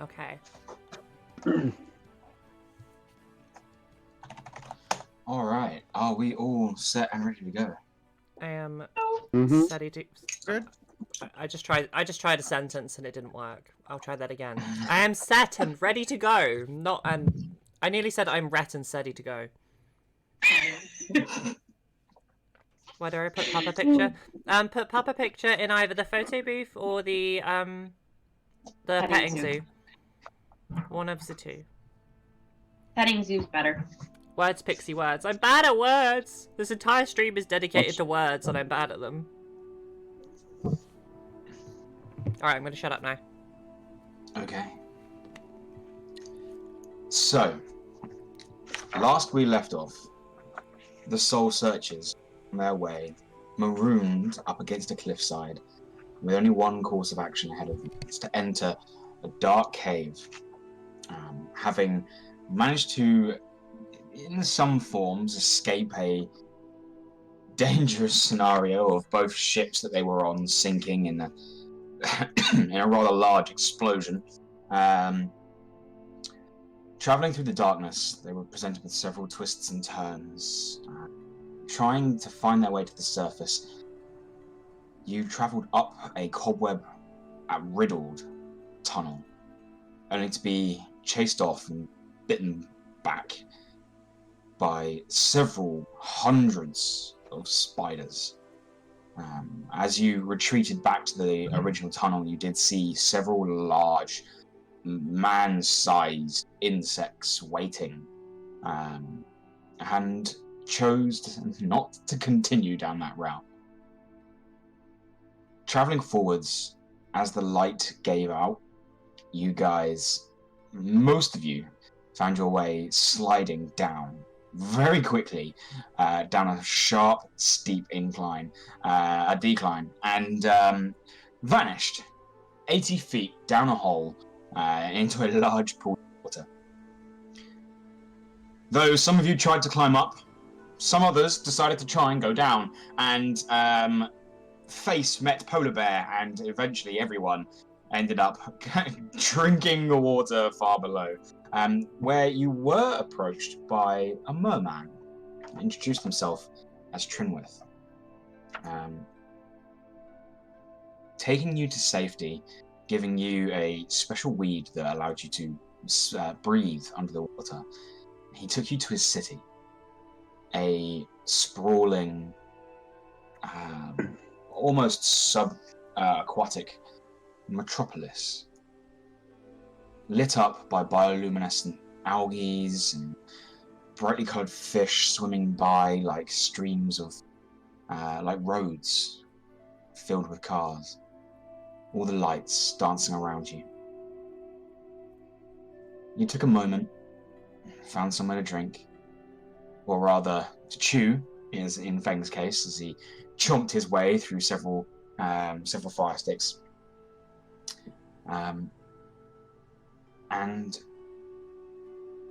Okay. All right. Are we all set and ready to go? I am Mm-hmm. steady to. Good. I just tried a sentence and it didn't work. I'll try that again. I am set and ready to go. Not I nearly said I'm ret and steady to go. Why do I put Papa picture? Put Papa picture in either the photo booth or the petting zoo. One of the two. Petting zoo's better. Words, Pixie words. I'm bad at words. This entire stream is dedicated to words, and I'm bad at them. All right, I'm going to shut up now. Okay. So, last we left off, the soul searchers on their way, marooned up against a cliffside, with only one course of action ahead of them. It's to enter a dark cave, having managed to, in some forms, escape a dangerous scenario of both ships that they were on sinking in a in a rather large explosion. Traveling through the darkness, they were presented with several twists and turns. Trying to find their way to the surface, you travelled up a cobweb-riddled tunnel, only to be chased off and bitten back by several hundreds of spiders. As you retreated back to the original tunnel, you did see several large, man-sized insects waiting, and chose not to continue down that route. Travelling forwards, as the light gave out, you guys, most of you, found your way sliding down very quickly down a sharp, steep incline, a decline, and vanished 80 feet down a hole into a large pool of water. Though some of you tried to climb up, some others decided to try and go down, and face met polar bear, and eventually everyone ended up drinking the water far below, where you were approached by a merman, introduced himself as Trinwith. Taking you to safety, giving you a special weed that allowed you to breathe under the water, he took you to his city, a sprawling, almost sub-aquatic metropolis, lit up by bioluminescent algae and brightly coloured fish swimming by like streams of, like roads filled with cars. All the lights dancing around you. You took a moment, found somewhere to drink, or rather to chew, as in Feng's case, as he chomped his way through several fire sticks. And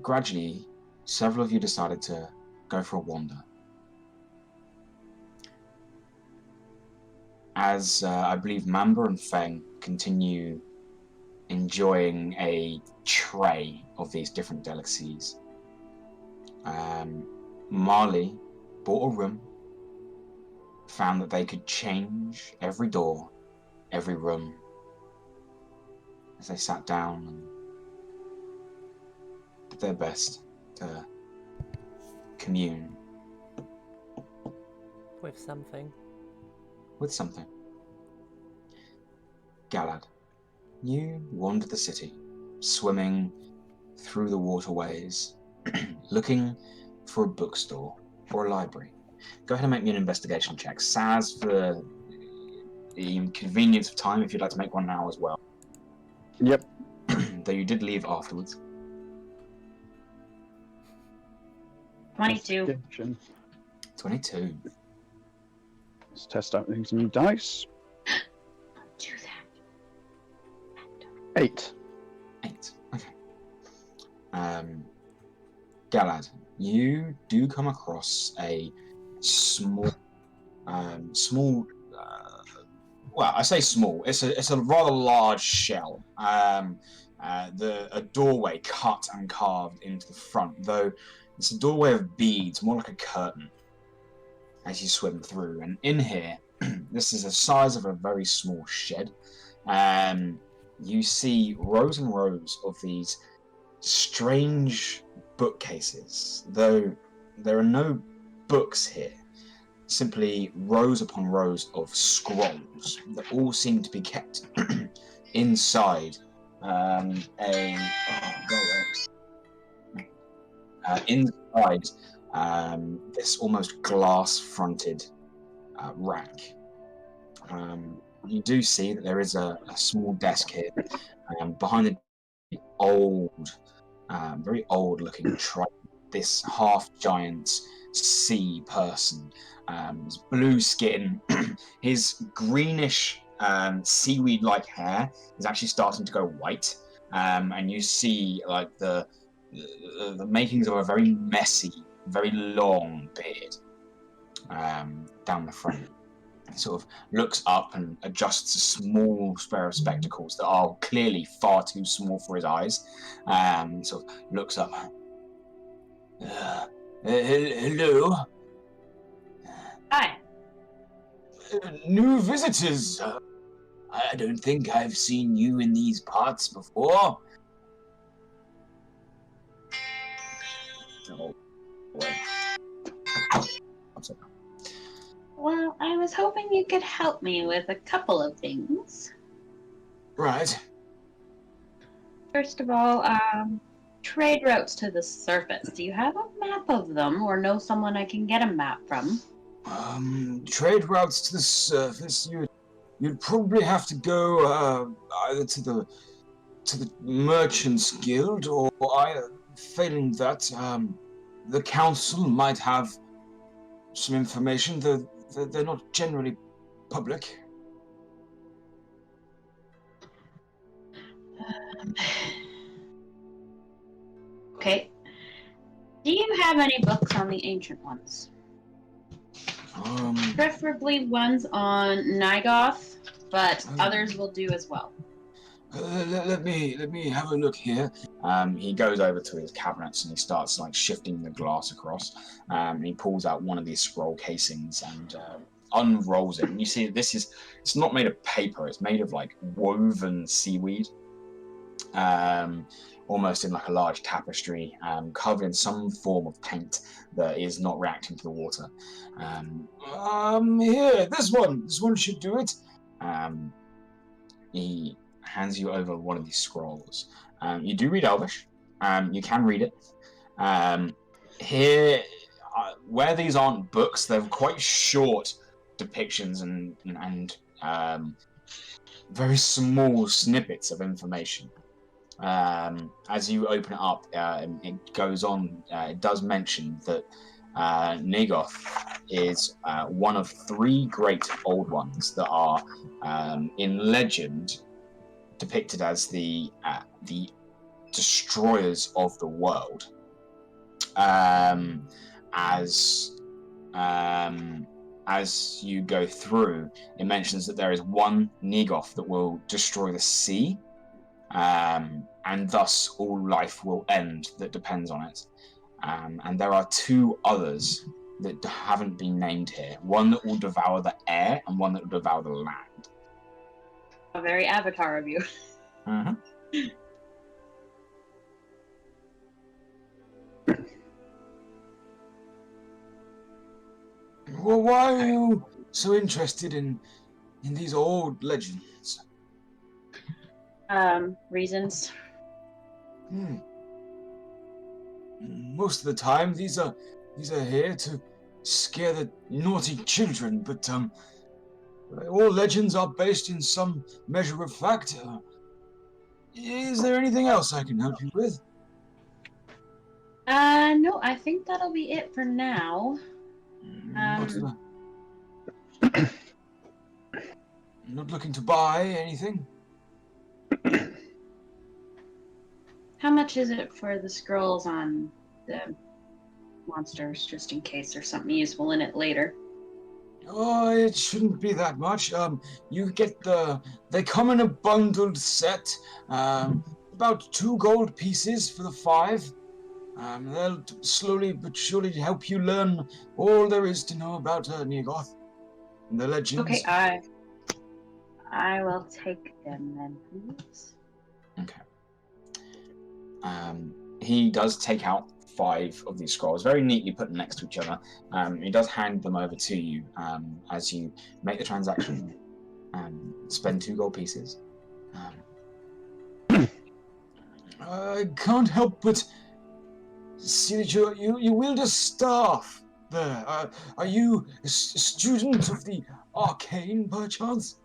gradually, several of you decided to go for a wander. As I believe Mamba and Feng continue enjoying a tray of these different delicacies, Marle bought a room, found that they could change every door, every room, as they sat down and did their best to commune With something. with something. Galad, you wandered the city, swimming through the waterways, looking for a bookstore or a library. Go ahead and make me an investigation check. Saz, for the convenience of time, if you'd like to make one now as well. Yep. Though you did leave afterwards. 22. Investigation. 22. Let's test out these new dice. Do that. 8. 8. Okay. Galad, you do come across a small, well, I say small. It's a rather large shell, a doorway cut and carved into the front, though it's a doorway of beads, more like a curtain, as you swim through. And in here, this is the size of a very small shed. You see rows and rows of these strange bookcases, though there are no books here. Simply rows upon rows of scrolls that all seem to be kept inside inside this almost glass-fronted rack. You do see that there is a small desk here behind the old, very old-looking trident. This half-giant sea person, his blue skin, his greenish seaweed-like hair is actually starting to go white, and you see like the makings of a very messy, very long beard down the front. He sort of looks up and adjusts a small pair of spectacles that are clearly far too small for his eyes. Sort of looks up. Hello. Hi. New visitors. I don't think I've seen you in these parts before. Oh, boy. Well, I was hoping you could help me with a couple of things. Right. First of all, trade routes to the surface. Do you have a map of them, or know someone I can get a map from? Trade routes to the surface. You'd probably have to go either to the Merchants Guild, or failing that, the council might have some information. They're not generally public. Okay. Do you have any books on the Ancient Ones? Preferably ones on Nygoth, but others will do as well. Let me have a look here. He goes over to his cabinets and he starts like shifting the glass across. And he pulls out one of these scroll casings and unrolls it. And you see it's not made of paper. It's made of like woven seaweed, almost in like a large tapestry, covered in some form of paint that is not reacting to the water. Here, this one should do it. He hands you over one of these scrolls. You do read Elvish. You can read it. Here, where these aren't books, they're quite short depictions and very small snippets of information. As you open it up, it goes on. It does mention that Nygoth is one of 3 great old ones that are in legend depicted as the destroyers of the world. As you go through, it mentions that there is one Nygoth that will destroy the sea, and thus all life will end that depends on it. And there are 2 others that haven't been named here. One that will devour the air and one that will devour the land. A very Avatar of you. Mm-hmm. Well, why are you so interested in these old legends? Reasons. Most of the time, these are here to scare the naughty children, but all legends are based in some measure of fact. Is there anything else I can help you with? No, I think that'll be it for now. Not looking to buy anything? How much is it for the scrolls on the monsters, just in case there's something useful in it later? Oh, it shouldn't be that much. You get they come in a bundled set. about 2 gold pieces for the 5. They'll slowly but surely help you learn all there is to know about Neogoth and the legends. Okay, I will take them then, please. Okay. He does take out 5 of these scrolls, very neatly put next to each other. He does hand them over to you as you make the transaction. Spend 2 gold pieces. I can't help but see that you wield a staff there. Are you a student of the arcane, perchance?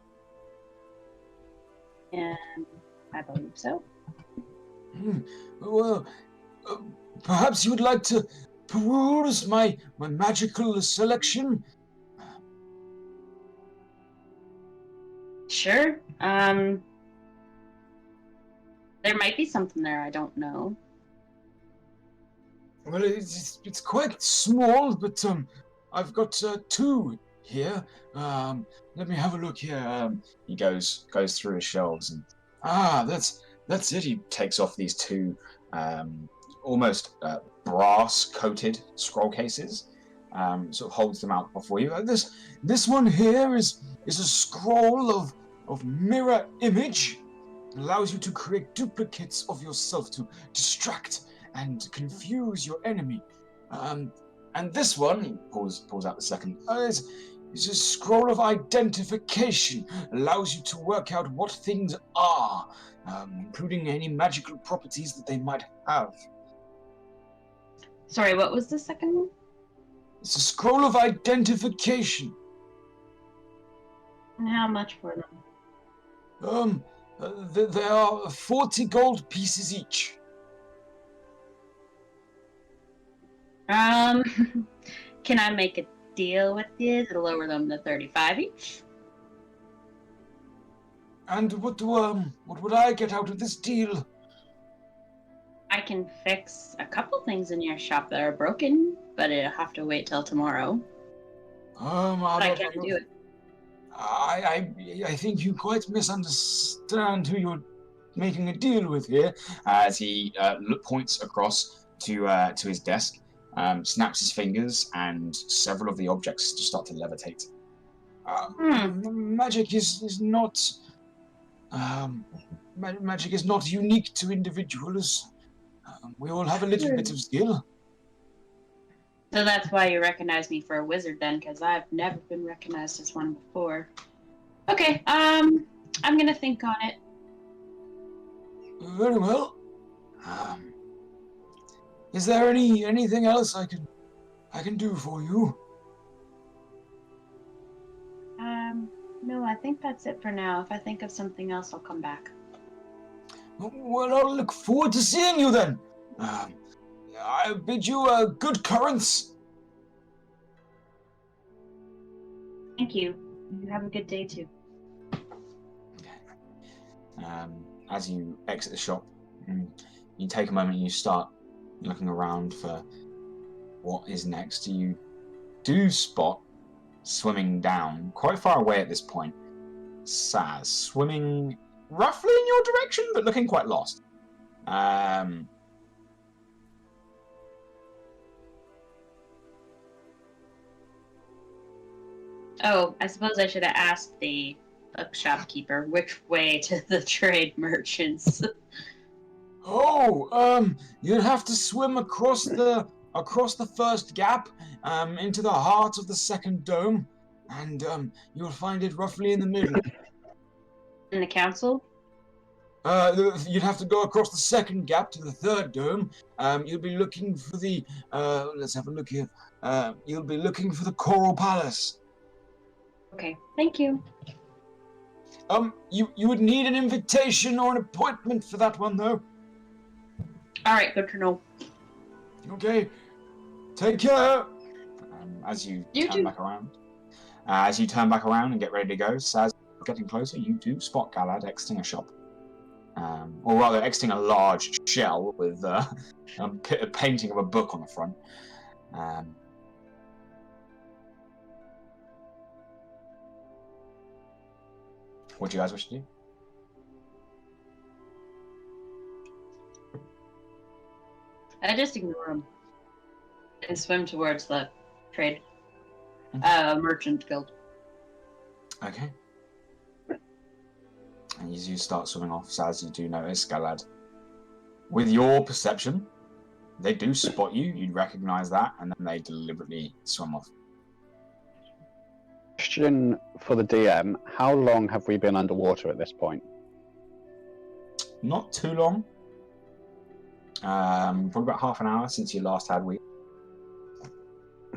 I believe so. Well, perhaps you would like to peruse my magical selection? Sure. There might be something there I don't know. Well, it's quite small, but I've got 2 here. Let me have a look here. He goes through his shelves and that's it. He takes off these 2 almost brass coated scroll cases. Sort of holds them out before you. This one here is a scroll of mirror image. It allows you to create duplicates of yourself to distract and confuse your enemy. And this one, he pulls out the second, is a scroll of identification. Allows you to work out what things are, including any magical properties that they might have. Sorry, what was the second one? It's a scroll of identification. And how much for them? There are 40 gold pieces each. Can I make a deal with you to lower them to 35 each? And what would I get out of this deal? I can fix a couple things in your shop that are broken, but it'll have to wait till tomorrow. I can do it. I think you quite misunderstand who you're making a deal with here. As he points across to his desk, snaps his fingers, and several of the objects just start to levitate. Magic is not. Magic is not unique to individuals. We all have a little bit of skill. So that's why you recognize me for a wizard then, because I've never been recognized as one before. Okay, I'm gonna think on it. Very well. Is there anything else I can do for you? No, I think that's it for now. If I think of something else, I'll come back. Well, I'll look forward to seeing you then. I bid you good currents. Thank you. You have a good day too. As you exit the shop, you take a moment and you start looking around for what is next. You do spot, swimming down, quite far away at this point, Saz, swimming roughly in your direction, but looking quite lost. Oh, I suppose I should have asked the shopkeeper which way to the trade merchants. You'd have to swim across the first gap, into the heart of the second dome, and you'll find it roughly in the middle. In the council? You'd have to go across the second gap to the third dome. You'll be looking for the let's have a look here. You'll be looking for the Coral Palace. Okay, thank you. You would need an invitation or an appointment for that one, though. All right, good to know. Okay, take care. As you turn back around and get ready to go, Saz, getting closer, you do spot Galad exiting a shop. Or rather, exiting a large shell with a painting of a book on the front. What do you guys wish to do? I just ignore him and swim towards the trade merchant guild. Okay. And as you start swimming off, Saz, you do notice, Galad, with your perception, they do spot you, you'd recognize that, and then they deliberately swim off. Question for the DM, how long have we been underwater at this point? Not too long. Probably about half an hour since you last had weed.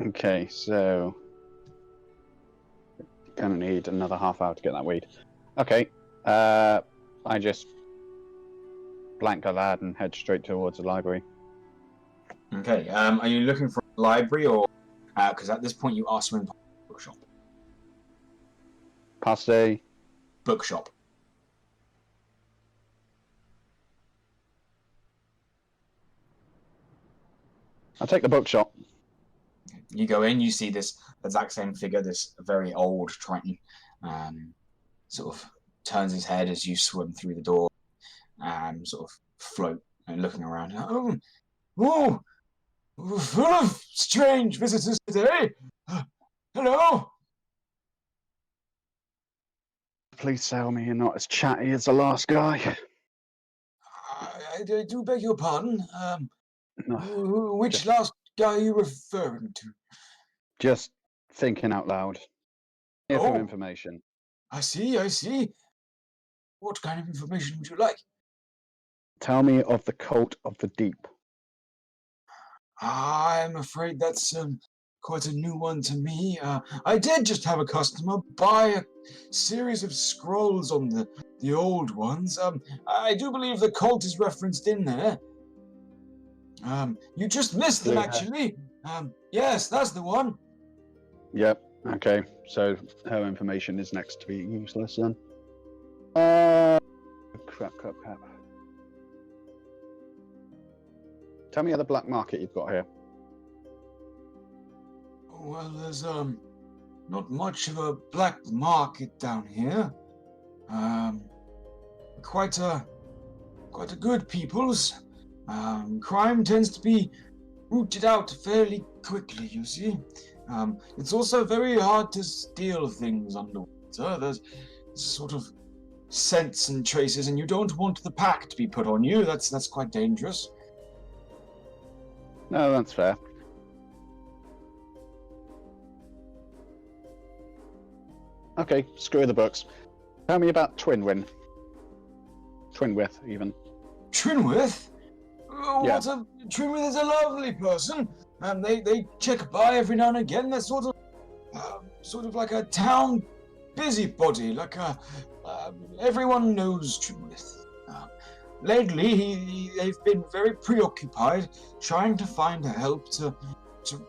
Okay, so gonna need another half hour to get that weed. Okay, I just blank Galad and head straight towards the library. Okay, are you looking for a library or... Because at this point you are swimming past a bookshop. Past a Bookshop. I'll take the bookshop. You go in, you see this exact same figure, this very old Triton, sort of turns his head as you swim through the door, sort of float and looking around. Oh, full of strange visitors today. Hello. Please tell me you're not as chatty as the last guy. I do beg your pardon. No, Which last guy are you referring to? just thinking out loud. Here for Oh. information. I see. What kind of information would you like? Tell me of the Cult of the Deep. I'm afraid that's quite a new one to me. I did just have a customer buy a series of scrolls on the old ones. I do believe the cult is referenced in there. You just missed them, Yeah. actually. Yes, that's the one. Yep, okay, so her information is next to be useless then. Crap. Tell me of the black market you've got here. Well, there's not much of a black market down here. Quite a good peoples. Crime tends to be rooted out fairly quickly, you see. It's also very hard to steal things underwater. There's sort of scents and traces, and you don't want the pack to be put on you. That's quite dangerous. No, that's fair. Okay, screw the books. Tell me about Twinwith, even. Trinwith? Yeah. Trinwith is a lovely person. They check by every now and again. They're sort of like a town busybody. Everyone knows Trinwith. Lately, they've been very preoccupied trying to find help to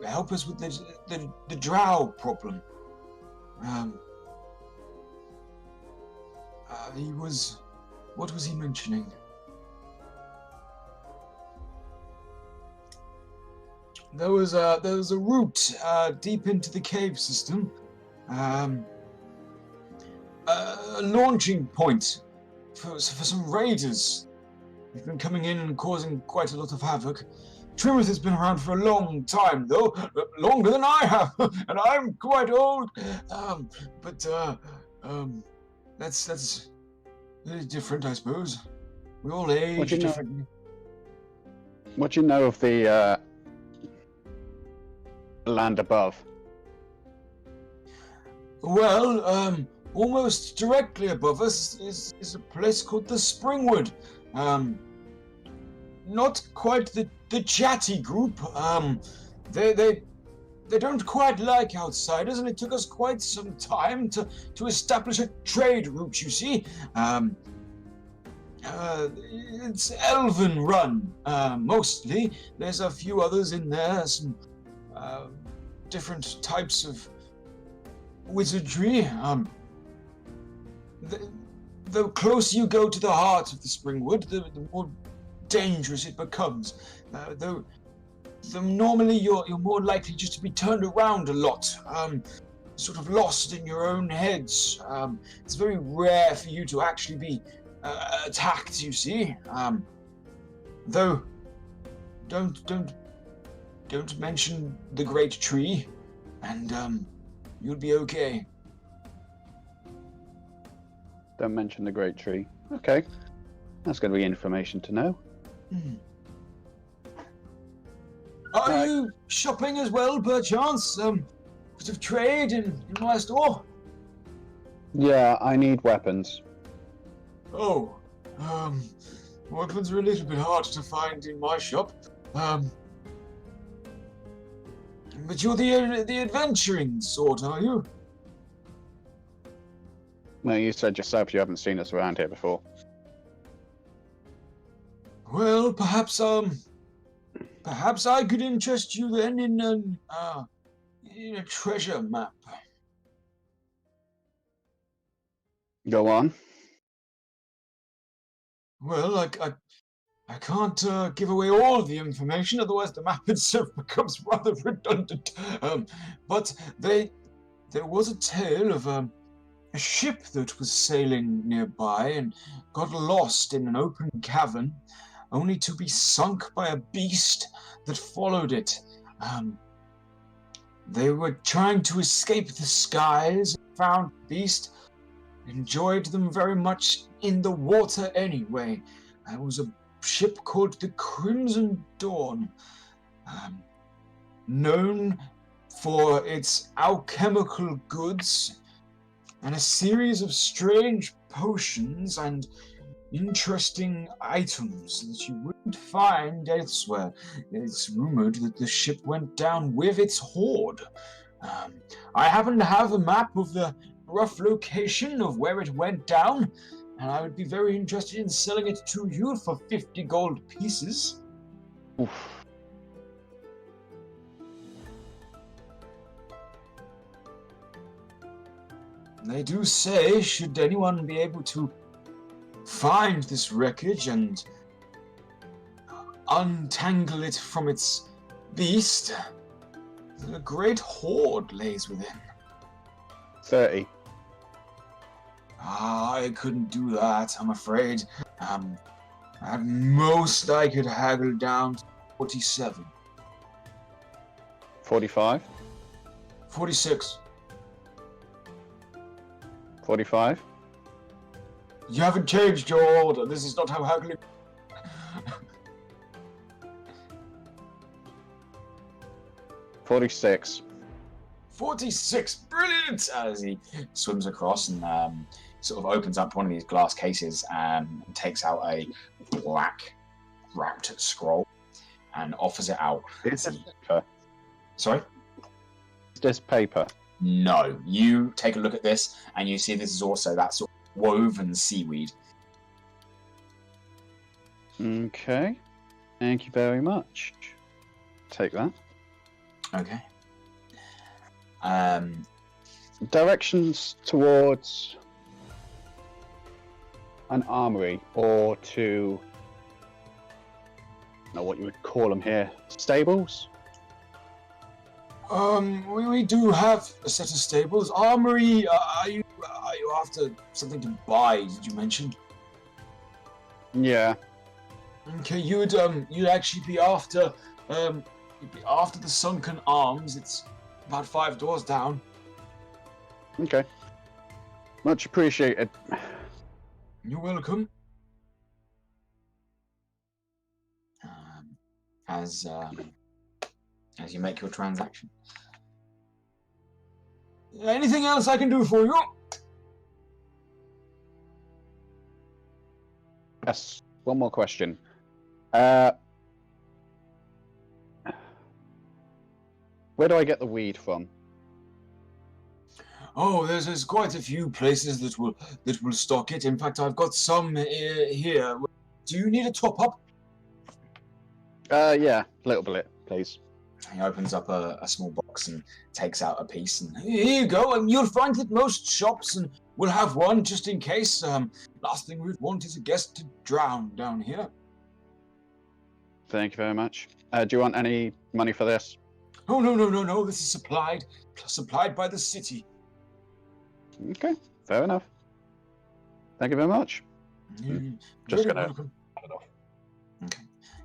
help us with the Draugh problem. What was he mentioning? There was a route deep into the cave system, a launching point for some raiders. They've been coming in and causing quite a lot of havoc. Trinwith has been around for a long time, though, longer than I have, and I'm quite old. That's very different, I suppose. We all age differently. What do you know of the land above? Well, almost directly above us is a place called the Springwood. Not quite the chatty group. They don't quite like outsiders, and it took us quite some time to establish a trade route, you see. It's elven run, mostly. There's a few others in there, some different types of wizardry. The closer you go to the heart of the Springwood, the more dangerous it becomes. Though normally you're more likely just to be turned around a lot, sort of lost in your own heads. It's very rare for you to actually be attacked, you see. Though don't mention the great tree, and you'll be okay. Don't mention the great tree. Okay. That's going to be information to know. Are you shopping as well, perchance? Bit of trade in my store? Yeah, I need weapons. Oh, weapons are a little bit hard to find in my shop. But you're the adventuring sort, are you? Well, you said yourself you haven't seen us around here before. Well, perhaps I could interest you then in a treasure map. Go on. Well, I can't give away all the information, otherwise the map itself becomes rather redundant. But there was a tale of a ship that was sailing nearby and got lost in an open cavern, only to be sunk by a beast that followed it. They were trying to escape the skies, found the beast, enjoyed them very much in the water anyway. There was a ship called the Crimson Dawn, known for its alchemical goods and a series of strange potions and interesting items that you wouldn't find elsewhere. It's rumored that the ship went down with its hoard. I happen to have a map of the rough location of where it went down, and I would be very interested in selling it to you for 50 gold pieces. Oof. They do say, should anyone be able to find this wreckage and untangle it from its beast, a great hoard lays within. 30. I couldn't do that, I'm afraid. At most I could haggle down to 47. 45. 46. 45. You haven't changed your order. This is not how haggling... 46. 46. Brilliant! As he swims across and sort of opens up one of these glass cases and takes out a black wrapped scroll and offers it out. Is this paper? Sorry? Is this paper? No. You take a look at this and you see this is also that sort of woven seaweed. Okay. Thank you very much. Take that. Okay. Directions towards an armory, or to, I don't know what you would call them here, stables? We do have a set of stables. Armory, are you after something to buy, did you mention? Yeah. Okay, you'd actually be after the Sunken Arms. It's about 5 doors down. Okay. Much appreciated. You're welcome. As you make your transaction. Anything else I can do for you? Yes. One more question. Where do I get the weed from? Oh, there's quite a few places that will stock it. In fact, I've got some here. Do you need a top up? Yeah, a little bit, please. He opens up a small box and takes out a piece, and here you go. And you'll find that most shops will have one just in case. Last thing we'd want is a guest to drown down here. Thank you very much. Do you want any money for this? Oh no! This is supplied by the city. Okay, fair enough. Thank you very much. You're Just very gonna welcome. cut it off. Okay.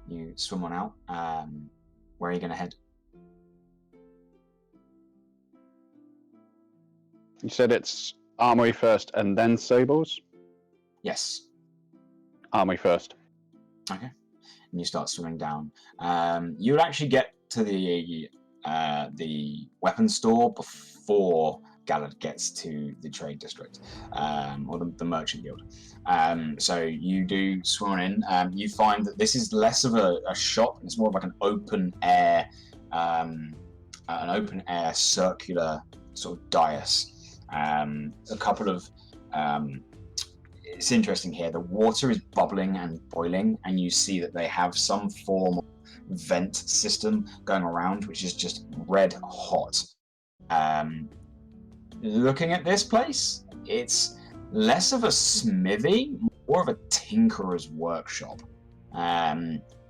You swim on out. Where are you going to head? You said it's armory first and then stables? Yes. Armory first. Okay. And you start swimming down. You would actually get to the weapons store before Galad gets to the trade district, or the merchant guild. So you do swim in. You find that this is less of a shop. It's more of like an open air circular sort of dais. A couple of it's interesting here. The water is bubbling and boiling, and you see that they have some form of vent system going around, which is just red hot. Looking at this place, it's less of a smithy, more of a tinkerer's workshop.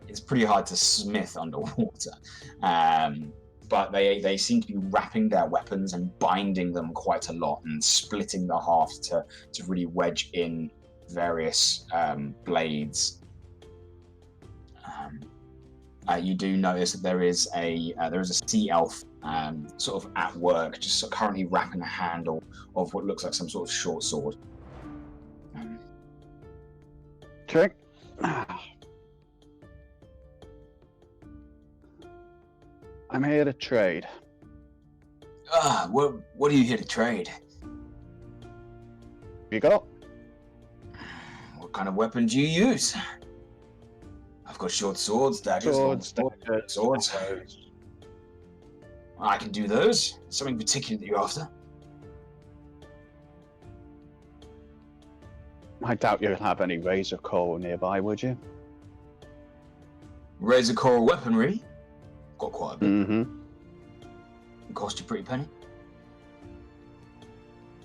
It's pretty hard to smith underwater. But they seem to be wrapping their weapons and binding them quite a lot and splitting the half to really wedge in various blades. You do notice that there is a sea elf sort of at work, just currently wrapping a handle of what looks like some sort of short sword. Check. I'm here to trade. What are you here to trade? You got? What kind of weapon do you use? I've got short swords, daggers, swords. I can do those. Something particular that you're after? I doubt you'll have any razor coral nearby, would you? Razor coral weaponry? Got quite a bit. Mm-hmm. It cost you a pretty penny.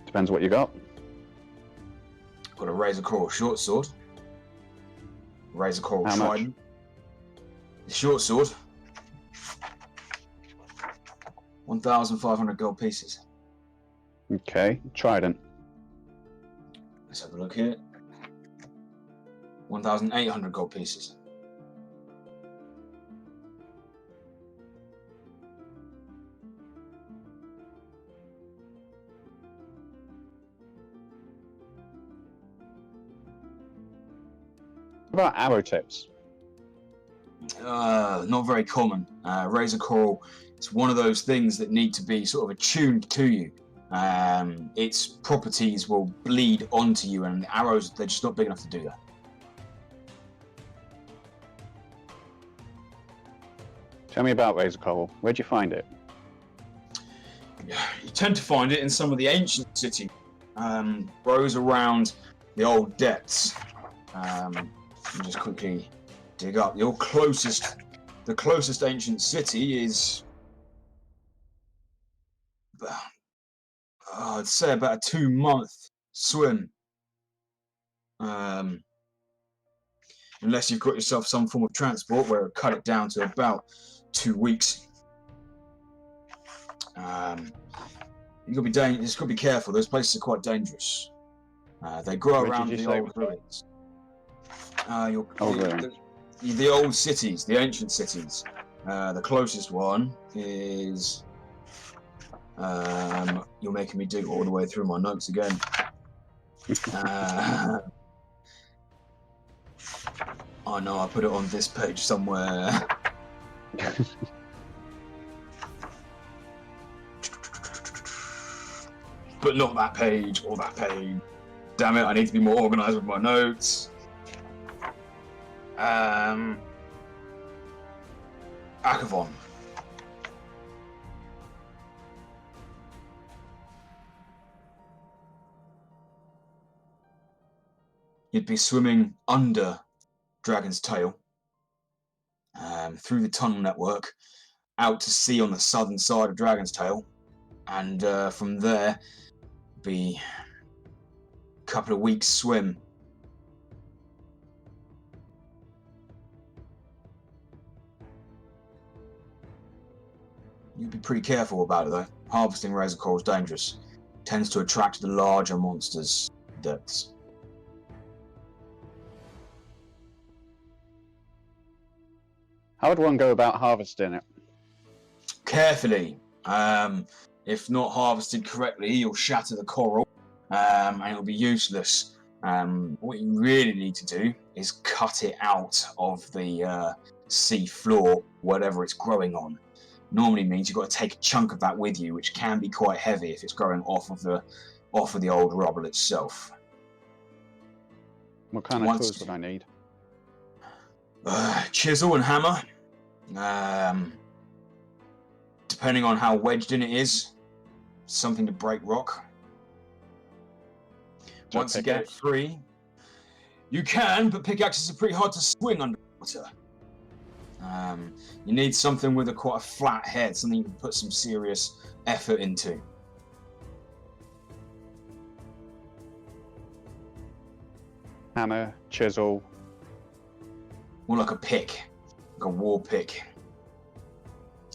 Depends what you got. Got a razor coral short sword. Razor coral How trident. much? The short sword. 1,500 gold pieces. Okay, trident. Let's have a look here. 1,800 gold pieces. What about arrow tips? Not very common. Razor coral, it's one of those things that need to be sort of attuned to you. Its properties will bleed onto you, and the arrows, they're just not big enough to do that. Tell me about razor coral. Where'd you find it? You tend to find it in some of the ancient cities. Grows around the old depths. Let me just quickly dig up. The closest ancient city is, I'd say about a 2-month swim. Unless you've got yourself some form of transport where it cut it down to about 2 weeks. You've got to be careful. Those places are quite dangerous. They grow around the old ruins. The old cities, the ancient cities. The closest one is. You're making me dig all the way through my notes again. Oh no, I put it on this page somewhere. But not that page or that page. Damn it, I need to be more organised with my notes. Akavon. You'd be swimming under Dragon's Tail, through the tunnel network, out to sea on the southern side of Dragon's Tail, and from there, be a couple of weeks swim. You'd be pretty careful about it though. Harvesting razor coral is dangerous. Tends to attract the larger monsters' depths. How would one go about harvesting it? Carefully. If not harvested correctly, you'll shatter the coral, and it'll be useless. What you really need to do is cut it out of the sea floor, whatever it's growing on. Normally means you've got to take a chunk of that with you, which can be quite heavy if it's growing off of the old rubble itself. What kind of tools would I need? Chisel and hammer. Depending on how wedged in it is, something to break rock. Once you get it free, you can, but pickaxes are pretty hard to swing underwater. You need something with quite a flat head, something you can put some serious effort into. Hammer, chisel. More like a pick, like a war pick.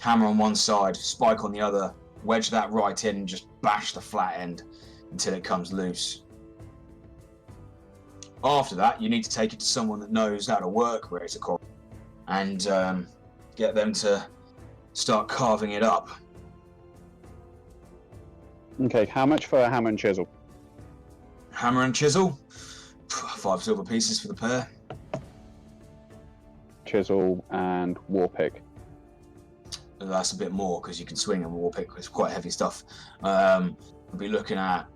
Hammer on one side, spike on the other, wedge that right in and just bash the flat end until it comes loose. After that, you need to take it to someone that knows how to work razor coral and get them to start carving it up. Okay, how much for a hammer and chisel? Hammer and chisel, 5 silver pieces for the pair. Chisel and war pick. That's a bit more because you can swing a war pick. It's quite heavy stuff. We'll be looking at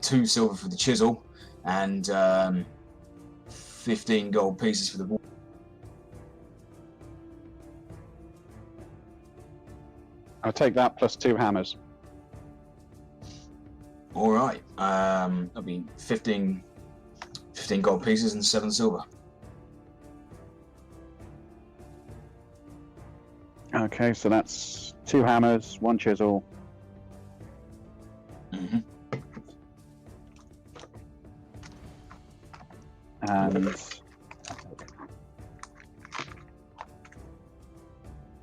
2 silver for the chisel and 15 gold pieces for the war. I'll take that plus 2 hammers. All right. That'll be 15 gold pieces and 7 silver. Okay, so that's 2 hammers, 1 chisel. Mm-hmm. And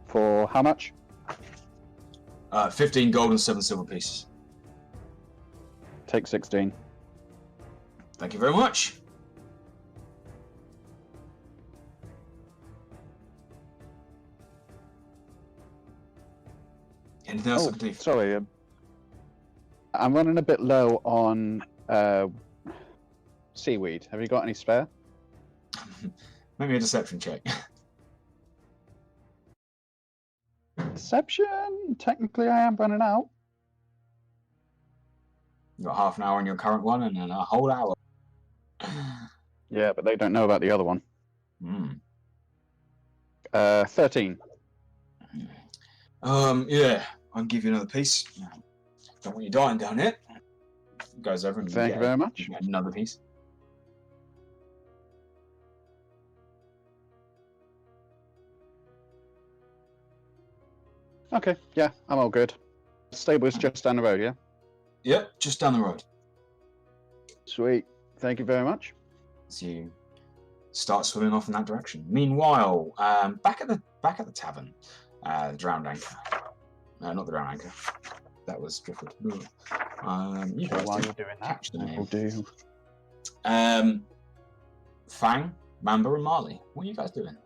for how much? 15 gold and 7 silver pieces. Take 16. Thank you very much. Anything else I can do? Sorry, I'm running a bit low on seaweed. Have you got any spare? Maybe a deception check. Deception? Technically, I am running out. You've got half an hour on your current one and then a whole hour. Yeah, but they don't know about the other one. 13. Yeah, I'll give you another piece. Don't want you dying down here. Goes over and Thank you very much. You get another piece. Okay, yeah, I'm all good. Stable's just down the road, yeah? Yep, just down the road. Sweet. Thank you very much. So you start swimming off in that direction. Meanwhile, back at the tavern, the drowned anchor. No, not the drowned anchor. That was Driftwood. You guys While do you're doing that, catch the name. we'll do. Feng, Mamba, and Marle. What are you guys doing?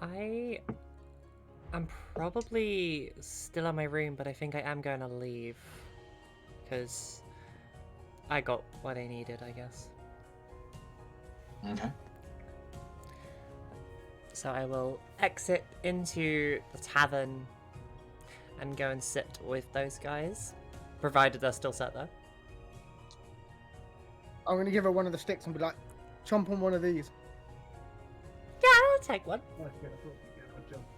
I'm probably still in my room, but I think I am going to leave. Because I got what I needed, I guess. Okay. So I will exit into the tavern and go and sit with those guys, provided they're still sat there. I'm going to give her one of the sticks and be like, chomp on one of these. Yeah, I'll take one.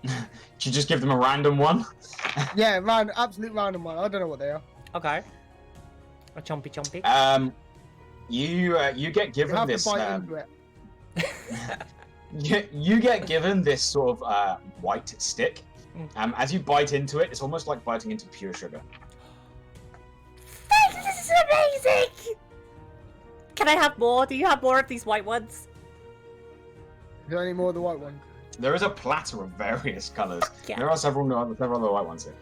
Did you just give them a random one? Yeah, absolute random one. I don't know what they are. Okay. A chompy chompy. You get given You have this. to bite into it. You get given this sort of white stick. As you bite into it, it's almost like biting into pure sugar. This is amazing! Can I have more? Do you have more of these white ones? Is there any more of the white one? There is a platter of various colours. Yeah. There are several other white ones here.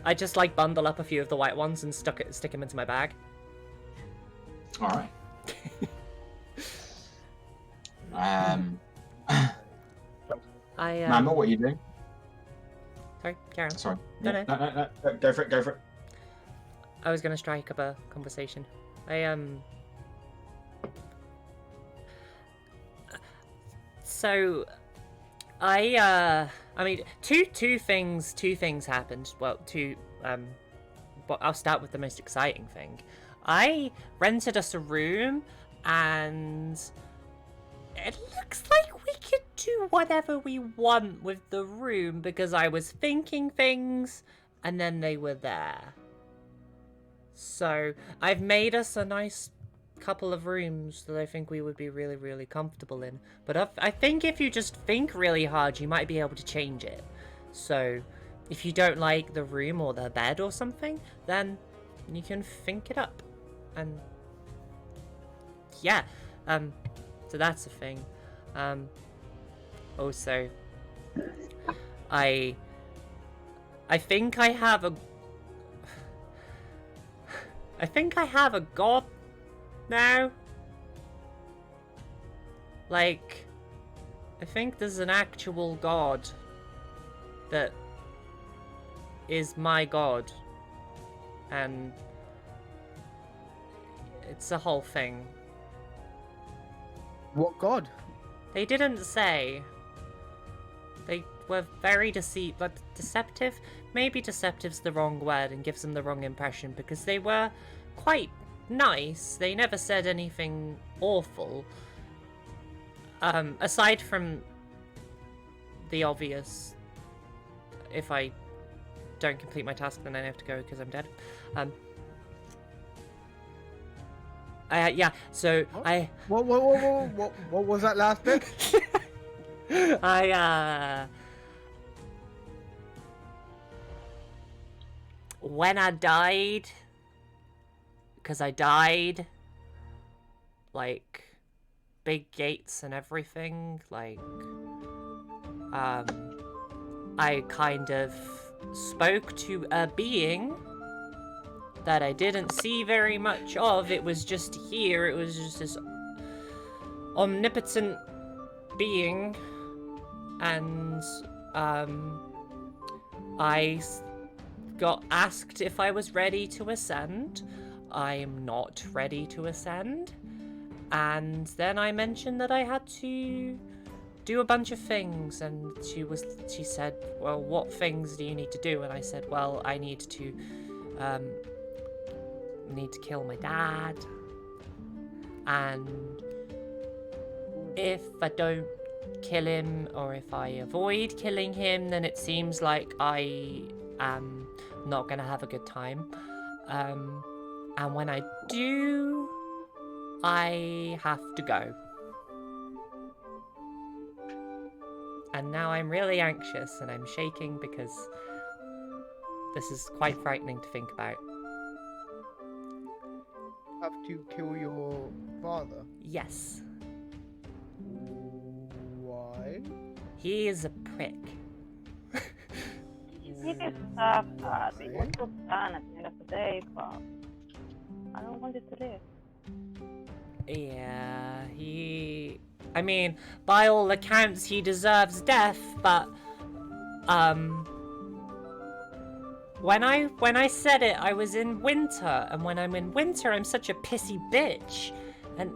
I just like bundle up a few of the white ones and stick them into my bag. All right. Mamba, what are you doing? Sorry, Karen. Sorry. No, Yeah, no. no. Go for it. Go for it. I was gonna strike up a conversation. So, I mean, two things happened. Well, but I'll start with the most exciting thing. I rented us a room, and it looks like we could do whatever we want with the room because I was thinking things, and then they were there. So, I've made us a nice couple of rooms that I think we would be really, really comfortable in. But I think if you just think really hard, you might be able to change it. So, if you don't like the room or the bed or something, then you can think it up. And yeah, so that's a thing. Also, I think I have a god now. Like, I think there's an actual god that is my god, and it's a whole thing. What god? They didn't say. They were very deceptive. Maybe deceptive's the wrong word and gives them the wrong impression, because they were quite nice. They never said anything awful. Aside from the obvious, if I don't complete my task, then I have to go because I'm dead. Yeah, so What? What was that last bit? When I died, because I died, like, big gates and everything, like, I kind of spoke to a being that I didn't see very much of. It was just here. It was just this omnipotent being, and I got asked if I was ready to ascend. I am not ready to ascend. And then I mentioned that I had to do a bunch of things, and she said, well, what things do you need to do? And I said, well, I need to kill my dad, and if I don't kill him, or if I avoid killing him, then it seems like I am not gonna have a good time. And when I do, I have to go. And now I'm really anxious and I'm shaking because this is quite frightening to think about. Have to kill your father? Yes. Why? He is a prick. He did stuff that it was so fun at the end of the day, but I don't want it to live. Yeah, I mean, by all accounts, he deserves death, but, when I said it, I was in winter, and when I'm in winter, I'm such a pissy bitch, and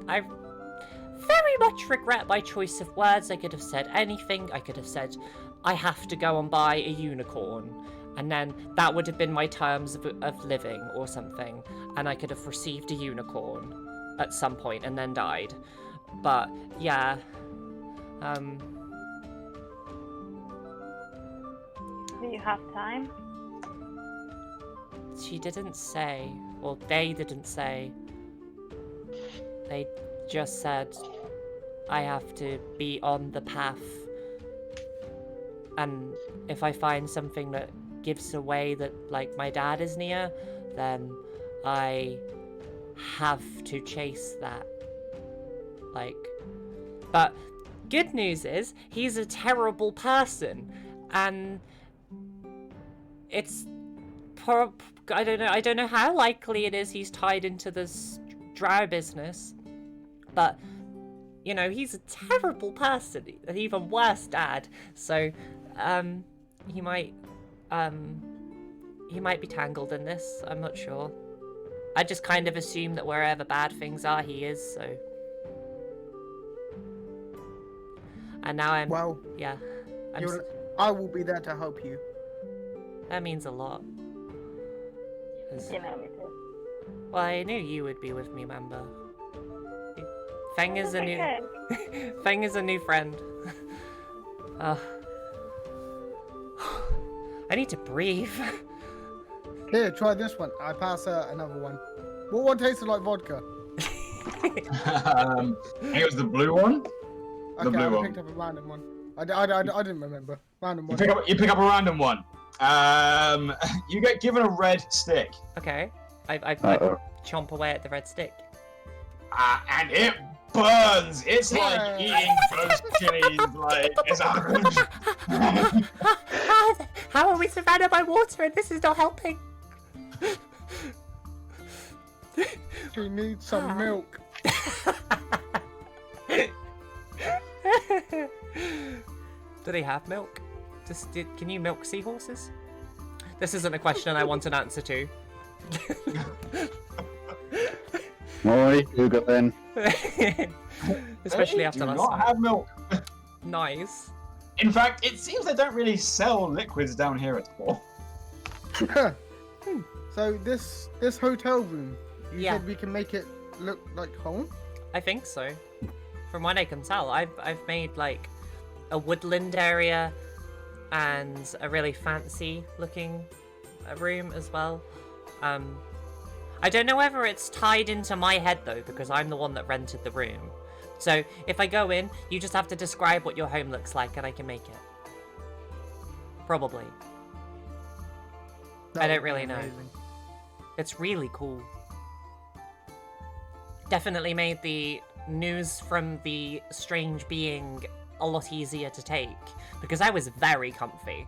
I very much regret my choice of words. I could have said anything. I could have said, I have to go and buy a unicorn, and then that would have been my terms of living or something, and I could have received a unicorn at some point and then died. But yeah, Do you have time? she didn't say, or they didn't say. They just said I have to be on the path, and if I find something that gives away that, like, my dad is near, then I have to chase that. Like, but good news is he's a terrible person, and it's I don't know how likely it is he's tied into this Drow business, But, you know, he's a terrible person, an even worse dad. So, he might be tangled in this. I'm not sure. I just kind of assume that wherever bad things are, he is, so. And now I'm, Well, yeah. I will be there to help you. That means a lot. 'Cause- You know me too. Well, I knew you would be with me, Mamba. Feng is a new Okay. Feng is a new friend. I need to breathe. Here, try this one. I pass her another one. What one tasted like vodka? I think it was the blue one. Okay, blue I one. picked up a random one. I didn't remember. Random You one. pick up a random one. You get given a red stick, Okay. I Uh-oh. chomp away at the red stick. and it burns. It's Yeah. like eating those chilies. Like it's How are we surrounded by water and this is not helping? She needs some milk. Do they have milk? Can you milk seahorses? This isn't a question I want an answer to. Oi, Google then. Especially They after do last not night. have milk. Nice. In fact, it seems they don't really sell liquids down here at all. So this hotel room, you Yeah. said we can make it look like home? I think so. From what I can tell, I've made like a woodland area and a really fancy looking room as well. I don't know whether it's tied into my head though, because I'm the one that rented the room. So if I go in, you just have to describe what your home looks like and I can make it. Probably. That I don't would be really know. amazing. It's really cool. Definitely made the news from the strange being a lot easier to take, because I was very comfy.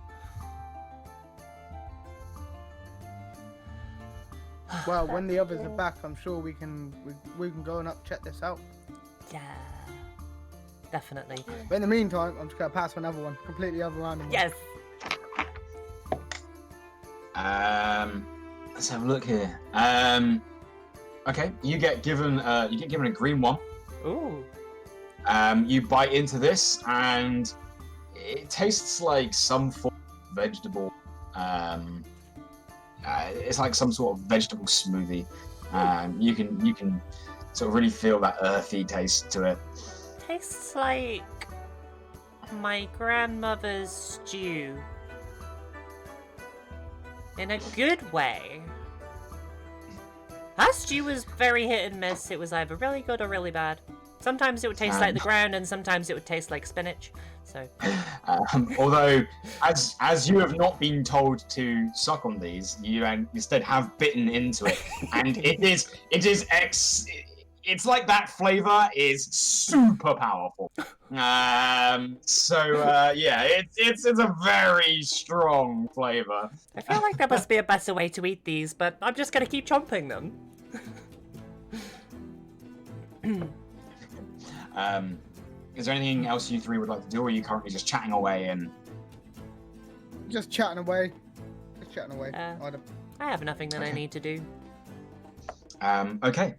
Well, when the others are back, I'm sure we can go and check this out. Yeah. Definitely. But in the meantime, I'm just gonna pass another one, completely other random one. Yes! Let's have a look here. Okay, you get given a green one. Ooh. You bite into this, and it tastes like some form of vegetable. It's like some sort of vegetable smoothie. You can sort of really feel that earthy taste to it. Tastes like my grandmother's stew. In a good way. Her stew was very hit and miss. It was either really good or really bad. Sometimes it would taste like the ground, and sometimes it would taste like spinach. So, Although, as you have not been told to suck on these, you instead have bitten into it, and it's like that flavor is super powerful. Yeah, it's a very strong flavor. I feel like there must be a better way to eat these, but I'm just gonna keep chomping them. Is there anything else you three would like to do, or are you currently just chatting away and? Just chatting away. Just chatting away. I have nothing that I need to do. Okay.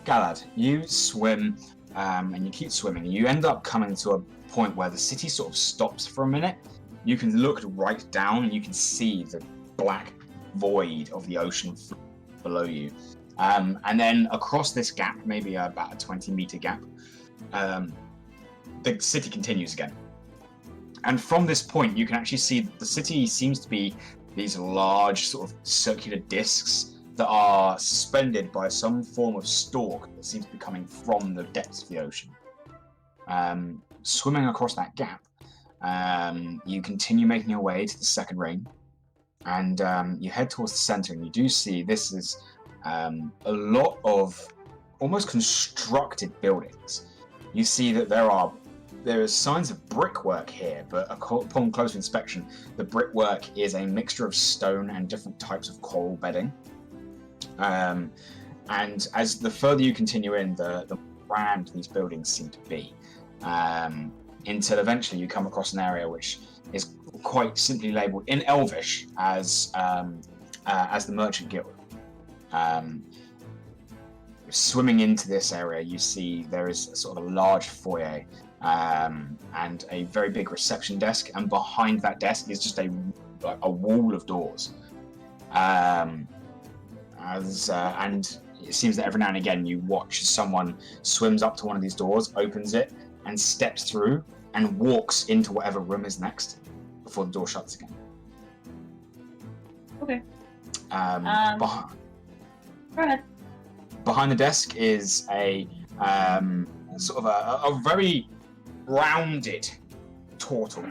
Galad, you swim, and you keep swimming. You end up coming to a point where the city sort of stops for a minute. You can look right down, and you can see the black void of the ocean below you. And then across this gap, maybe about a 20-meter gap, the city continues again. And from this point, you can actually see that the city seems to be these large sort of circular discs that are suspended by some form of stalk that seems to be coming from the depths of the ocean. Swimming across that gap, you continue making your way to the second ring, and you head towards the center, and you do see this is a lot of almost constructed buildings. You see that there are signs of brickwork here, but upon closer inspection, the brickwork is a mixture of stone and different types of coral bedding. And as the further you continue in, the grand these buildings seem to be. Until eventually you come across an area which is quite simply labelled in Elvish as the Merchant Guild. Swimming into this area, you see there is sort of a large foyer and a very big reception desk, and behind that desk is just a wall of doors. And it seems that every now and again you watch someone swims up to one of these doors, opens it, and steps through and walks into whatever room is next before the door shuts again. Okay. Go ahead. Behind the desk is a sort of a very rounded turtle,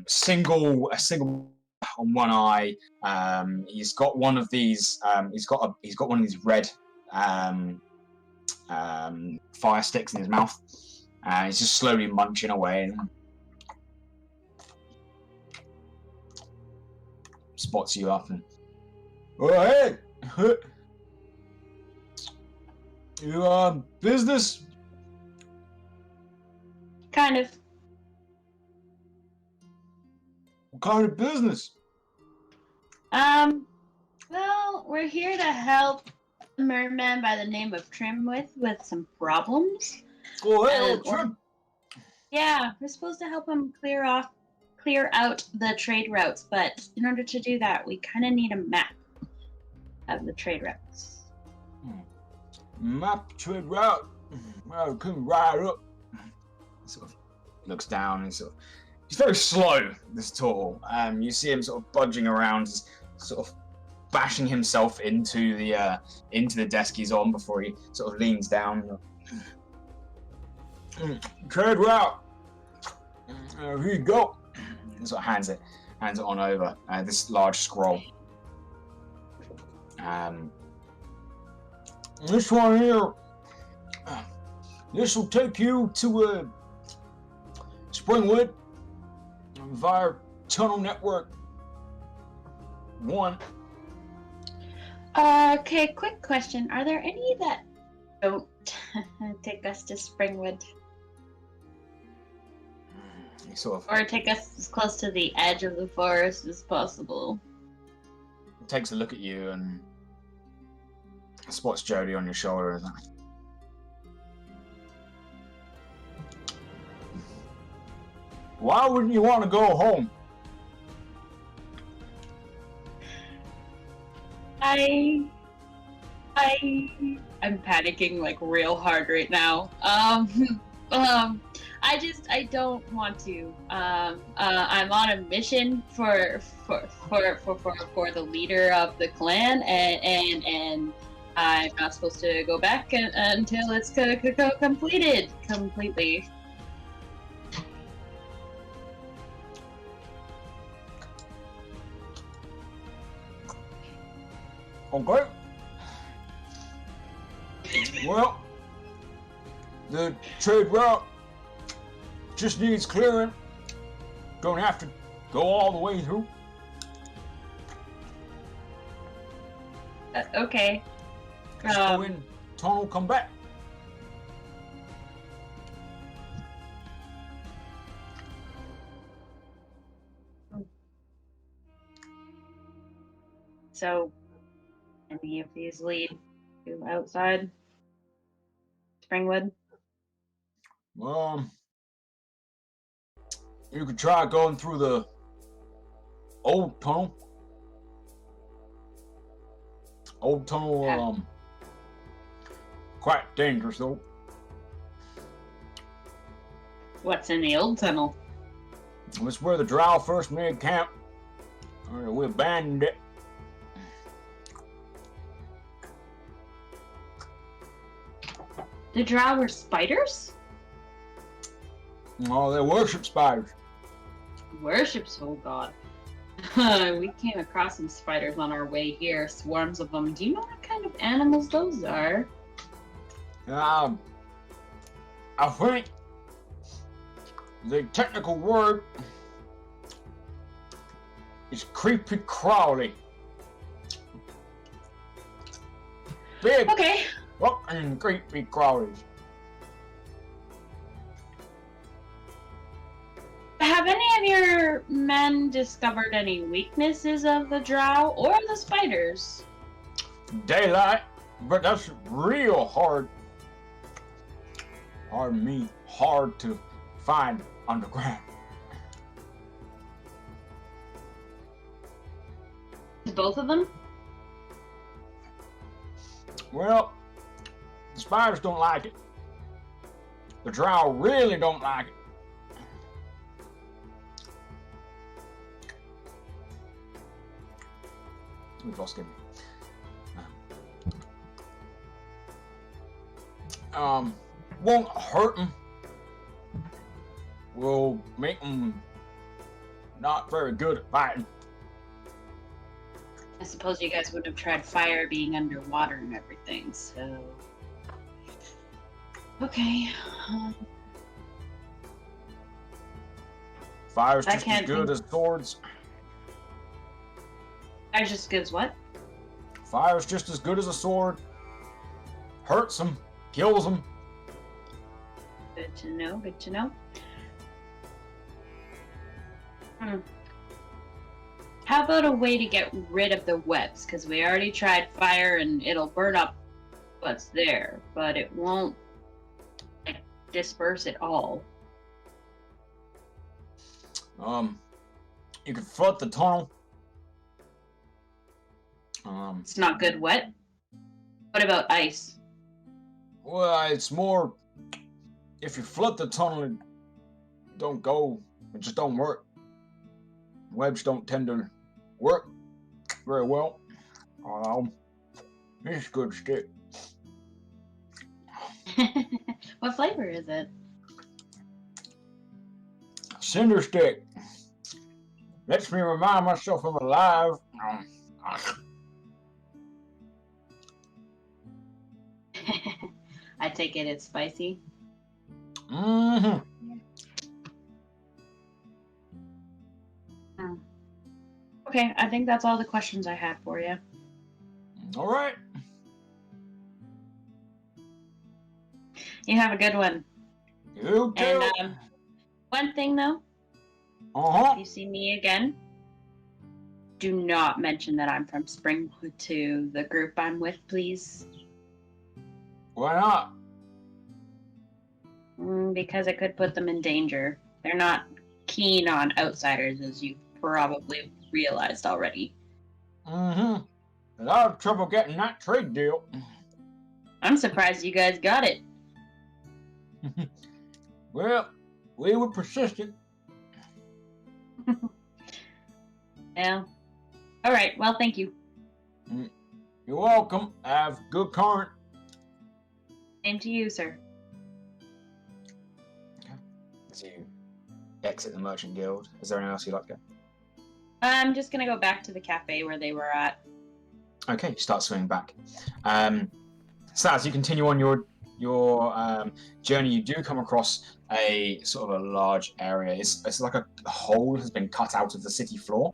single on one eye. He's got one of these. He's got one of these red fire sticks in his mouth. He's just slowly munching away and spots you up and. Oh, hey! You, business? Kind of. What kind of business? Well, we're here to help a merman by the name of Trim with some problems. Oh, hey, Trim! Yeah, we're supposed to help him clear out the trade routes, but in order to do that, we kind of need a map of the trade routes. Map trade route? Well, come right up. Sort of looks down and he's very slow, this turtle. You see him sort of budging around, sort of bashing himself into the desk he's on before he sort of leans down. Trade route. Here you go. He sort of hands it on over. This large scroll. This one here, this will take you to Springwood via Tunnel Network 1. Okay, quick question. Are there any that don't take us to Springwood? Or take us as close to the edge of the forest as possible? Takes a look at you and spots Jodie on your shoulder and why wouldn't you want to go home? I'm panicking like real hard right now. I don't want to. I'm on a mission for the leader of the clan, and I'm not supposed to go back until it's completed completely. Okay. Well, the trade route just needs clearing. Don't have to go all the way through. Okay. Just go in, tunnel, come back. So, any of these lead to outside Springwood? You could try going through the old tunnel. Old tunnel, quite dangerous though. What's in the old tunnel? It's where the Draugh first made camp. We abandoned it. The Draugh were spiders? Oh, they worship spiders. Worships, oh god. We came across some spiders on our way here, swarms of them. Do you know what kind of animals those are? I think the technical word is creepy crawly. big, Okay. fucking great big crawlies. Have any of your men discovered any weaknesses of the Drow or the spiders? Daylight, but that's real hard. Hard to find underground. Both of them? Well, the spiders don't like it. The Drow really don't like it. We've lost him. Won't hurt him. Will make him not very good at fighting. I suppose you guys would have tried fire being underwater and everything, so... Okay. Fire's I just as can't good think- as swords. Fire's just good as what? Fire's just as good as a sword. Hurts them, kills them. Good to know, good to know. How about a way to get rid of the webs? Because we already tried fire and it'll burn up what's there, but it won't like disperse it all. You could flood the tunnel. It's not good wet. What about ice? Well, it's more if you flood the tunnel, it don't go. It just don't work. Webs don't tend to work very well. It's good stick. What flavor is it? Cinder stick. Lets me remind myself I'm alive. I take it it's spicy. Mm-hmm. Okay, I think that's all the questions I had for you. All right. You have a good one. You too. And one thing though, if you see me again, do not mention that I'm from Springwood to the group I'm with, please. Why not? Because it could put them in danger. They're not keen on outsiders, as you probably realized already. Mm-hmm. A lot of trouble getting that trade deal. I'm surprised you guys got it. Well, we were persistent. Yeah. All right. Well, thank you. You're welcome. Have good current. Same to you, sir. As you exit the Merchant Guild, is there anything else you'd like to go? I'm just gonna go back to the cafe where they were at. Okay, you start swimming back. So as you continue on your journey, you do come across a sort of a large area. It's like a hole has been cut out of the city floor,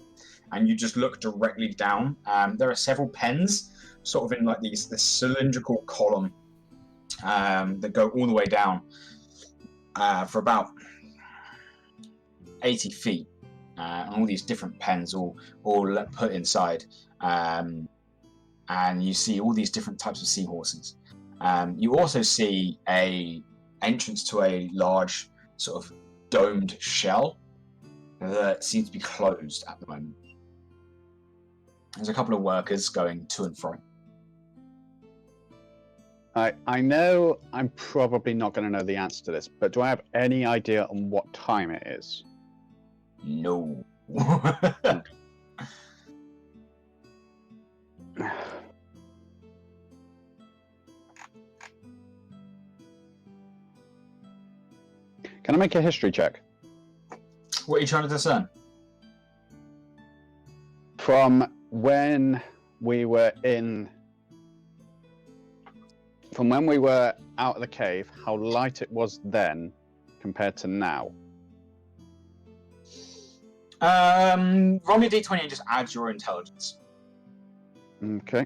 and you just look directly down. There are several pens, sort of in like this cylindrical column that go all the way down for about 80 feet. And all these different pens all put inside. And you see all these different types of seahorses. You also see a entrance to a large sort of domed shell that seems to be closed at the moment. There's a couple of workers going to and fro. I know I'm probably not going to know the answer to this, but do I have any idea on what time it is? No. Can I make a history check? What are you trying to discern? From when we were out of the cave, how light it was then compared to now. Roll me a d20 and just add your intelligence. Okay.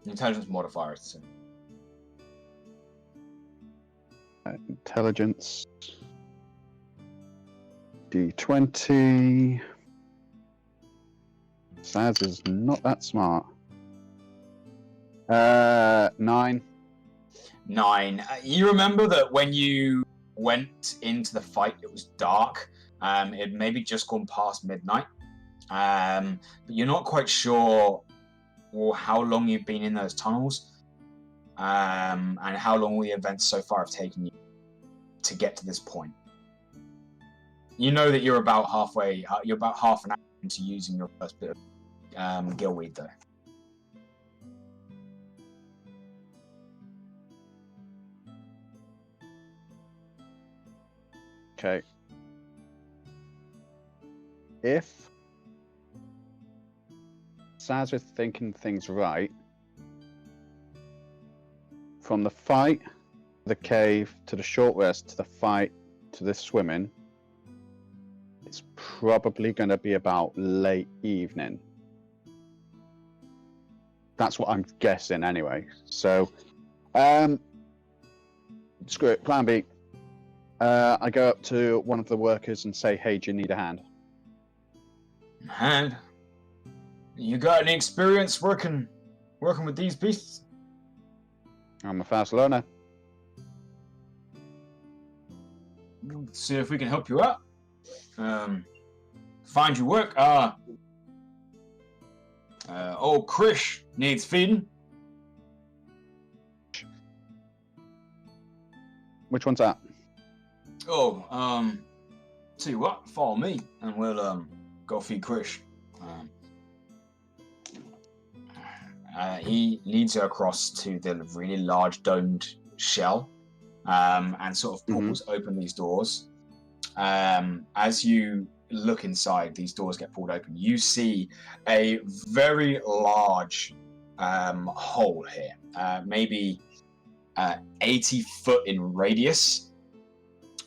Intelligence modifier. So. Intelligence. D20. Saz is not that smart. 9. 9. You remember that when you went into the fight, it was dark. It had maybe just gone past midnight. But you're not quite sure how long you've been in those tunnels, and how long the events so far have taken you to get to this point. You know that you're about halfway. You're about half an hour into using your first bit of gillweed, though. Okay. If Saz is thinking things right, from the fight, the cave, to the short rest, to the fight, to the swimming, it's probably going to be about late evening. That's what I'm guessing anyway. So, screw it, plan B. I go up to one of the workers and say, hey, do you need a hand? Hand? You got any experience working with these beasts? I'm a fast learner. Let's see if we can help you out. Find you work. Old Krish needs feeding. Which one's that? Oh, tell you what, follow me and we'll go feed Krish. He leads her across to the really large domed shell, and sort of pulls open these doors. As you look inside, these doors get pulled open. You see a very large hole here, maybe 80 foot in radius.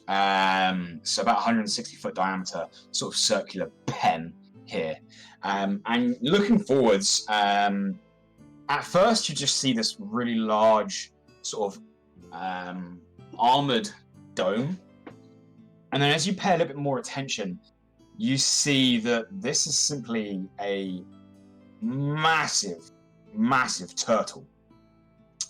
So about 160 foot diameter, sort of circular pen here. And looking forwards, at first you just see this really large sort of armored dome. And then as you pay a little bit more attention, you see that this is simply a massive, massive turtle.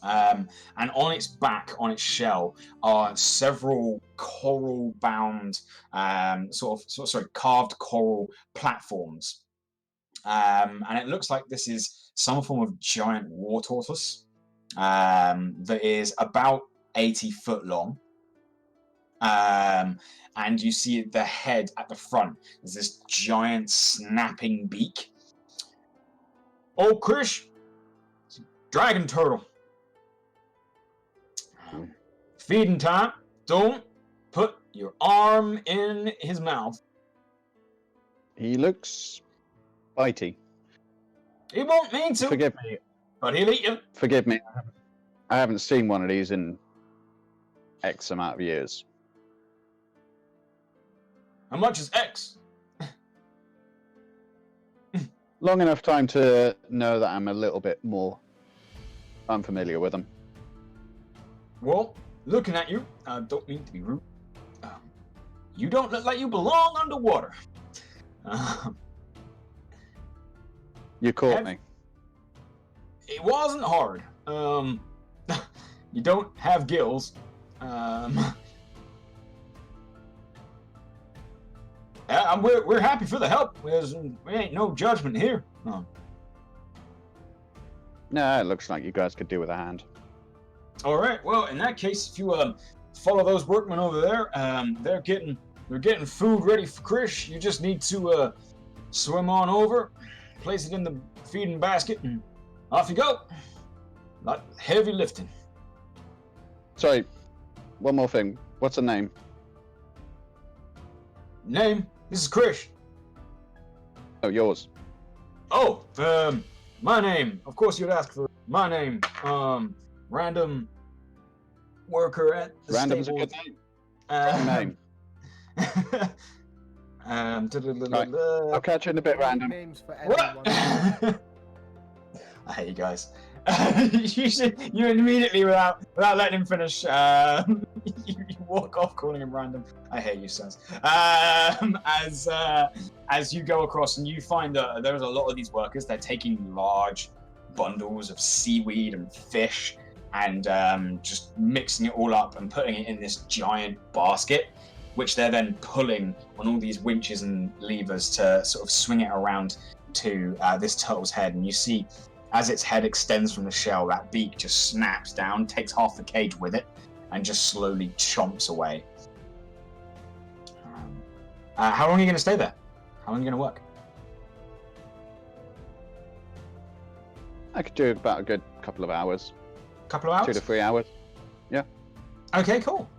And on its back, on its shell, are several coral-bound, carved coral platforms. And it looks like this is some form of giant war tortoise that is about 80 foot long. And you see the head at the front. There's this giant snapping beak. Oh, Krish! Dragon turtle. Feeding time. Don't put your arm in his mouth. He looks bitey. He won't mean to. Forgive me. But he'll eat you. Forgive me. I haven't seen one of these in X amount of years. How much is X? Long enough time to know that I'm a little bit more unfamiliar with them. Well, looking at you, I don't mean to be rude. You don't look like you belong underwater. You caught me. It wasn't hard. You don't have gills. We're happy for the help. We ain't no judgment here. No, it looks like you guys could do with a hand. All right. Well, in that case, if you follow those workmen over there, they're getting food ready for Krish. You just need to swim on over, place it in the feeding basket, and off you go. Not heavy lifting. Sorry, one more thing. What's the name? Name? This is Krish. Oh, yours. Oh, my name. Of course, you'd ask for my name. Random worker at the Random's stable. a good name. Right. I'll catch you in a bit, Random. Names for What? everyone. I hate you guys. You immediately, without letting him finish, you walk off, calling him random. I hate you, Saz. As you go across, and you find that there's a lot of these workers. They're taking large bundles of seaweed and fish, and just mixing it all up and putting it in this giant basket, which they're then pulling on all these winches and levers to sort of swing it around to this turtle's head. And you see, as its head extends from the shell, that beak just snaps down, takes half the cage with it, and just slowly chomps away. How long are you going to stay there? How long are you going to work? I could do about a good couple of hours. Couple of hours? 2 to 3 hours. Yeah. Okay, cool.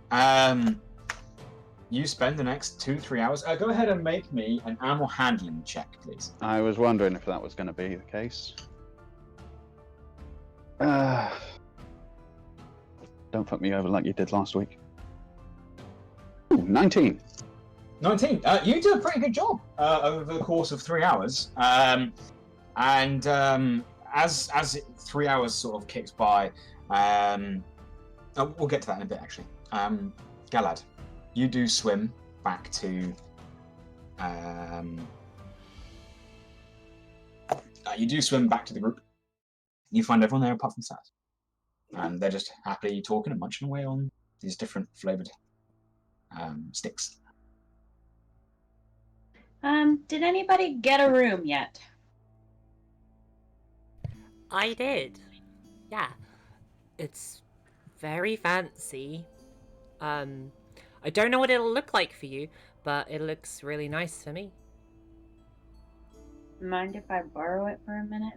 You spend the next 2-3 hours. Go ahead and make me an animal handling check, please. I was wondering if that was going to be the case. Don't fuck me over like you did last week. Ooh, 19. 19. You did a pretty good job over the course of 3 hours. As 3 hours sort of kicks by, we'll get to that in a bit, actually. Galad, you do swim back to. You do swim back to the group. You find everyone there apart from Saz, and they're just happily talking and munching away on these different flavored sticks. Did anybody get a room yet? I did. Yeah. It's very fancy. I don't know what it'll look like for you, but it looks really nice for me. Mind if I borrow it for a minute?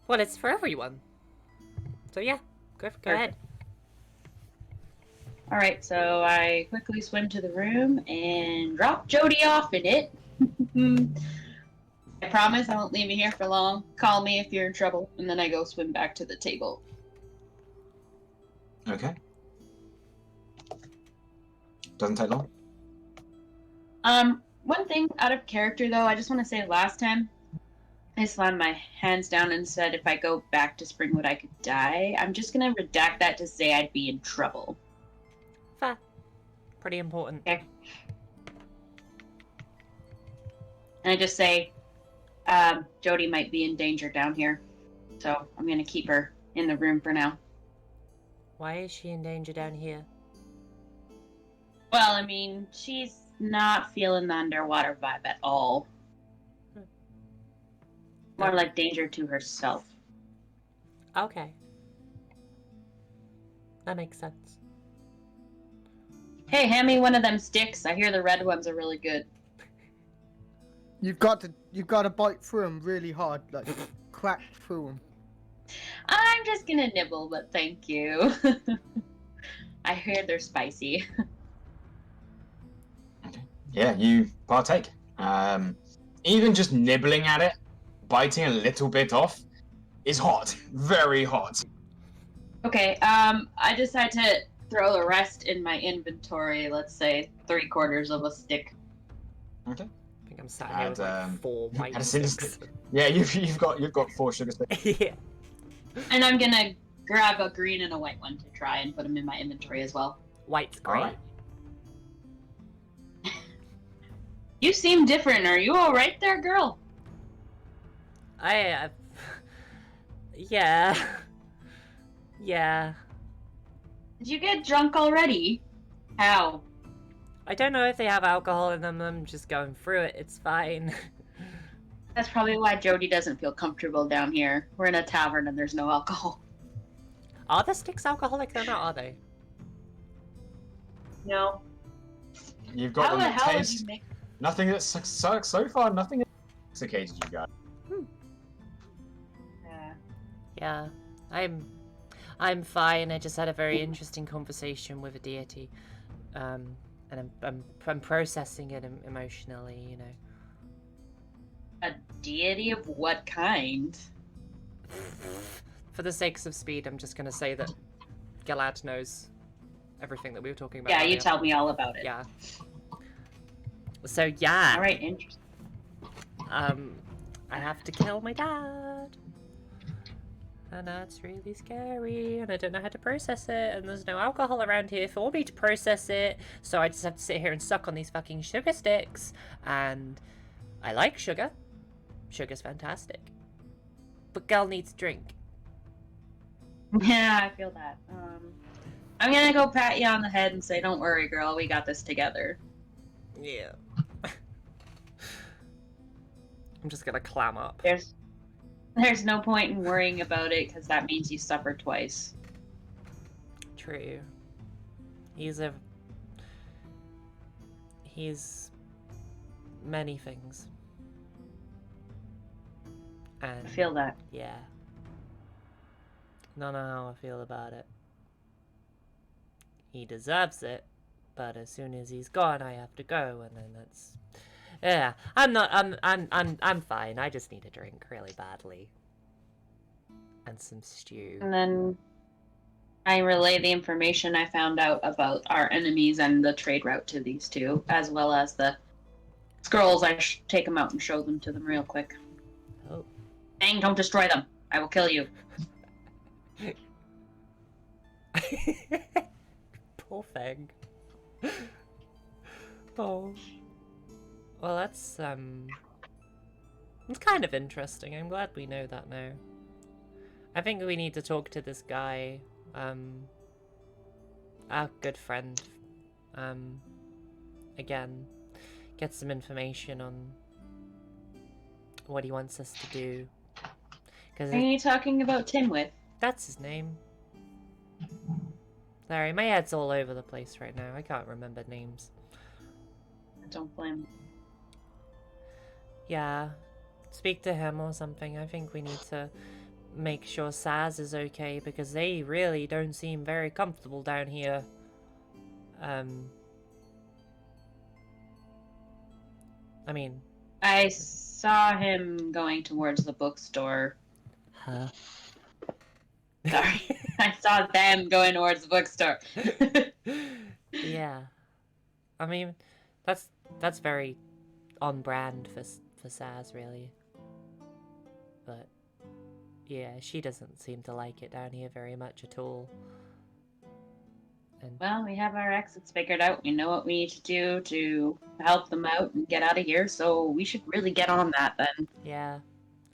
Well, it's for everyone. So yeah, go ahead. Alright, so I quickly swim to the room and drop Jodie off in it. I promise I won't leave you here for long. Call me if you're in trouble, and then I go swim back to the table. Okay. Doesn't take long. One thing out of character though, I just want to say last time I slammed my hands down and said if I go back to Springwood I could die. I'm just gonna redact that to say I'd be in trouble. Fair. Pretty important. Okay. And I just say, Jodie might be in danger down here, so I'm gonna keep her in the room for now. Why is she in danger down here? Well, I mean, she's not feeling the underwater vibe at all. More like danger to herself. Okay. That makes sense. Hey, hand me one of them sticks. I hear the red ones are really good. You've got to bite through them really hard, like crack through them. I'm just gonna nibble, but thank you. I hear they're spicy. Okay. Yeah, you partake. Even just nibbling at it, biting a little bit off, is hot. Very hot. Okay, I decide to throw the rest in my inventory. Let's say 3/4 of a stick. Okay. I think I'm sat here with like 4 white Add a sticks. Yeah, you've got 4 sugar sticks. Yeah. And I'm gonna grab a green and a white one to try and put them in my inventory as well. White's great. Alright. You seem different. Are you all right there, girl? Yeah. Yeah. Did you get drunk already? How? I don't know if they have alcohol in them. I'm just going through it. It's fine. That's probably why Jodie doesn't feel comfortable down here. We're in a tavern and there's no alcohol. Are the sticks alcoholic or not, are they? No. You've got How them the hell would taste. you make... Nothing that's so far. Nothing intoxicated you guys. Yeah. I'm fine. I just had a very interesting conversation with a deity. And I'm processing it emotionally, you know. A deity of what kind? For the sakes of speed, I'm just gonna say that Galad knows everything that we were talking about. Yeah, you earlier. tell me all about it. Yeah. So yeah. All right, interesting. I have to kill my dad. And that's really scary, and I don't know how to process it, and there's no alcohol around here for me to process it, so I just have to sit here and suck on these fucking sugar sticks, and I like sugar. Sugar's fantastic. But girl needs a drink. Yeah, I feel that. I'm gonna go pat you on the head and say, don't worry, girl, we got this together. Yeah. I'm just gonna clam up. There's no point in worrying about it, because that means you suffer twice. True. He's many things. And I feel that. yeah. Don't know how I feel about it. He deserves it, but as soon as he's gone, I have to go, and then that's... Yeah, I'm fine. I just need a drink really badly. And some stew. And then I relay the information I found out about our enemies and the trade route to these two, as well as the scrolls. I take them out and show them to them real quick. Oh. Feng, don't destroy them. I will kill you. Poor Feng. Oh. Well, that's it's kind of interesting. I'm glad we know that now. I think we need to talk to this guy, our good friend, again, get some information on what he wants us to do. Are you talking about Timwith? That's his name. Sorry, my head's all over the place right now. I can't remember names. Don't blame me. Yeah, speak to him or something. I think we need to make sure Saz is okay, because they really don't seem very comfortable down here. I mean... I saw him going towards the bookstore. Huh? Sorry. I saw them going towards the bookstore. Yeah. I mean, that's very on brand for Saz, really. But yeah, she doesn't seem to like it down here very much at all. And Well, we have our exits figured out. We know what we need to do to help them out and get out of here, so we should really get on that then. yeah.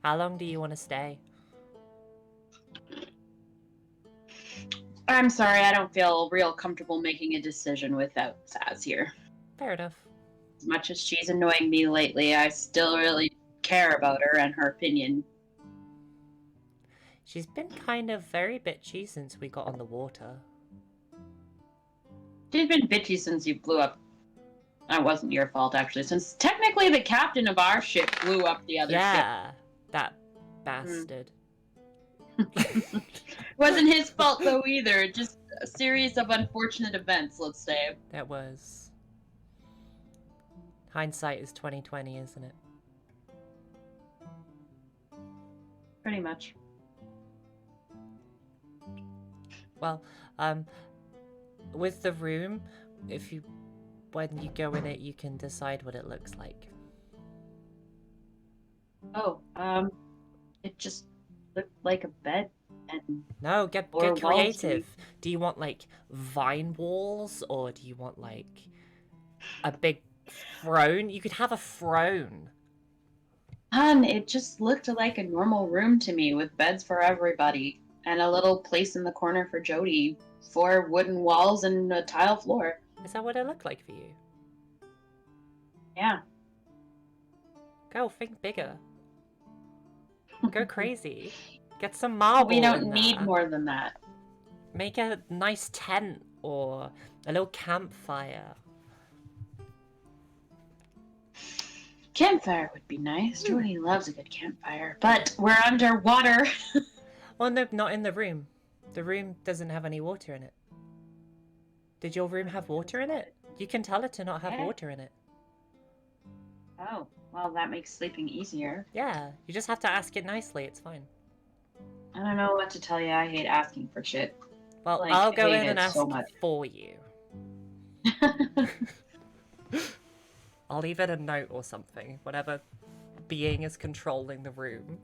How long do you want to stay? I'm sorry, I don't feel real comfortable making a decision without Saz here. Fair enough. As much as she's annoying me lately, I still really care about her and her opinion. She's been kind of very bitchy since we got on the water. She's been bitchy since you blew up. That wasn't your fault, actually, since technically the captain of our ship blew up the other ship. Yeah, that bastard. Wasn't his fault, though, either. Just a series of unfortunate events, let's say. That was... Hindsight is 20/20, isn't it? Pretty much. Well, with the room, when you go in it, you can decide what it looks like. Oh, it just looked like a bed and... No, get Or walls, creative. Do you want, like, vine walls, or do you want, like, a big throne? You could have a throne. It just looked like a normal room to me with beds for everybody and a little place in the corner for Jodie, 4 wooden walls and a tile floor. Is that what it looked like for you? Yeah. Go, think bigger. Go crazy. Get some marble. We don't in need there. more than that. Make a nice tent or a little campfire. Campfire would be nice. Jodie loves a good campfire, but we're underwater. Well, no, not in the room. The room doesn't have any water in it. Did your room have water in it? You can tell it to not have Yeah. water in it. Oh, well, that makes sleeping easier. Yeah, you just have to ask it nicely. It's fine. I don't know what to tell you. I hate asking for shit. Well, Like, I'll go hate in and it ask so much. for you. I'll leave it a note or something. Whatever being is controlling the room.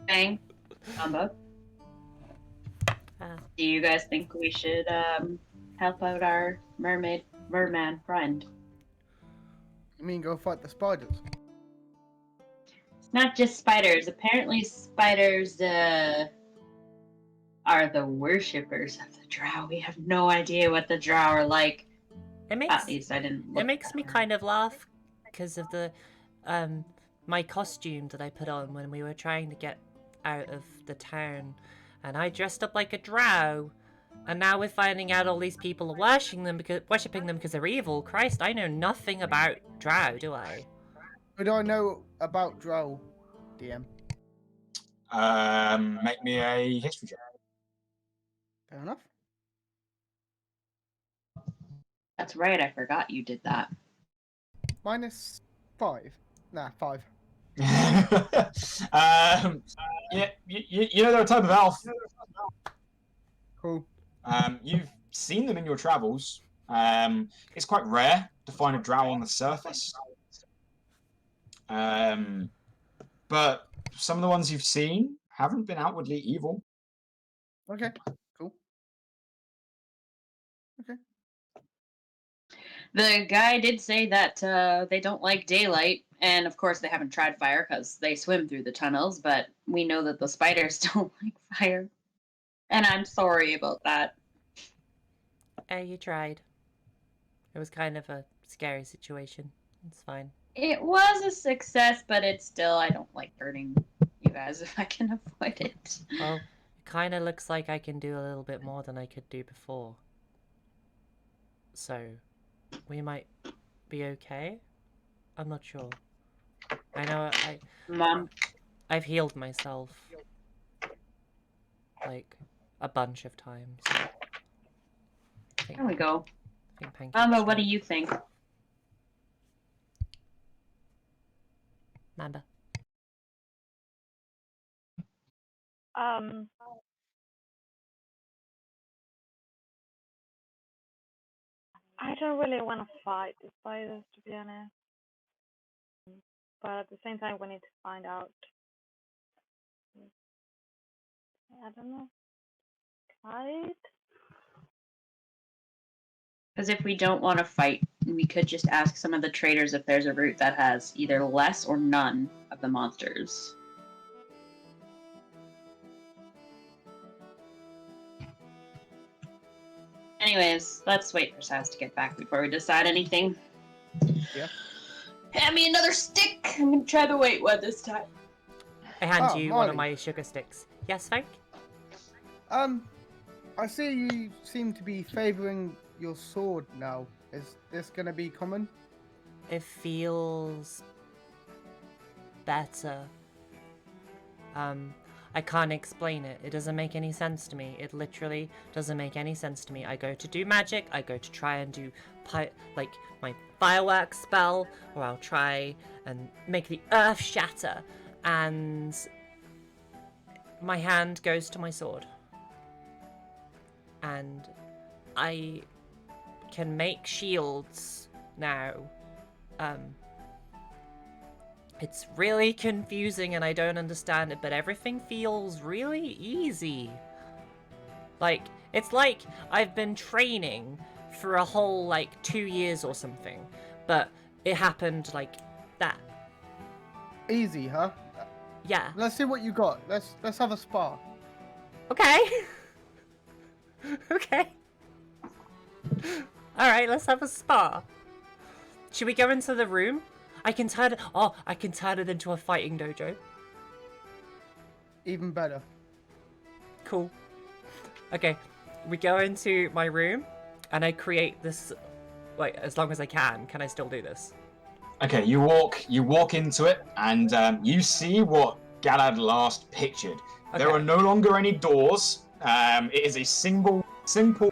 Feng, Mamba, Ah. do you guys think we should help out our merman friend? You mean go fight the spiders? It's not just spiders. Apparently, spiders are the worshippers of the Drow. We have no idea what the Drow are like. It At least I didn't. it makes me kind of laugh because of the my costume that I put on when we were trying to get out of the town, and I dressed up like a drow, and now we're finding out all these people are worshipping them because they're evil. Christ, I know nothing about drow, do I? What do I know about Drow, DM? Make me a history check. Fair enough. That's right. I forgot you did that. -5. Nah, 5. Yeah, you know they're a type of elf. Cool. You've seen them in your travels. It's quite rare to find a drow on the surface. But some of the ones you've seen haven't been outwardly evil. Okay. Cool. Okay. The guy did say that they don't like daylight, and of course they haven't tried fire because they swim through the tunnels. But we know that the spiders don't like fire, and I'm sorry about that. You tried. It was kind of a scary situation. It's fine. It was a success, but it's still, I don't like hurting you guys if I can avoid it. Well, it kind of looks like I can do a little bit more than I could do before. So, we might be okay? I'm not sure. I know Mom, I've healed myself. Like, a bunch of times. there we go. I think Pancake Mamba, what do should- you think? Mamba. I don't really want to fight the spiders, to be honest. But at the same time, we need to find out. I don't know. Fight? Because if we don't want to fight, we could just ask some of the traders if there's a route that has either less or none of the monsters. Anyways, let's wait for Saz to get back before we decide anything. Yeah. Hand me another stick! I'm gonna try the weight one this time. I hand Oh, you one of Marley. my sugar sticks. Yes, Frank? I see you seem to be favoring your sword now. Is this gonna be common? It feels better. I can't explain it. It doesn't make any sense to me. It literally doesn't make any sense to me. I go to do magic, I go to try and do like my fireworks spell, or I'll try and make the earth shatter, and my hand goes to my sword. And I can make shields now. It's really confusing and I don't understand it, but everything feels really easy. Like, it's like I've been training for a whole, 2 years or something, but it happened like that. Easy, huh? Yeah. Let's see what you got. Let's have a spar. Okay. Okay. Alright, let's have a spa. Should we go into the room? I can turn it into a fighting dojo. Even better. Cool. Okay, we go into my room, and I create this, as long as I can. Can I still do this? Okay, you walk into it, and you see what Galad last pictured. There Okay. are no longer any doors. It is a simple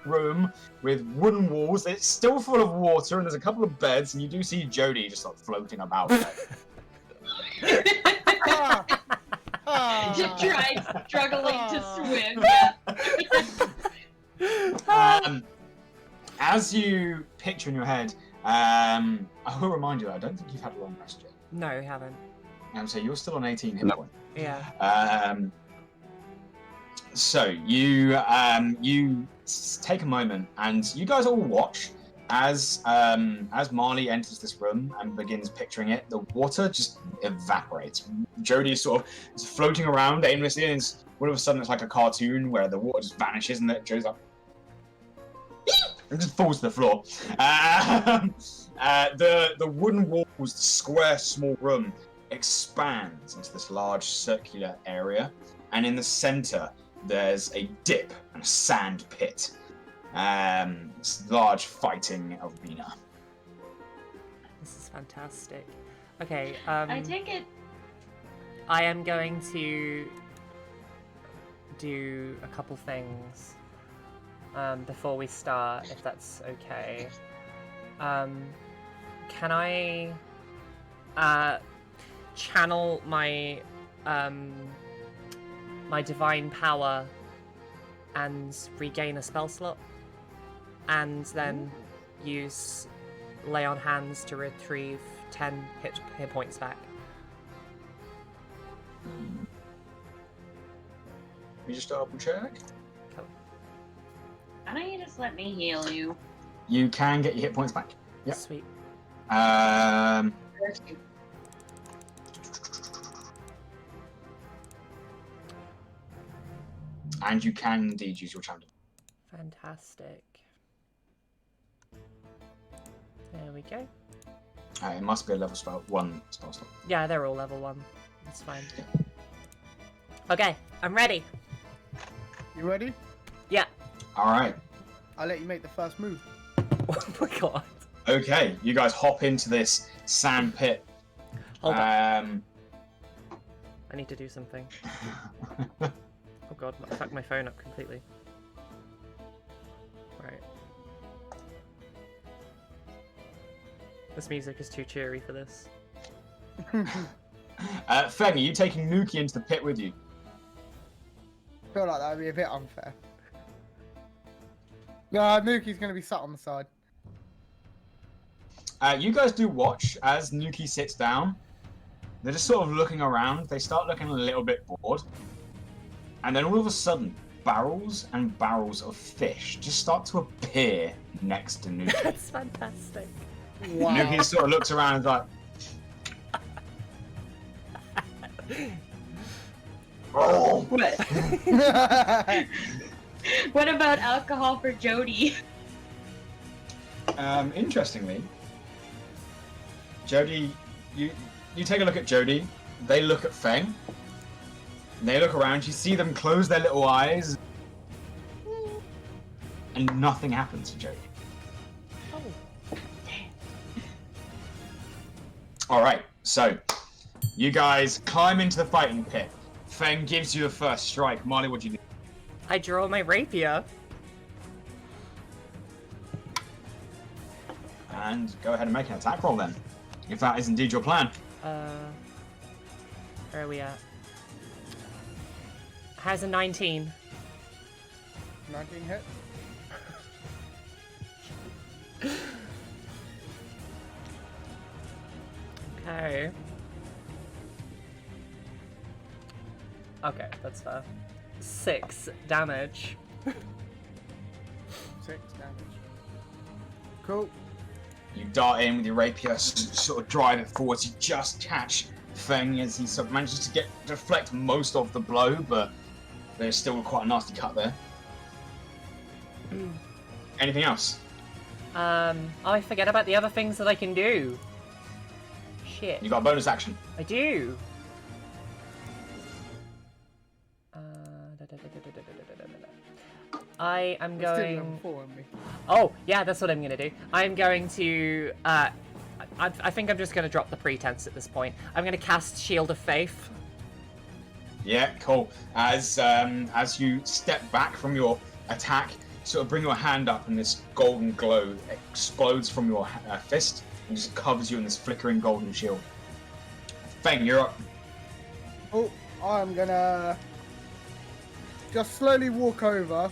room with wooden walls. It's still full of water, and there's a couple of beds, and you do see Jodie just floating about there. Just struggling to swim. As you picture in your head, I will remind you, I don't think you've had a long rest yet. No, I haven't. So you're still on 18 hit No. points. Yeah. So you take a moment, and you guys all watch as Marley enters this room and begins picturing it. The water just evaporates. Jodie is sort of floating around aimlessly, and all of a sudden it's like a cartoon where the water just vanishes, and then Jodie's like, and just falls to the floor. The wooden walls, the square, small room expands into this large circular area, and in the center there's a dip and a sand pit. This large fighting arena. This is fantastic. Okay, I take it. I am going to do a couple things before we start, if that's okay. Can I channel my my divine power and regain a spell slot, and then use lay on hands to retrieve 10 hit points back? Let me just double check. Cool. Why don't you just let me heal you? You can get your hit points back. Yep. Sweet. And you can indeed use your champion. Fantastic. There we go. It must be a level spell 1 spell slot. Yeah, they're all level 1. That's fine. Okay, I'm ready. You ready? Yeah. All right. I'll let you make the first move. Oh my god. Okay, you guys hop into this sand pit. Hold on. I need to do something. Oh god, I fucked my phone up completely. Right. This music is too cheery for this. Feng, are you taking Nuki into the pit with you? I feel like that would be a bit unfair. No, Nuki's going to be sat on the side. You guys do watch as Nuki sits down. They're just sort of looking around. They start looking a little bit bored. And then all of a sudden, barrels and barrels of fish just start to appear next to Nuki. That's fantastic. Wow. Nuki sort of looks around and is like, oh! What? What about alcohol for Jodie? Interestingly, Jodie, you take a look at Jodie. They look at Feng. They look around. You see them close their little eyes, and nothing happens to Jodie. Oh. All right, so you guys climb into the fighting pit. Feng gives you the first strike. Marley, what do you do? I draw my rapier. And go ahead and make an attack roll then, if that is indeed your plan. Where are we at? Has a 19. 19 hit. Okay. Okay, that's fair. 6 damage. 6 damage. Cool. You dart in with your rapier, sort of drive it forwards. You just catch Feng as he sort of manages to deflect most of the blow, but there's still quite a nasty cut there. Anything else? I forget about the other things that I can do. Shit. You got a bonus action. I do. I am We're still going. level 4, aren't we? Oh, yeah, that's what I'm going to do. I'm going to... I think I'm just going to drop the pretense at this point. I'm going to cast Shield of Faith. Yeah, cool. As you step back from your attack, sort of bring your hand up, and this golden glow explodes from your fist and just covers you in this flickering golden shield. Feng, you're up. Oh, I'm gonna just slowly walk over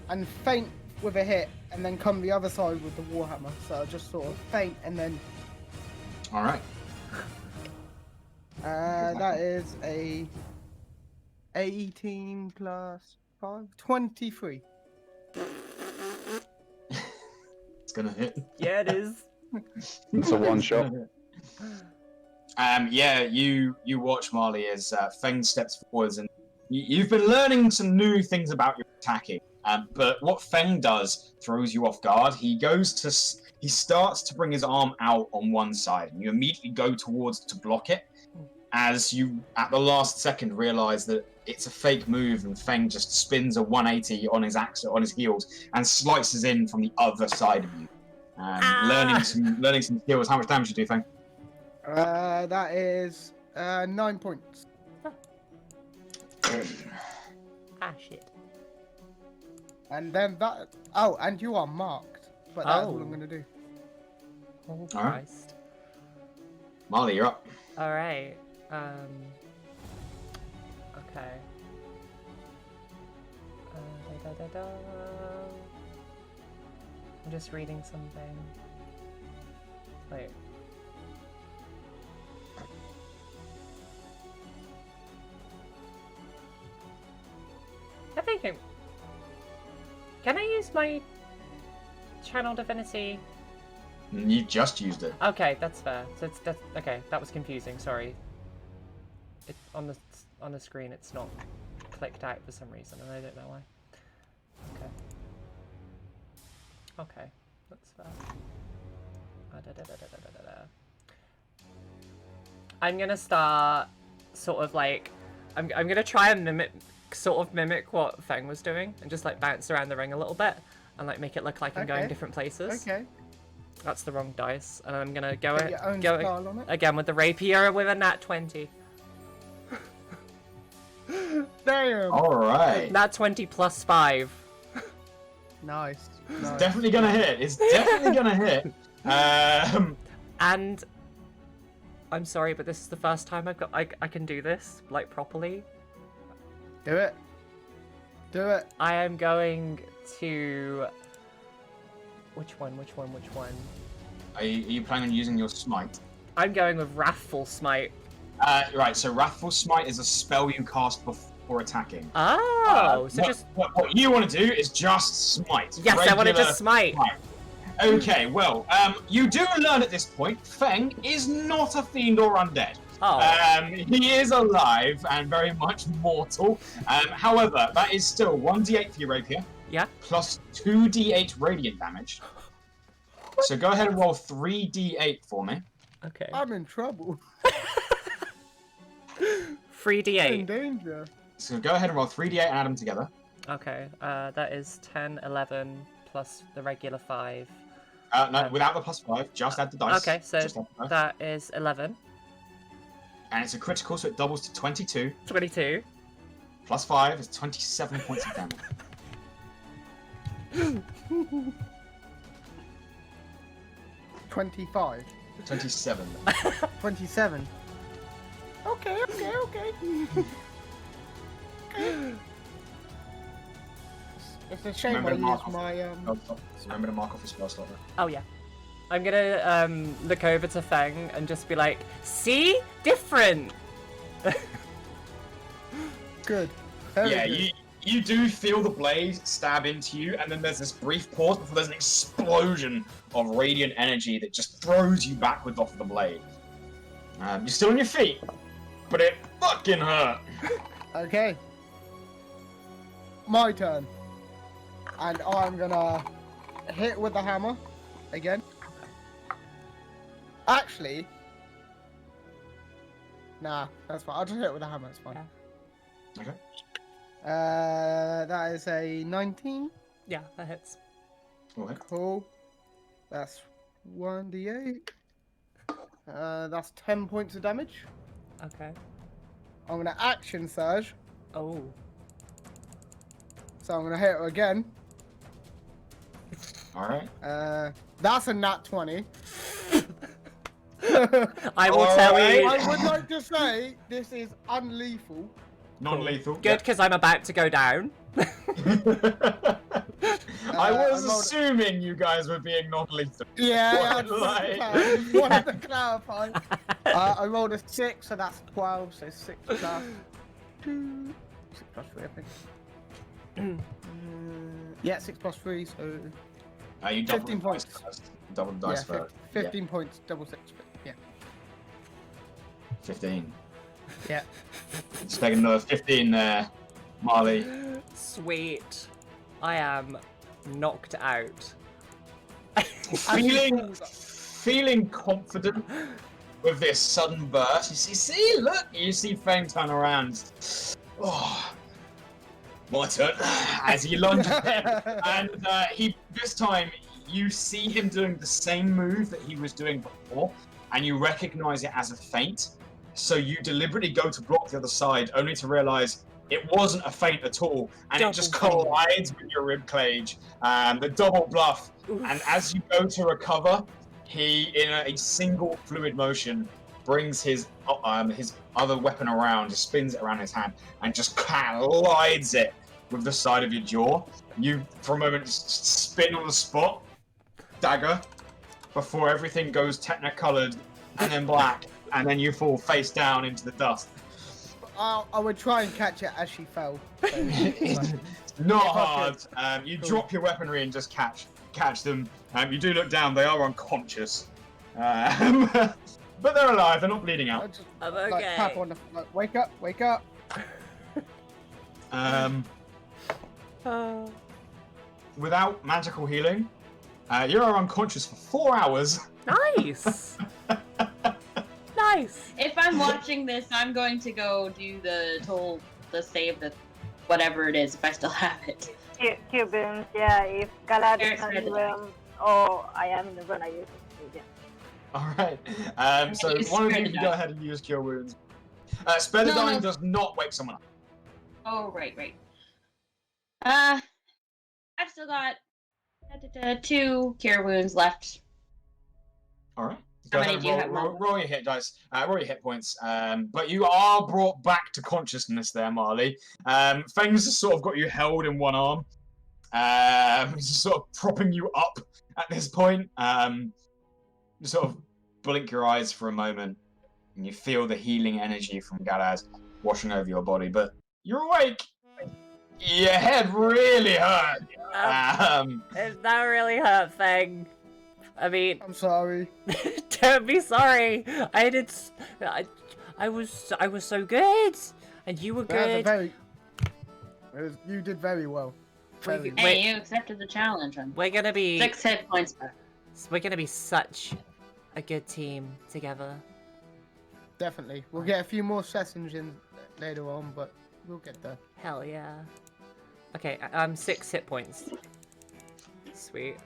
and feint with a hit, and then come the other side with the warhammer. So I'll just sort of feint and then. All right. That is a 18 plus 5, 23. It's gonna hit. Yeah, it is. It's a one shot. Yeah, you watch Marley as Feng steps forwards, and you've been learning some new things about your attacking. But what Feng does throws you off guard. He starts to bring his arm out on one side, and you immediately go towards to block it. As you, at the last second, realize that it's a fake move, and Feng just spins a 180 on his heels and slices in from the other side of you. Learning some skills. How much damage you do, Feng? That is 9 points. Ah, shit. And then that. Oh, and you are marked. But that's all I'm gonna do. Oh, Alright. Christ. Marley, you're up. Alright. Okay. I'm just reading something. Wait. I'm thinking. Can I use my channel divinity? You just used it. Okay, that's fair. So that's okay. That was confusing. Sorry. It on the screen. It's not clicked out for some reason, and I don't know why. Okay. Okay, that's fair. I'm gonna start sort of like I'm gonna try and mimic what Feng was doing and just like bounce around the ring a little bit and like make it look like I'm going different places. Okay. That's the wrong dice, and I'm gonna go Put your own style on it. again with the rapier with a nat 20. Damn. All right. Nat 20 plus 5. Nice. It's definitely gonna hit. It's definitely gonna hit. And I'm sorry, but this is the first time I can do this like properly. Do it. Do it. I am going to. Which one? Are you planning on using your smite? I'm going with Wrathful Smite. Right. So Wrathful Smite is a spell you cast before attacking. Oh, so just. What you want to do is just smite. Yes, I want to Regular just smite. Okay, well, you do learn at this point, Feng is not a fiend or undead. Oh. He is alive and very much mortal. However, that is still 1d8 for your rapier. Yeah. Plus 2d8 radiant damage. So go ahead and roll 3d8 for me. Okay. I'm in trouble. 3d8. In danger. So go ahead and roll 3d8 and add them together. Okay. That is 10, 11 plus the regular 5. No, without the plus 5, just add the dice. Okay, so Just add the dice. that is 11. And it's a critical, so it doubles to 22. 22. Plus 5 is 27 points of damage. 25. 27. 27. Okay. It's a shame I Remember to use mark off- my Remember to mark off your spell slot. Oh yeah. I'm gonna look over to Feng and just be like, see? Different! Good. Very Yeah, good. you do feel the blade stab into you, and then there's this brief pause before there's an explosion of radiant energy that just throws you backwards off the blade. You're still on your feet, but it fucking hurt. Okay. My turn. And I'm gonna hit with the hammer again. Actually, nah, that's fine. I'll just hit with the hammer. It's fine. Okay. That is a 19. Yeah, that hits. Okay. Cool. That's 1d8. That's 10 points of damage. Okay. I'm gonna action surge, Oh. so I'm gonna hit her again. Alright. That's a nat 20. I will tell you. I would like to say this is unlethal. Non-lethal. Good, because I'm about to go down. I was I'm assuming you guys were being non-lethal. Yeah, I What, wanted to clarify. I rolled a 6, so that's 12, so 6 plus 2, plus 3, I think. Yeah, 6 plus 3, so You double 15 the dice points. first. Double the dice yeah, first. 15 points, double 6. Yeah. 15. Yeah. Just take another 15 there, Marley. Sweet. I am knocked out. Feeling confident with this sudden burst. You see Feng turn around. Oh, my turn. As he lunges in, and this time you see him doing the same move that he was doing before, and you recognize it as a feint. So you deliberately go to block the other side, only to realize it wasn't a feint at all, and it just collides with your ribcage. The double bluff. Oof. And as you go to recover, he, in a single fluid motion, brings his other weapon around, just spins it around his hand, and just collides it with the side of your jaw. You, for a moment, just spin on the spot, dagger, before everything goes technicolored and then black, and then you fall face down into the dust. I would try and catch it as she fell. So, It's not hard. You drop your weaponry and just catch them. You do look down; they are unconscious, but they're alive. They're not bleeding out. just, I'm like, okay. tap on the, like, wake up, wake up. Without magical healing, you are unconscious for 4 hours. Nice. Nice. If I'm watching this, I'm going to go do the save, the whatever it is, if I still have it. Cjbeards, yeah, if Galadesis Here's is in the the room, or I am gonna use it. Yeah. Alright. So Use one of you Spare can the go Dying. ahead and use Cure Wounds. Spare the No, Dying no. does not wake someone up. Oh, right. I've still got 2 cure wounds left. Alright. How Go many ahead do you and have, roll Marle? your hit dice. Roll your hit points. But you are brought back to consciousness there, Marley. Feng's just sort of got you held in one arm. He's just sort of propping you up at this point. You sort of blink your eyes for a moment, and you feel the healing energy from Galad washing over your body, but you're awake! Your head really hurt! That really hurt, Feng. I mean, I'm sorry. don't be sorry. I was so good, and you were That's good. You did very well. Very well. Hey, you accepted the challenge. We're gonna be 6 hit points back. We're gonna be such a good team together. Definitely. We'll get a few more sessions in later on, but we'll get there. Hell yeah. Okay, I'm 6 hit points. Sweet.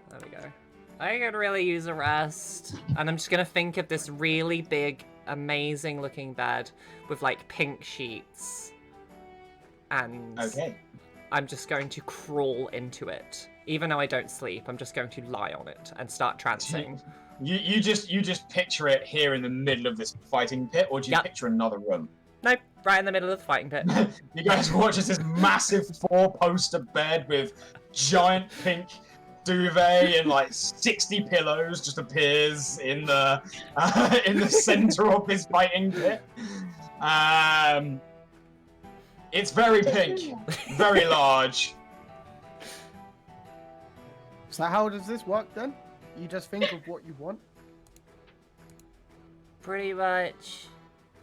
There we go. I could really use a rest. And I'm just gonna think of this really big, amazing looking bed with like pink sheets. And Okay. I'm just going to crawl into it. Even though I don't sleep, I'm just going to lie on it and start trancing. You just picture it here in the middle of this fighting pit, or do you Yep. picture another room? Nope, right in the middle of the fighting pit. You guys watch as this massive 4-poster bed with giant pink duvet and like 60 pillows just appears in the center of this fighting pit. It's very pink, very large. So how does this work then? You just think of what you want? Pretty much.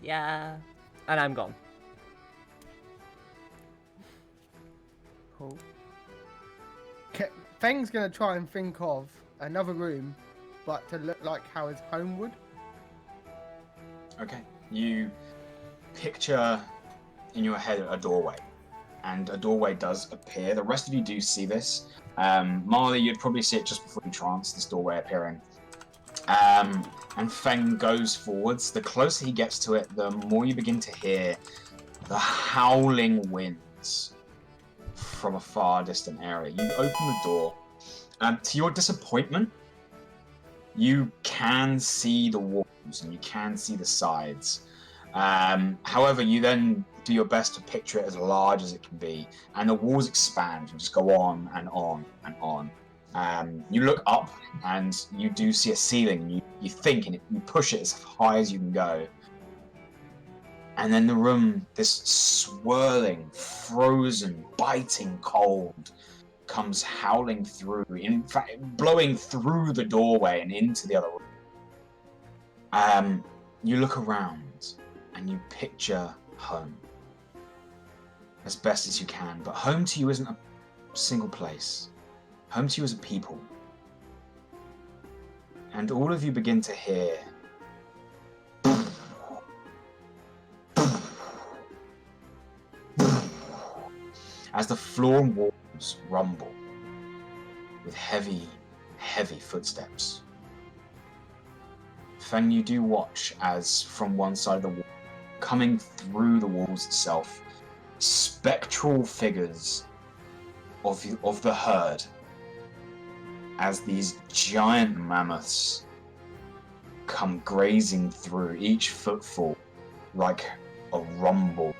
Yeah. And I'm gone. Cool. Feng's gonna try and think of another room, but to look like how his home would. Okay. You picture in your head a doorway, and a doorway does appear. The rest of you do see this. Marley, you'd probably see it just before you trance, this doorway appearing. And Feng goes forwards. The closer he gets to it, the more you begin to hear the howling winds from a far distant area. You open the door. To your disappointment, you can see the walls and you can see the sides. However, you then do your best to picture it as large as it can be, and the walls expand and just go on and on and on. You look up and you do see a ceiling. You think and you push it as high as you can go, And then the room, this swirling, frozen, biting cold, comes howling through, in fact, blowing through the doorway and into the other room. You look around and you picture home as best as you can, but home to you isn't a single place. Home to you is a people. And all of you begin to hear as the floor and walls rumble with heavy, heavy footsteps. Feng, you do watch as from one side of the wall, coming through the walls itself, spectral figures of the herd, as these giant mammoths come grazing through, each footfall like a rumble,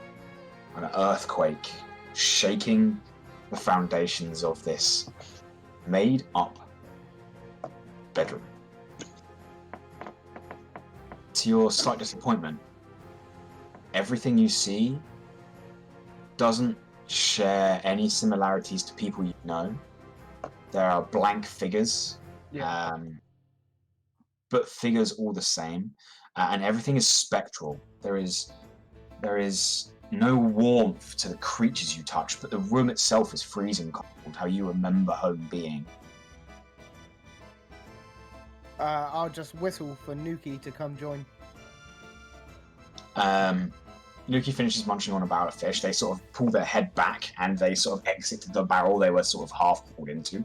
an earthquake, shaking the foundations of this made-up bedroom. To your slight disappointment, everything you see doesn't share any similarities to people you know. There are blank figures, but figures all the same, and everything is spectral. There is no warmth to the creatures you touch, but the room itself is freezing cold, how you remember home being. I'll just whistle for Nuki to come join. Nuki finishes munching on a barrel of fish. They sort of pull their head back and they sort of exit the barrel they were sort of half pulled into.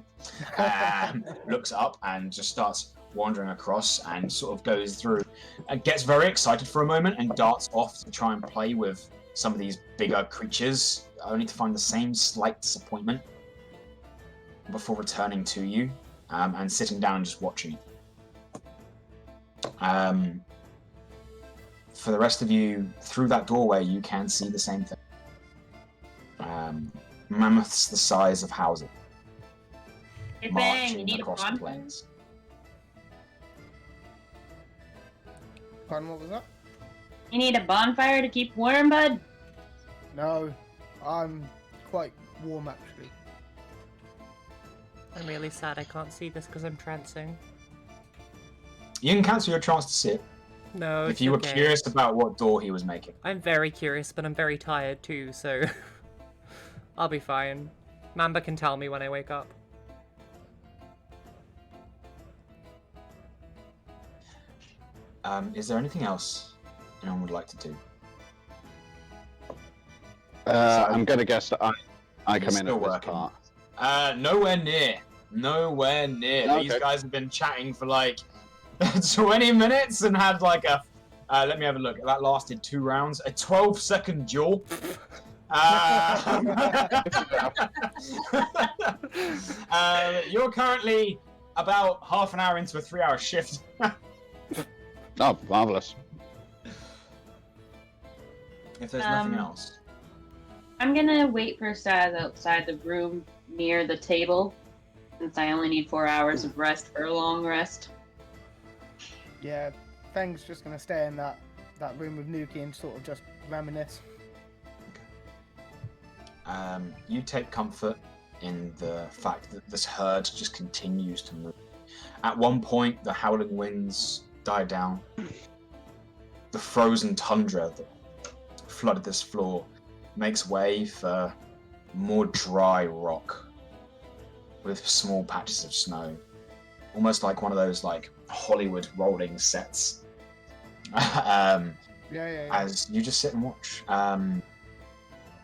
Looks up and just starts wandering across and sort of goes through and gets very excited for a moment and darts off to try and play with some of these bigger creatures, only to find the same slight disappointment before returning to you and sitting down and just watching. For the rest of you, through that doorway, you can see the same thing. Mammoths the size of houses. Hey, Feng, you Marching need a across the bonfire? plains. Pardon, what was that? You need a bonfire to keep warm, bud? No, I'm quite warm actually. I'm really sad I can't see this because I'm trancing. You can cancel your chance to see it. No, If it's you were okay. curious about what door he was making. I'm very curious, but I'm very tired too, so I'll be fine. Mamba can tell me when I wake up. Is there anything else anyone would like to do? I'm going to guess that I You're come in still at this working. part. Nowhere near. Nowhere near. Okay. These guys have been chatting for like 20 minutes and had like a... let me have a look. That lasted 2 rounds. A 12-second duel. You're currently about half an hour into a 3-hour shift. Oh, marvellous. If there's nothing else. I'm gonna wait for Saz outside the room near the table, since I only need 4 hours of rest for a long rest. Yeah, Feng's just gonna stay in that room with Nuki and sort of just reminisce. You take comfort in the fact that this herd just continues to move. At one point, the howling winds die down. The frozen tundra that flooded this floor makes way for more dry rock with small patches of snow. Almost like one of those like Hollywood rolling sets. Yeah. As you just sit and watch.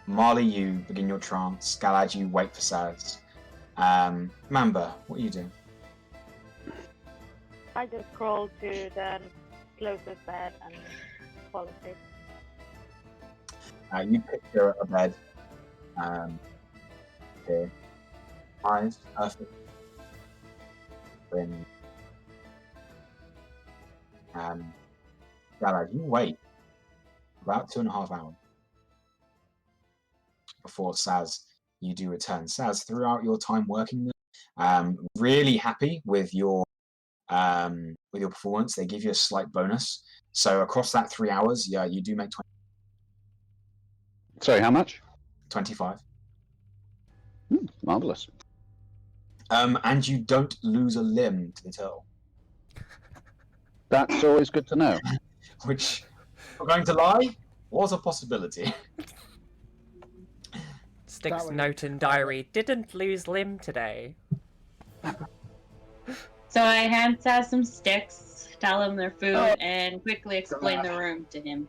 Marle, you begin your trance. Galad, you wait for Saz. Mamba, what are you doing? I just crawl to the closest bed and fall asleep. You picture a bed. Here. Eyes, perfect. Then, Galad, you wait about 2.5 hours before Saz, you do return. Saz, throughout your time working there, really happy with your performance. They give you a slight bonus. So across that 3 hours, yeah, you do make 20. Sorry, how much? 25. Marvelous. And you don't lose a limb to the turtle, That's always good to know. which, if I'm going to lie, was a possibility. Sticks would note in diary. Didn't lose limb today. So I hand Saz some sticks, tell him their food, and quickly explain the room to him.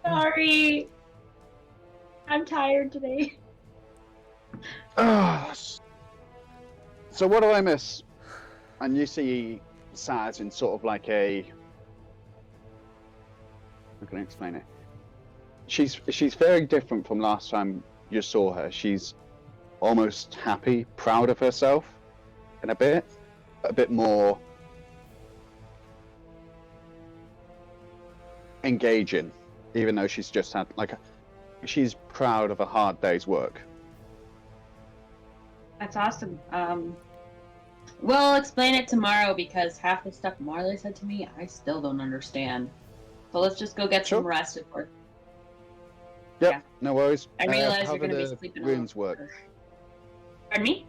Sorry. I'm tired today. So what do I miss? And you see Saz in sort of like a... How can I explain it? She's very different from last time you saw her. She's almost happy, proud of herself in a bit more engaging, even though she's just had she's proud of a hard day's work. That's awesome. We'll explain it tomorrow because half the stuff Marle said to me, I still don't understand. So let's just go get some rest before. Yep, Yeah. no worries. I realize how you're going to do be the sleeping rooms alone. work? Pardon me?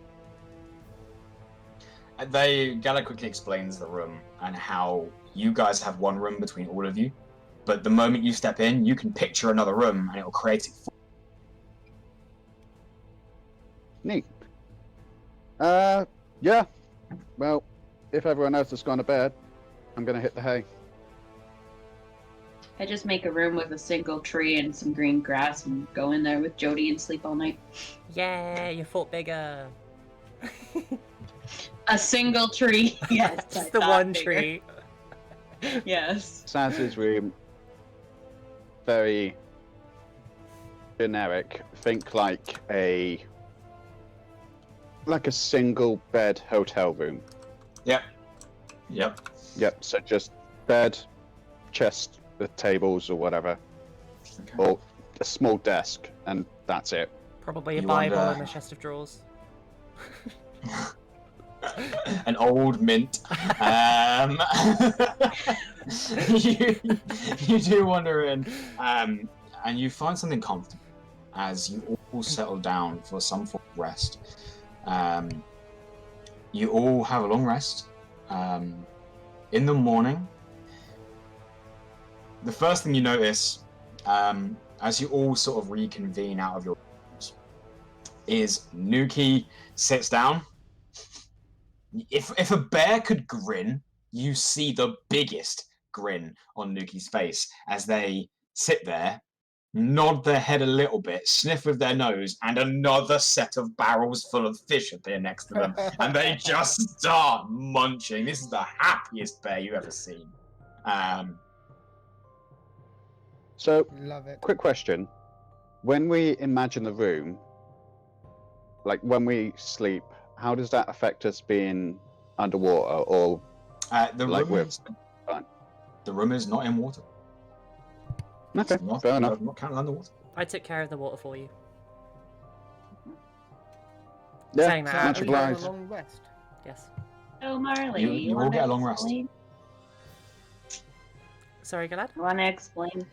Gala quickly explains the room and how you guys have one room between all of you, but the moment you step in, you can picture another room and it will create it for Neat. Yeah. Well, if everyone else has gone to bed, I'm gonna hit the hay. I just make a room with a single tree and some green grass and go in there with Jodie and sleep all night. Yeah, you fought bigger. A single tree. Yes. Just I the thought one bigger. tree. Yes. Saz's room, very generic. Think like a single bed hotel room. Yep. Yep. So just bed, chest with tables or whatever, or a small desk, and that's it. Probably a You Bible wonder- and a chest of drawers. An old mint. You do wander in, and you find something comfortable as you all settle down for some form of rest. You all have a long rest. In the morning, the first thing you notice, as you all sort of reconvene out of your rooms, is Nuki sits down. If a bear could grin, you see the biggest grin on Nuki's face as they sit there, nod their head a little bit, sniff with their nose, and another set of barrels full of fish appear next to them, and they just start munching. This is the happiest bear you've ever seen. So, Love it. quick question: when we imagine the room, like when we sleep, how does that affect us being underwater or The like room we're is, fine? the room is not in water. Okay, It's not, fair enough. Not counted underwater. I took care of the water for you. Yeah, Saying that, much Are you having obliged. a long rest? Yes. Oh, Marle, You will wanna get a long rest. explain? Sorry, Galad? You want to explain?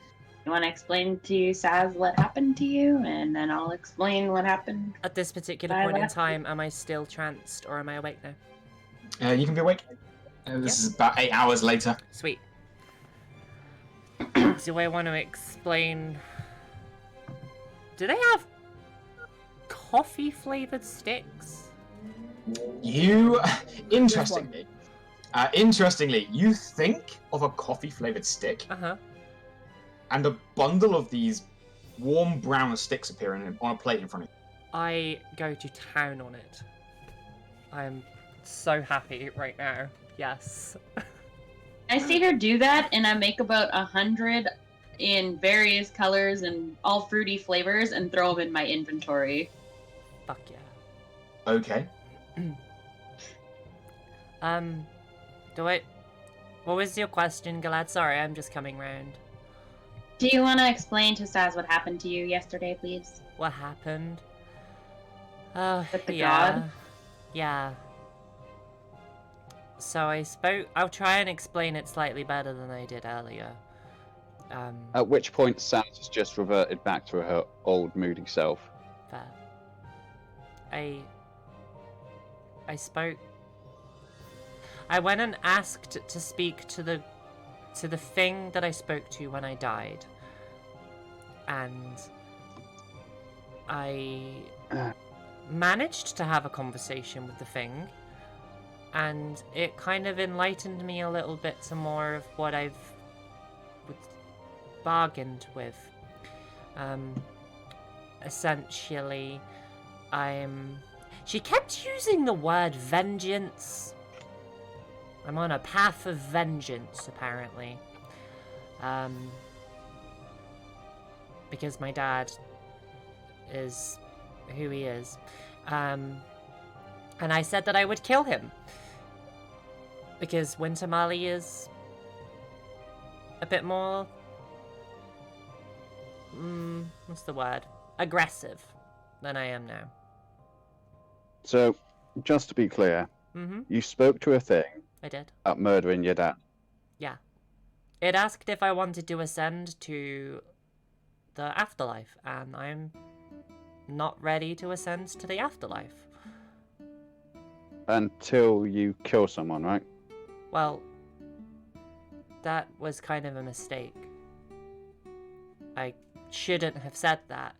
You want to explain to Saz what happened to you, and then I'll explain what happened. At this particular I point in left time, am I still tranced or am I awake now? You can be awake. This is about 8 hours later. Sweet. Do I want to explain... Do they have coffee-flavoured sticks? You, interestingly, you think of a coffee-flavored stick, Uh-huh. and a bundle of these warm brown sticks appear on a plate in front of you. I go to town on it. I'm so happy right now. Yes. I see her do that, and I make about 100 in various colors and all fruity flavors, and throw them in my inventory. Fuck yeah. Okay. What was your question, Galad? Sorry, I'm just coming round. Do you want to explain to Saz what happened to you yesterday, please? What happened? With the yeah. god? Yeah. So I'll try and explain it slightly better than I did earlier. At which point, Sans has just reverted back to her old moody self. Fair. I spoke. I went and asked to speak to the thing that I spoke to when I died, and I managed to have a conversation with the thing, and it kind of enlightened me a little bit to more of what I've bargained with. Essentially, she kept using the word vengeance. I'm on a path of vengeance, apparently. Because my dad is who he is. And I said that I would kill him. Because Winter Marle is a bit more... what's the word? Aggressive than I am now. So, just to be clear, you spoke to a thing I did. about murdering your dad. Yeah. It asked if I wanted to ascend to the afterlife, and I'm not ready to ascend to the afterlife. Until you kill someone, right? Well, that was kind of a mistake. I shouldn't have said that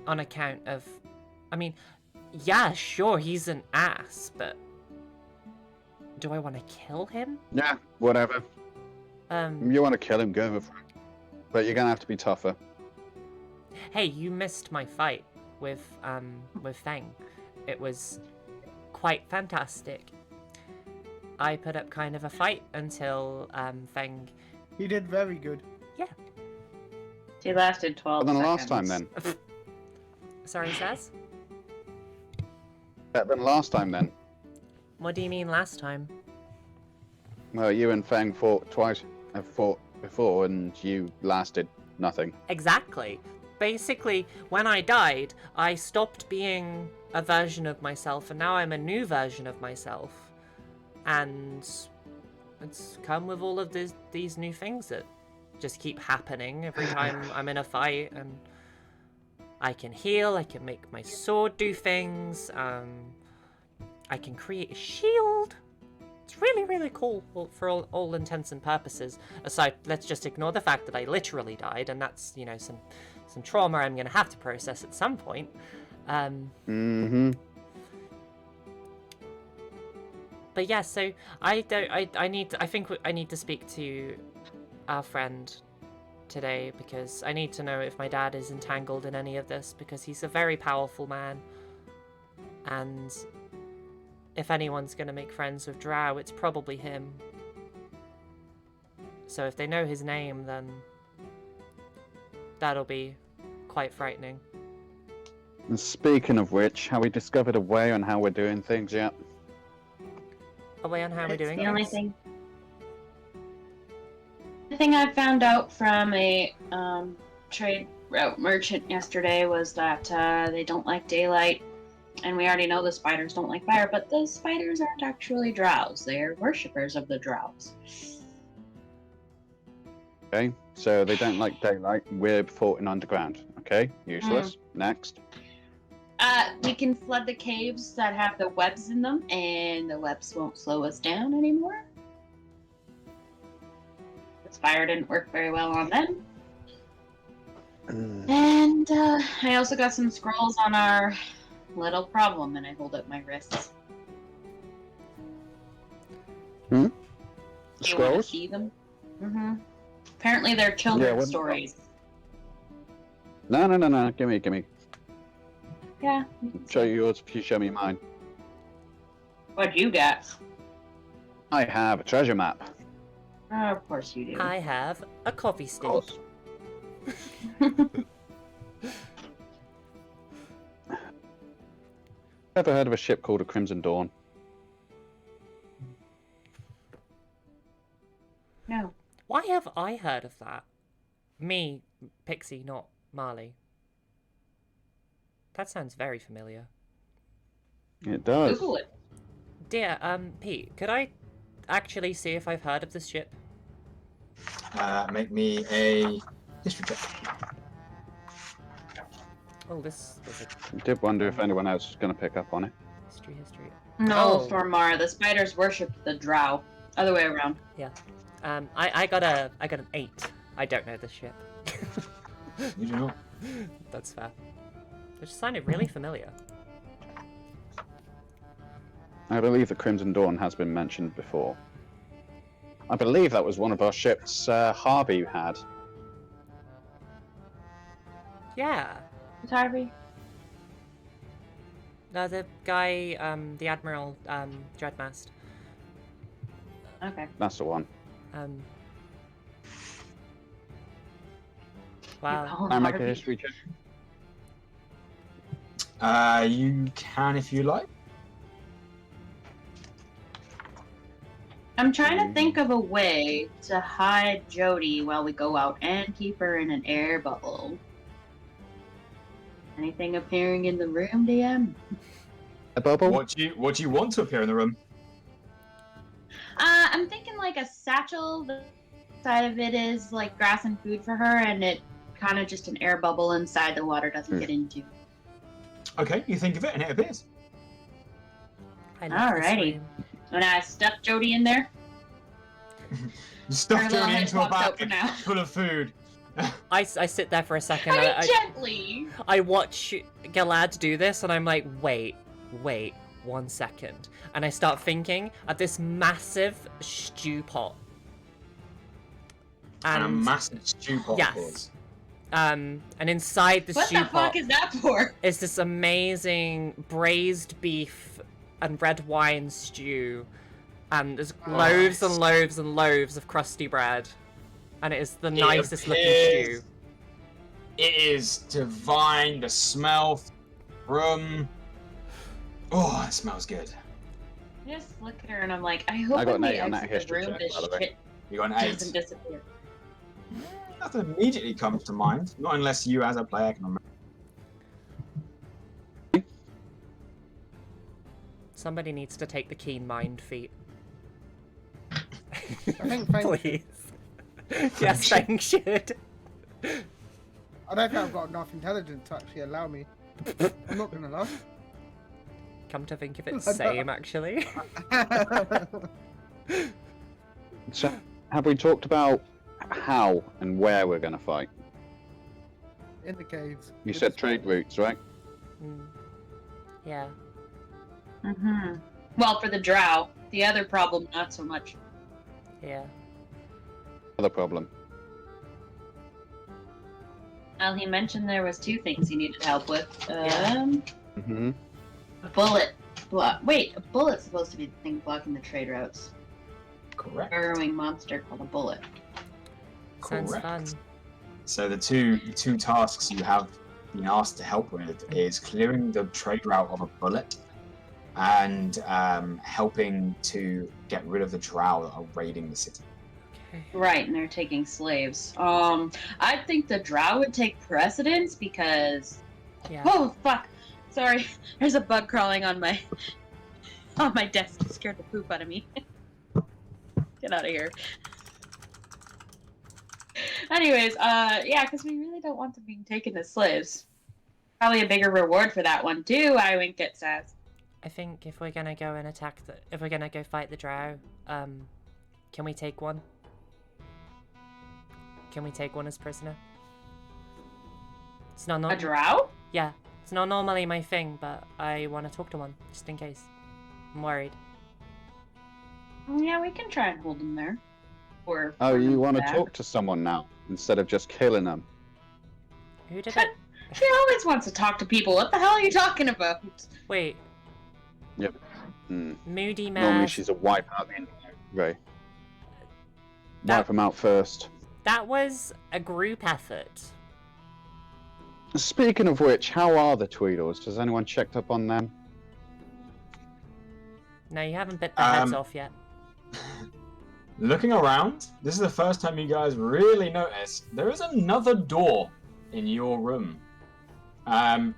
on account of... I mean, yeah, sure, he's an ass, but... do I want to kill him? Yeah, whatever. You want to kill him, go for it. But you're going to have to be tougher. Hey, you missed my fight with Feng. It was quite fantastic. I put up kind of a fight until Feng... He did very good. Yeah. She lasted 12 Better than seconds. last time, then. Sorry, Saz? Better than last time, then. What do you mean last time? Well, you and Feng fought twice. Have fought before, and you lasted nothing. Exactly. Basically, when I died, I stopped being a version of myself, and now I'm a new version of myself. And it's come with all of these new things that just keep happening every time I'm in a fight, and I can heal, I can make my sword do things, I can create a shield. It's really, really cool for all intents and purposes. Aside, let's just ignore the fact that I literally died, and that's, you know, some trauma I'm going to have to process at some point. But yeah, so I think I need to speak to our friend today, because I need to know if my dad is entangled in any of this, because he's a very powerful man, and if anyone's going to make friends with Draugh, it's probably him. So if they know his name, then that'll be quite frightening. And speaking of which, have we discovered a way on how we're doing things yet? A way on how we're doing the only things? thing. The thing I found out from a trade route merchant yesterday was that they don't like daylight, and we already know the spiders don't like fire, but the spiders aren't actually Draughs. They're worshippers of the Draughs. Okay, so they don't like daylight. We're floating underground. Okay, useless. Next. We can flood the caves that have the webs in them, and the webs won't slow us down anymore. This fire didn't work very well on them. And I also got some scrolls on our little problem, and I hold up my wrists. Do you want to Scrolls? see them? Apparently they're children's what- stories. No. Gimme. Yeah. Show you yours if you show me mine. What you got? I have a treasure map. Oh, of course you do. I have a coffee stick. Course. Ever heard of a ship called a Crimson Dawn? No. Why have I heard of that? Me, Pixie, not Marle. That sounds very familiar. It does. Google it. Dear, Pete, could I actually see if I've heard of this ship? Make me a history check. Oh, this was a I did wonder if anyone else was going to pick up on it. history. No, Oh. Stormar, the spiders worshipped the Drow. Other way around. I got an 8. I don't know this ship. You do not. That's fair. Which sounded really familiar. I believe the Crimson Dawn has been mentioned before. I believe that was one of our ships Harvey had. Yeah. Who's Harvey? No, the guy, the Admiral, Dreadmast. Okay. That's the one. Wow. Can I make a history check? You can if you like. I'm trying to think of a way to hide Jodie while we go out and keep her in an air bubble. Anything appearing in the room, DM? A bubble? What do you want to appear in the room? I'm thinking like a satchel. The side of it is like grass and food for her, and it kind of just an air bubble inside the water doesn't get into. Okay, you think of it and it appears. I love this Alrighty. room. And I stuff Jodie in there. You stuff Her little Jodie head into a pops out for bag now. full of food. I sit there for a second. I mean, I gently. watch Galad do this, and I'm like, wait, 1 second. And I start thinking of this massive stew pot. And a massive stew pot. Yes. And inside the What stew the pot fuck is that for? is this amazing braised beef and red wine stew. And there's loaves and loaves and loaves of crusty bread. And it is the nicest looking stew. It is divine. The smell, room. Oh, it smells good. I just look at her and I'm like, I hope I got when an we 8 on that exit the history room, check, this by the way. shit You got an 8. doesn't disappear. Nothing immediately comes to mind. Not unless you, as a player, can remember. Somebody needs to take the keen mind feat. I think Feng Please. Yes, Feng should. I don't think I've got enough intelligence to actually allow me. I'm not gonna lie. Come to think of it, same actually. So, have we talked about how and where we're going to fight? In the caves. You said trade routes, right? Yeah. Mm-hmm. Well, for the Drow. The other problem, not so much. Yeah. Other problem. Well, he mentioned there was 2 things he needed help with. Mm-hmm. A bullet. Wait, a bullet's supposed to be the thing blocking the trade routes. Correct. Burrowing monster called a bullet. Sounds Correct. fun. So the two tasks you have been asked to help with is clearing the trade route of a bullet and helping to get rid of the Drow that are raiding the city. Okay. Right, and they're taking slaves. I think the Drow would take precedence because... Yeah. Oh, fuck! Sorry, there's a bug crawling on my desk. It scared the poop out of me. Get out of here. Anyways, yeah, because we really don't want them being taken as slaves. Probably a bigger reward for that one too. I wink at Saz. I think if we're gonna go and if we're gonna go fight the Drow, can we take one? Can we take one as prisoner? It's not A Drow? Yeah, it's not normally my thing, but I want to talk to one just in case. I'm worried. Yeah, we can try and hold them there. Or Oh, you want to back. talk to someone now instead of just killing them? Who did it? She always wants to talk to people. What the hell are you talking about? Wait, Hmm. Moody Normally Man. she's a wipe out the entire race. That- Wipe them out first. That was a group effort. Speaking of which, how are the Tweedles? Has anyone checked up on them? No, you haven't bit their heads off yet. Looking around, this is the first time you guys really notice there is another door in your room, and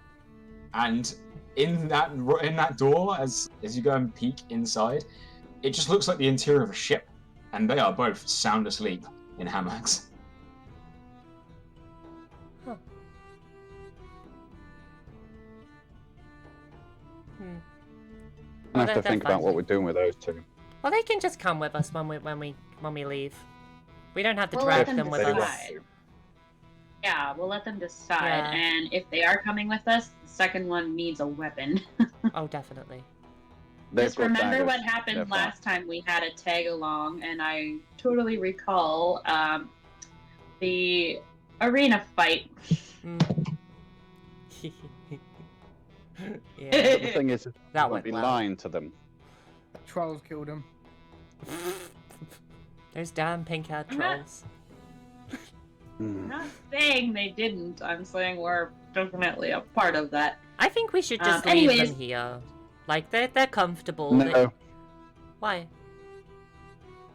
in that door, as you go and peek inside, it just looks like the interior of a ship, and they are both sound asleep. in hammocks. Huh. Hmm. I Well, have to they're think about fine. what we're doing with those two. Well, they can just come with us when we leave. We don't have to We'll let drag them them with decide. us. Yeah, we'll let them decide. Yeah. And if they are coming with us, the second one needs a weapon. Oh, definitely. They've Just got remember daggers. what happened They're fine. last time we had a tag along, and I totally recall the arena fight. Mm. Yeah, But the thing is, that won't went be well. lying to them. Trolls killed him. Those damn pink-haired I'm not- trolls. I'm not saying they didn't. I'm saying we're definitely a part of that. I think we should just leave anyways. them here. Like, they're comfortable. They... No, Why?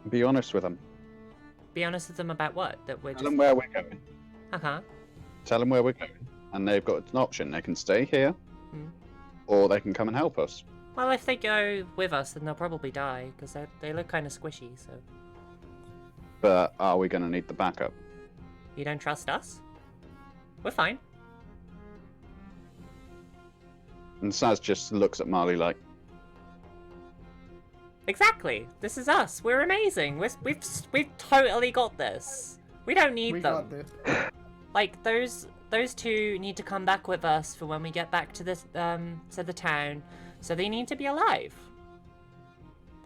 be honest with them. Be honest with them about what? That we're Tell just... them where we're going. Uh-huh. Tell them where we're going. And they've got an option. They can stay here, Hmm. or they can come and help us. Well, if they go with us, then they'll probably die, because they look kind of squishy, so... But are we going to need the backup? You don't trust us? We're fine. And Saz just looks at Marley like, Exactly. This is us. We're amazing. We've totally got this. We don't need We them. got this. Like those two need to come back with us for when we get back to this to the town. So they need to be alive.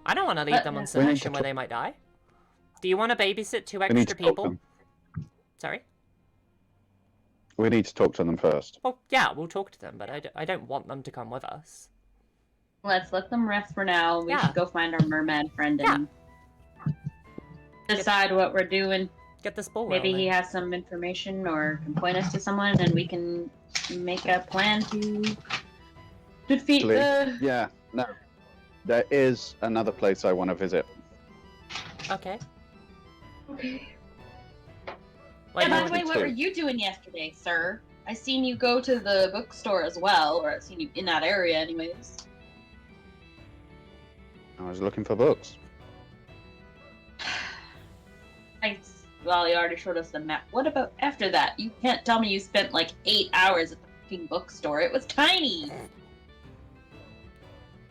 I don't want to leave them on We some need mission to where they might die. Do you want to babysit two we need extra to talk to people? them. Sorry. We need to talk to them first. Well, yeah, we'll talk to them, but I don't want them to come with us. Let's let them rest for now. We Yeah. should go find our merman friend and decide what we're doing. Get this ball Maybe he rolling. has some information or can point us to someone, and we can make a plan to defeat Actually, the. Yeah, no. There is another place I want to visit. Okay. Okay. Like, Yeah, by you the way, want what to? were you doing yesterday, sir? I seen you go to the bookstore as well, or I seen you in that area, anyways. I was looking for books. Thanks. Well, you already showed us the map. What about after that? You can't tell me you spent like 8 hours at the fucking bookstore. It was tiny.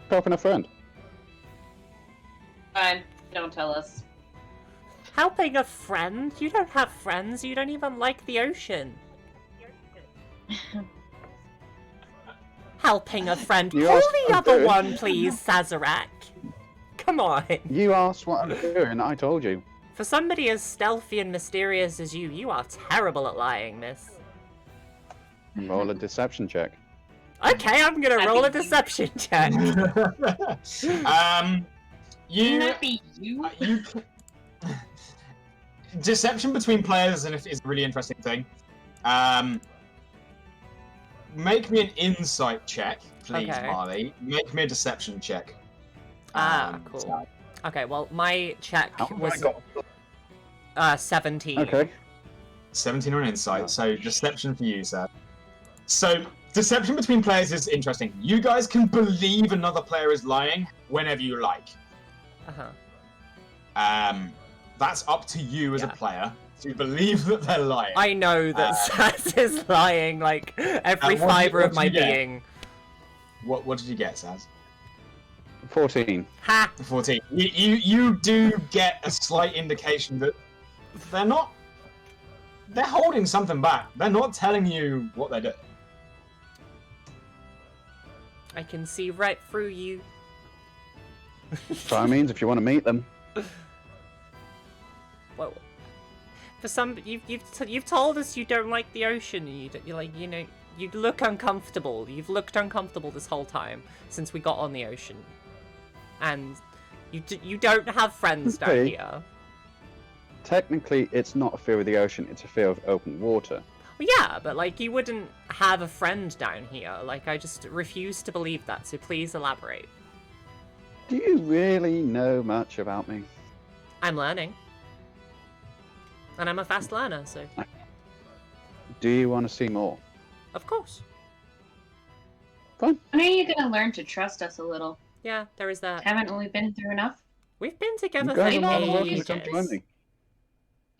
Helping a friend. Fine. Don't tell us. helping a friend? You don't have friends. You don't even like the ocean. Helping a friend. You Call asked the what I'm other doing. one, please, Sazarac. Come on. You asked what I'm doing, I told you. For somebody as stealthy and mysterious as you are terrible at lying, miss. Roll a deception check. Okay, I'm gonna I roll a think- deception check. Wouldn't You that be you? Deception between players is a really interesting thing. Make me an insight check, please, Okay. Marley. Make me a deception check. Cool. so- Okay, well, my check How have I was got? 17. Okay. 17 on insight, so deception for you, sir. So, deception between players is interesting. You guys can believe another player is lying whenever you like. Uh-huh. That's up to you as a Yeah. player to believe that they're lying. I know that Saz is lying, like, every what did- fiber what of did my you get? being. What did you get, Saz? 14. Ha! 14. You do get a slight indication that they're holding something back. They're not telling you what they're doing. I can see right through you. By all means, if you want to meet them. Well, for some, you've told us you don't like the ocean. You're like, you know, you look uncomfortable. You've looked uncomfortable this whole time since we got on the ocean, and you don't have friends down Okay. here. Technically, it's not a fear of the ocean, it's a fear of open water. Well, yeah, but like you wouldn't have a friend down here. Like I just refuse to believe that. So please elaborate. Do you really know much about me? I'm learning, and I'm a fast learner. So Do you want to see more? of course, Fine. When are you gonna learn to trust us a little? yeah, there is that. Haven't we been through enough? We've been together You for guys are Maybe more I'll than welcome use to come join me.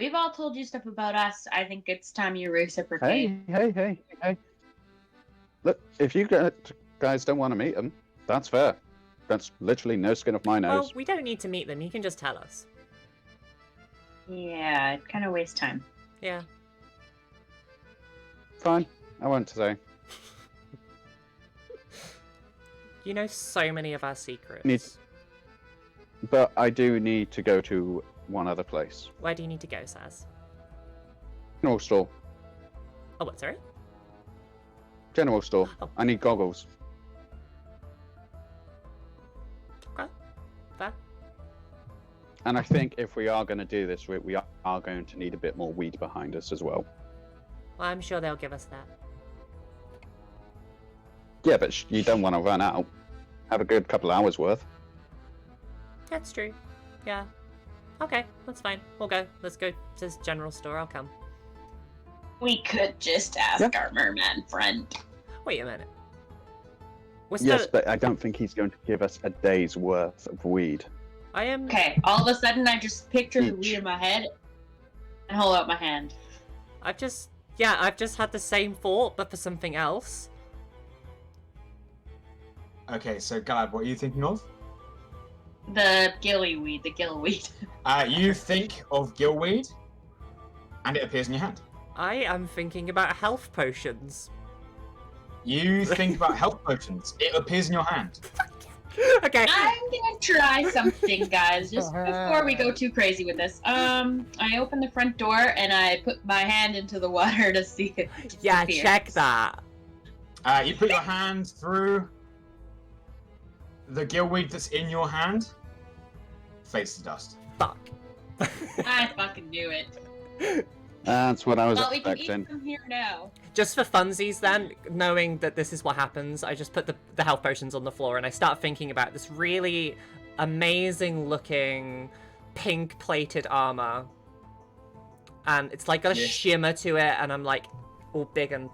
we've all told you stuff about us. I think it's time you reciprocate. Hey. Look, if you guys don't want to meet him, that's fair. That's literally no skin off my nose. Well, we don't need to meet them. You can just tell us. Yeah, it kind of wastes time. Yeah. Fine, I won't say. You know so many of our secrets. But I do need to go to one other place. Where do you need to go, Saz? General store. Oh, what, sorry? General store. Oh. I need goggles. Okay. Fair. And I think if we are going to do this, we are going to need a bit more weed behind us as well. Well, I'm sure they'll give us that. Yeah, but you don't want to run out. Have a good couple hours worth. That's true. Yeah. Okay, that's fine. We'll go. Let's go to this general store. I'll come. We could just ask our merman friend. Wait a minute. Yes, but I don't think he's going to give us a day's worth of weed. I am... Okay, all of a sudden I just picture the weed in my head and hold out my hand. I've just had the same thought, but for something else. Okay, so Galad, what are you thinking of? The gillyweed, the gillweed. You think of gillweed, and it appears in your hand. I am thinking about health potions. You think about health potions. It appears in your hand. Okay. I'm gonna try something, guys, just before we go too crazy with this. I open the front door and I put my hand into the water to see if it Yeah, disappears. check that. You put your hand through the gillweed that's in your hand. Fades to dust. Fuck. I fucking knew it. That's what I was Well, we can expecting. eat from here now. Just for funsies then, knowing that this is what happens, I just put the health potions on the floor and I start thinking about this really amazing looking pink plated armor. And it's like got a shimmer to it and I'm like all big and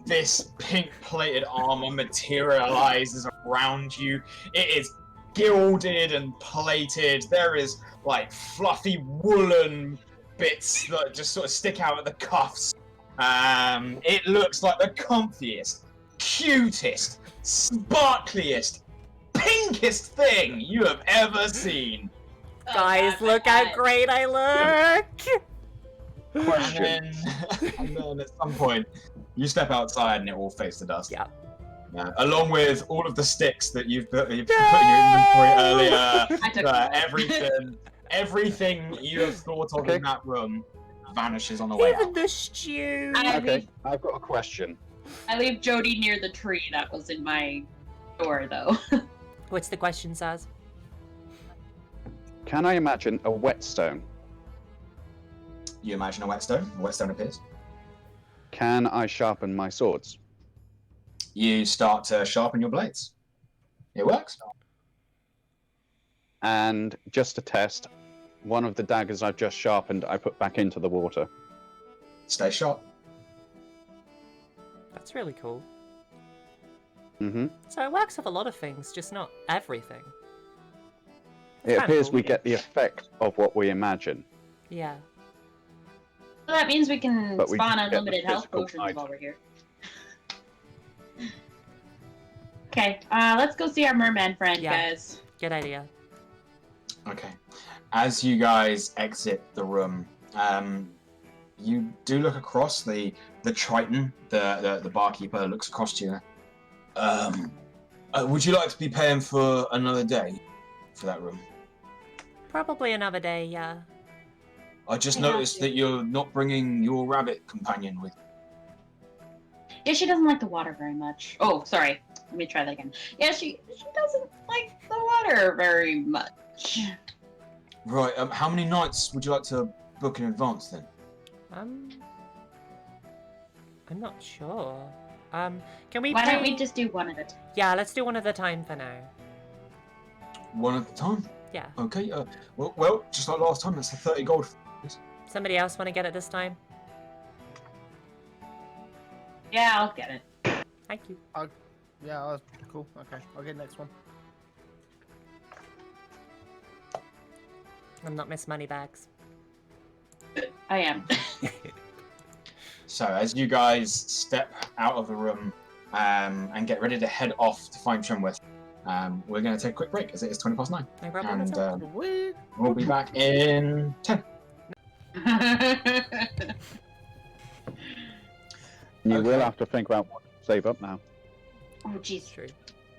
This pink plated armor materializes around you. It is gilded and plated. There is like fluffy woolen bits that just sort of stick out at the cuffs. It looks like the comfiest, cutest, sparkliest, pinkest thing you have ever seen. Guys, Oh, look how great I look! Question. And then at some point, you step outside and it all fades to dust. Yeah. Along with all of the sticks that you've put in your inventory earlier, I took everything you have thought of in that room vanishes on the way Even out. the stew! Okay, I've got a question. I leave Jodie near the tree that was in my door, though. What's the question, Saz? Can I imagine a whetstone? You imagine a whetstone. A whetstone appears. Can I sharpen my swords? You start to sharpen your blades. It works. And just to test, one of the daggers I've just sharpened, I put back into the water. Stay sharp. That's really cool. Mm-hmm. So it works with a lot of things, just not everything. It kinda appears cool. we get the effect of what we imagine. Yeah. So that means we can But we spawn don't get the unlimited health physical potions item. while we're here. Okay, let's go see our merman friend, Yeah. guys. Good idea. Okay. As you guys exit the room, you do look across. The Triton, the barkeeper, looks across to you. Would you like to be paying for another day for that room? Probably another day, yeah. I just I have noticed to. that you're not bringing your rabbit companion with. Yeah, she doesn't like the water very much. Oh, sorry. Let me try that again. Yeah, she doesn't like the water very much. Right. How many nights would you like to book in advance then? I'm not sure. Can we Why pay... don't we just do one at a time? Yeah, let's do one at a time for now. One at a time. Yeah. Okay. Well, just like last time, that's the 30 gold. Somebody else want to get it this time? Yeah, I'll get it. Thank you. Yeah, cool. Okay, I'll get next one. I'm not Miss Moneybags. I am. So as you guys step out of the room and get ready to head off to find Trimwith, we're going to take a quick break as it is 20 past 9. No problem And at all. we'll be back in 10. You will Okay. have to think about what to save up now. Oh, jeez. True.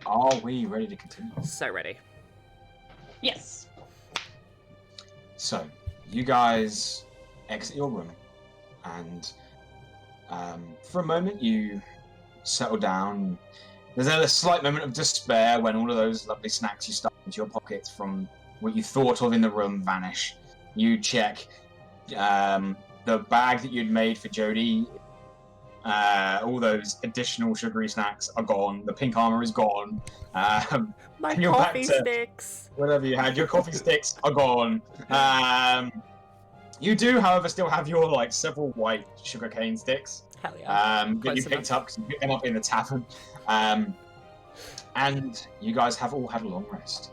Are we ready to continue? So ready. Yes. So, you guys exit your room, and for a moment you settle down. There's a slight moment of despair when all of those lovely snacks you stuffed into your pockets from what you thought of in the room vanish. You check the bag that you'd made for Jodie. All those additional sugary snacks are gone. The pink armor is gone. My And you're back coffee to- sticks. Whatever you had, your coffee sticks are gone. You do, however, still have your several white sugarcane sticks Hell yeah. that you Close picked enough. up because you picked them up in the tavern. And you guys have all had a long rest.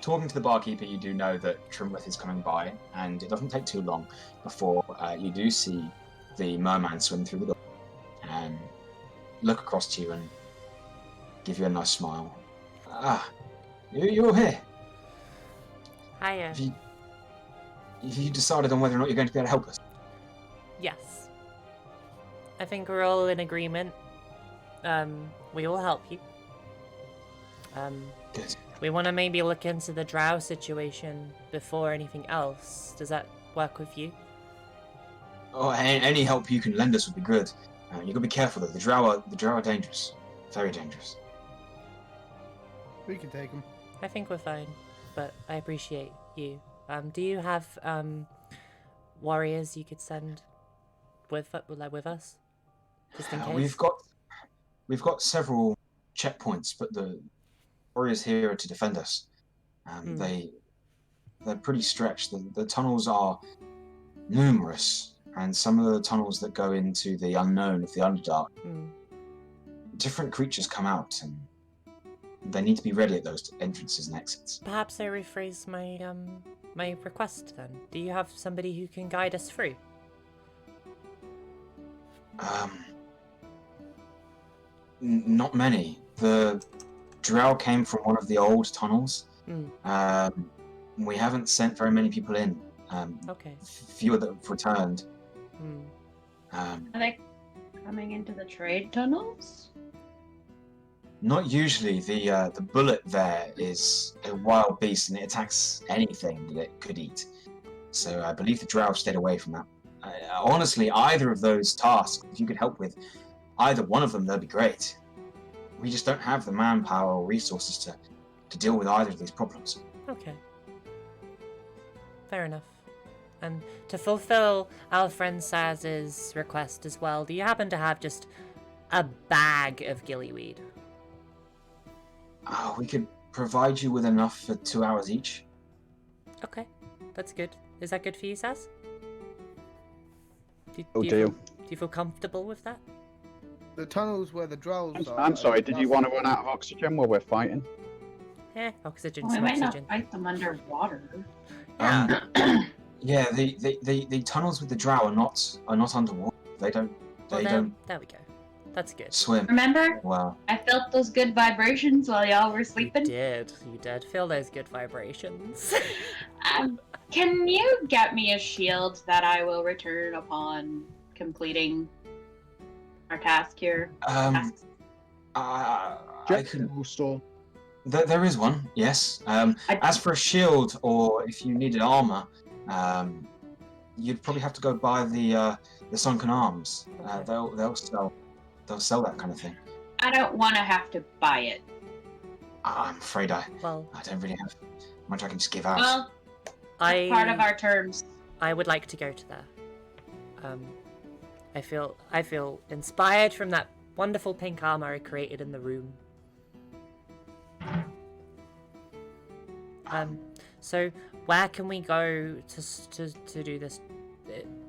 Talking to the barkeeper, you do know that Trimwith is coming by, and it doesn't take too long before you do see the merman swim through the door and look across to you and give you a nice smile. Ah, you're here. Hiya. Have you decided on whether or not you're going to be able to help us? Yes. I think we're all in agreement. We will help you. Good. We want to maybe look into the Drough situation before anything else. Does that work with you? Oh, any help you can lend us would be good. You've got to be careful though. The Drough are dangerous. Very dangerous. We can take him. I think we're fine, but I appreciate you. Do you have warriors you could send with us, just in case? We've got several checkpoints, but the warriors here are to defend us. They're pretty stretched. The tunnels are numerous, and some of the tunnels that go into the unknown of the Underdark, different creatures come out, and they need to be ready at those entrances and exits. Perhaps I rephrase my my request then. Do you have somebody who can guide us through? Not many. The Drough came from one of the old tunnels. We haven't sent very many people in. Okay. Fewer that have returned. Are they coming into the trade tunnels? Not usually. The bullet there is a wild beast and it attacks anything that it could eat. So I believe the Drough stayed away from that. Honestly, either of those tasks, if you could help with either one of them, that'd be great. We just don't have the manpower or resources to deal with either of these problems. Okay. Fair enough. And to fulfill our friend Saz's request as well, do you happen to have just a bag of gillyweed? We could provide you with enough for 2 hours each. Okay, that's good. Is that good for you, Saz? Do Deal. Do you feel comfortable with that? The tunnels where the Drells are. I'm sorry, did you want to run out of oxygen while we're fighting? Oxygen, We some might oxygen. not fight them underwater. Yeah. Yeah, the tunnels with the Drough are not underwater. They don't There we go. That's good. swim. Remember? Well, I felt those good vibrations while y'all were sleeping. You did feel those good vibrations. Can you get me a shield that I will return upon completing our task here? Tasks? I could. Store. There is one, yes. As for a shield, or if you needed armor, you'd probably have to go buy the Sunken Arms. Okay. They'll sell that kind of thing. I don't want to have to buy it. I'm afraid I Well, don't really have much I can just give out. Well, that's part of our terms. I would like to go to there. I feel inspired from that wonderful pink armor I created in the room. So where can we go to do this,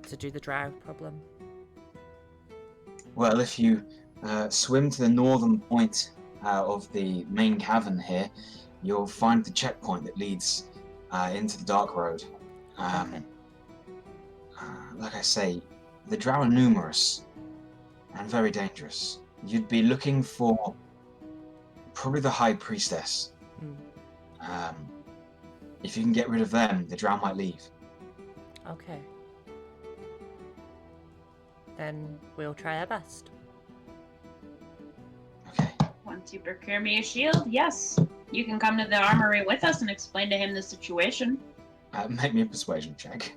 to do the Drough problem? Well, if you swim to the northern point of the main cavern here, you'll find the checkpoint that leads into the Dark Road. Okay. like I say, the Drow are numerous and very dangerous. You'd be looking for probably the High Priestess. If you can get rid of them, the Drow might leave. Okay. Then we'll try our best. Okay. Once you procure me a shield, yes. You can come to the armory with us and explain to him the situation. Make me a persuasion check.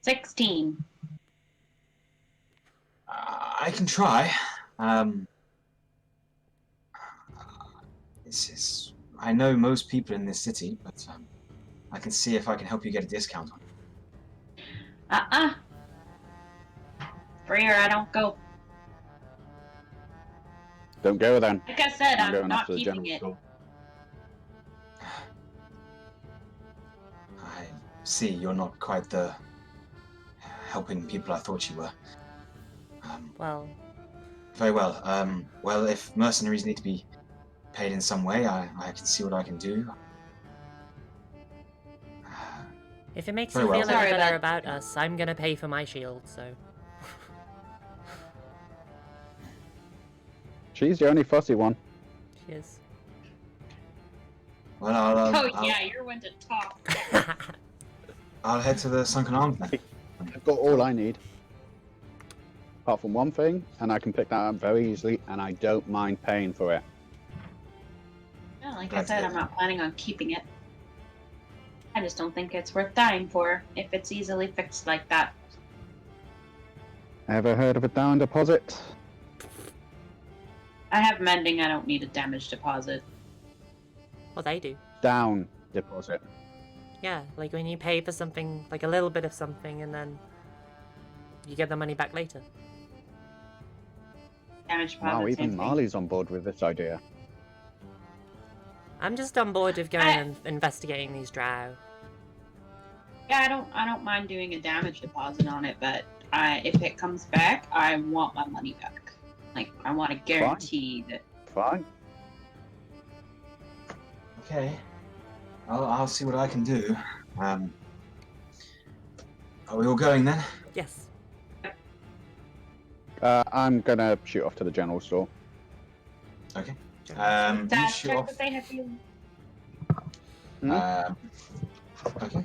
$16. I can try. I know most people in this city, but I can see if I can help you get a discount on it. Free or I don't go. Don't go then. Like I said, I'm I'm going not off to the keeping general it. store. I see you're not quite the helping people I thought you were. Well, Very well. Well, if mercenaries need to be paid in some way, I can see what I can do. if it makes Very you well. feel any Sorry better about- about us, I'm gonna pay for my shield, so... She's the only fussy one. She is. Well, You're one to talk. I'll head to the Sunken Arms then. I've got all I need. Apart from one thing, and I can pick that up very easily, and I don't mind paying for it. Yeah, like I That's said, it. I'm not planning on keeping it. I just don't think it's worth dying for if it's easily fixed like that. Ever heard of a down deposit? I have mending, I don't need a damage deposit. Well, they do. Down deposit. Yeah, like when you pay for something, like a little bit of something, and then you get the money back later. Damage deposit. Wow, same even thing. Marley's on board with this idea. I'm just on board with going and investigating these drow. Yeah, I don't mind doing a damage deposit on it, but if it comes back, I want my money back. Like, I want to guarantee that. Fine. Okay. I'll see what I can do. Are we all going then? Yes. I'm gonna shoot off to the general store. Okay. You Dad, shoot check off. that they have you. Okay.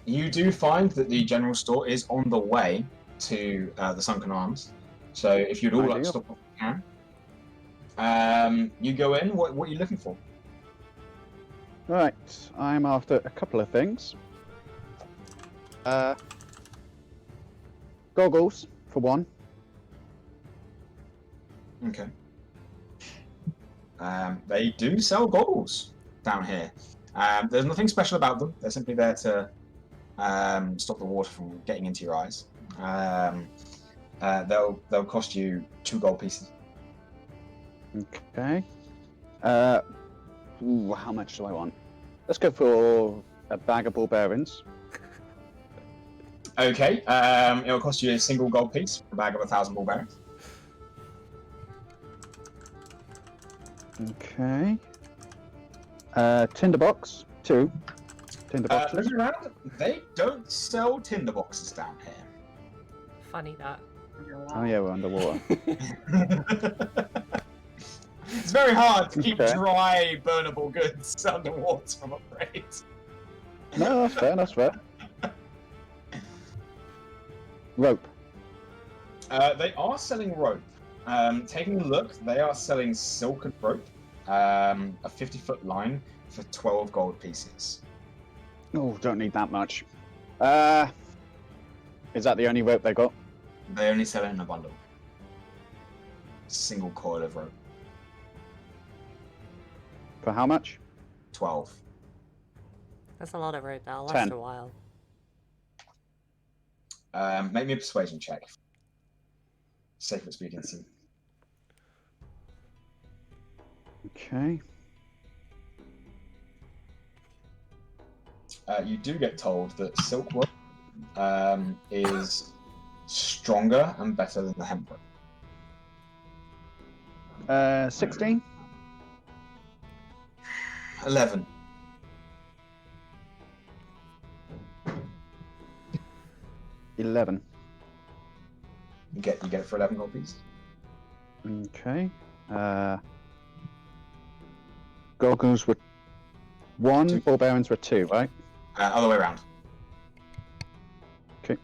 You do find that the general store is on the way to the Sunken Arms. So if you'd all like to Ideal. stop off, you can. You go in. What are you looking for? Right, I'm after a couple of things. Goggles, for one. Okay. They do sell goggles down here. There's nothing special about them. They're simply there to stop the water from getting into your eyes. They'll cost you 2 gold pieces. Okay. Ooh, how much do I want? Let's go for a bag of ball bearings. Okay. It'll cost you a single gold piece for a bag of 1,000 ball bearings. Okay. Tinderbox, 2. Tinderboxes. Looking around, they don't sell tinderboxes down here. Funny that. Oh yeah, we're underwater. It's very hard to keep Okay. dry, burnable goods underwater, I'm afraid. No, that's fair, that's fair. Rope. They are selling rope. Taking a look, they are selling silken rope, a 50-foot line for 12 gold pieces. Oh, don't need that much. Is that the only rope they got? They only sell it in a bundle. Single coil of rope. For how much? 12. That's a lot of rope. That'll last 10. a while. Make me a persuasion check. Safe expediency. Okay. You do get told that silk rope is stronger and better than the hemp rope. 16. 11. $11. You get it for 11 gold pieces. Okay. Goggles were 1, 2. ball bearings were 2, right? Other way around. Okay.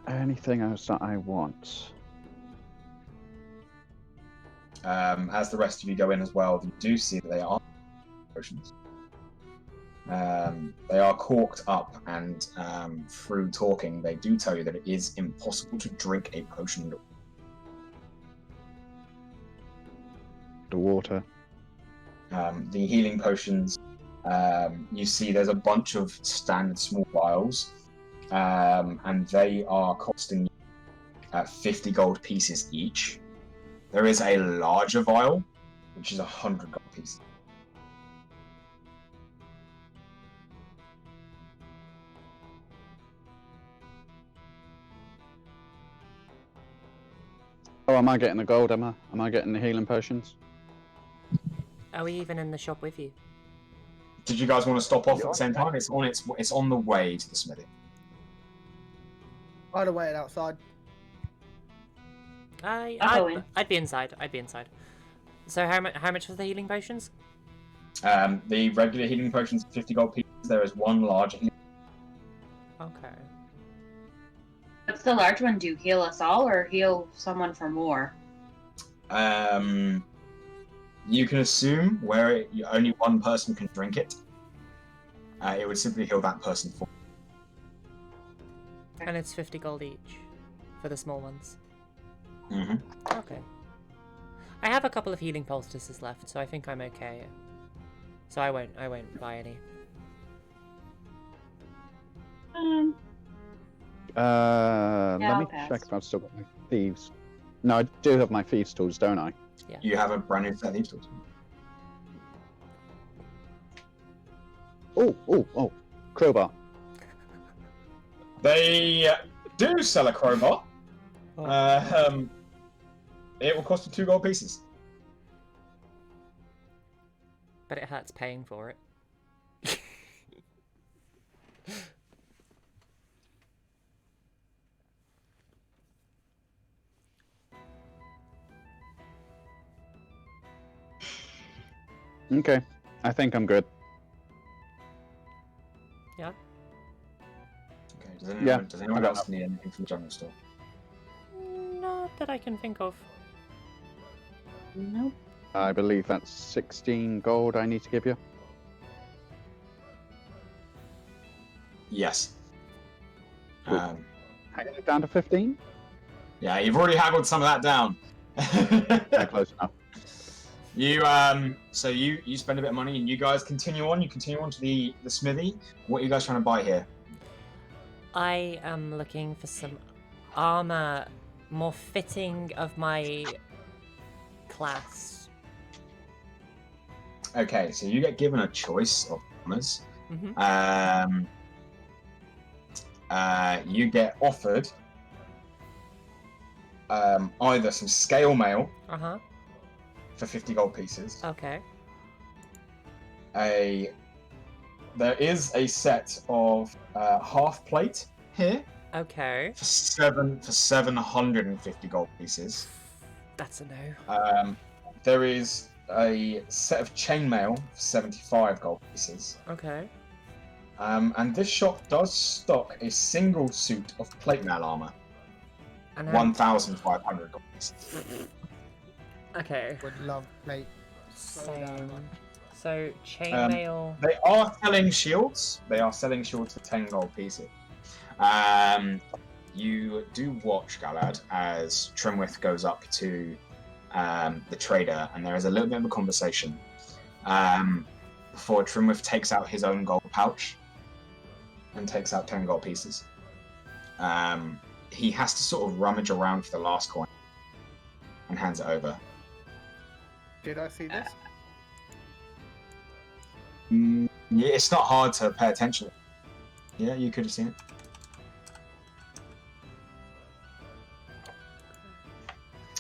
Anything else that I want? As the rest of you go in as well, you do see that they are potions. They are corked up, and through talking, they do tell you that it is impossible to drink a potion. The water. The healing potions, you see there's a bunch of standard small vials, and they are costing you 50 gold pieces each. There is a larger vial, which is 100 gold pieces. Oh, am I getting the gold, Emma? Am I getting the healing potions? Are we even in the shop with you? Did you guys want to stop off at the same time? It's on the way to the smithy. I'd have waited outside. I'll go in. I'd be inside. I'd be inside. So how much was the healing potions? The regular healing potions, 50 gold pieces. There is one large healing. Okay. What's the large one do? Heal us all or heal someone for more? You can assume where only one person can drink it. It would simply heal that person for. And it's 50 gold each for the small ones. Mm-hmm. Okay. I have a couple of healing poultices left, so I think I'm okay. So I won't buy any. Yeah, Let I'll me pass. check if I've still got my thieves. No, I do have my thieves tools, don't I? Yeah. You have a brand new set of these tools. Oh, crowbar. They do sell a crowbar. Oh. It will cost you 2 gold pieces. But it hurts paying for it. Okay, I think I'm good. Yeah. Okay. Does anyone I else need anything from the general store? Not that I can think of. Nope. I believe that's 16 gold I need to give you. Yes. Cool. Hanging it down to 15? Yeah, you've already haggled some of that down. Yeah, close enough. So you spend a bit of money and you guys continue on. You continue on to the smithy. What are you guys trying to buy here? I am looking for some armor more fitting of my class. Okay, so you get given a choice of armors. Mm-hmm. You get offered either some scale mail Uh-huh. for 50 gold pieces. Okay. There is a set of half plate here Okay. for 750 gold pieces. That's a no. There is a set of chainmail for 75 gold pieces. Okay. And this shop does stock a single suit of plate mail armor. And 1,500 gold pieces. Okay. Would love plate. Same. So chainmail. They are selling shields. They are selling shields for 10 gold pieces. You do watch, Galad, as Trimwith goes up to the trader, and there is a little bit of a conversation before Trimwith takes out his own gold pouch and takes out 10 gold pieces. He has to sort of rummage around for the last coin and hands it over. Did I see this? Yeah, it's not hard to pay attention. Yeah, you could have seen it.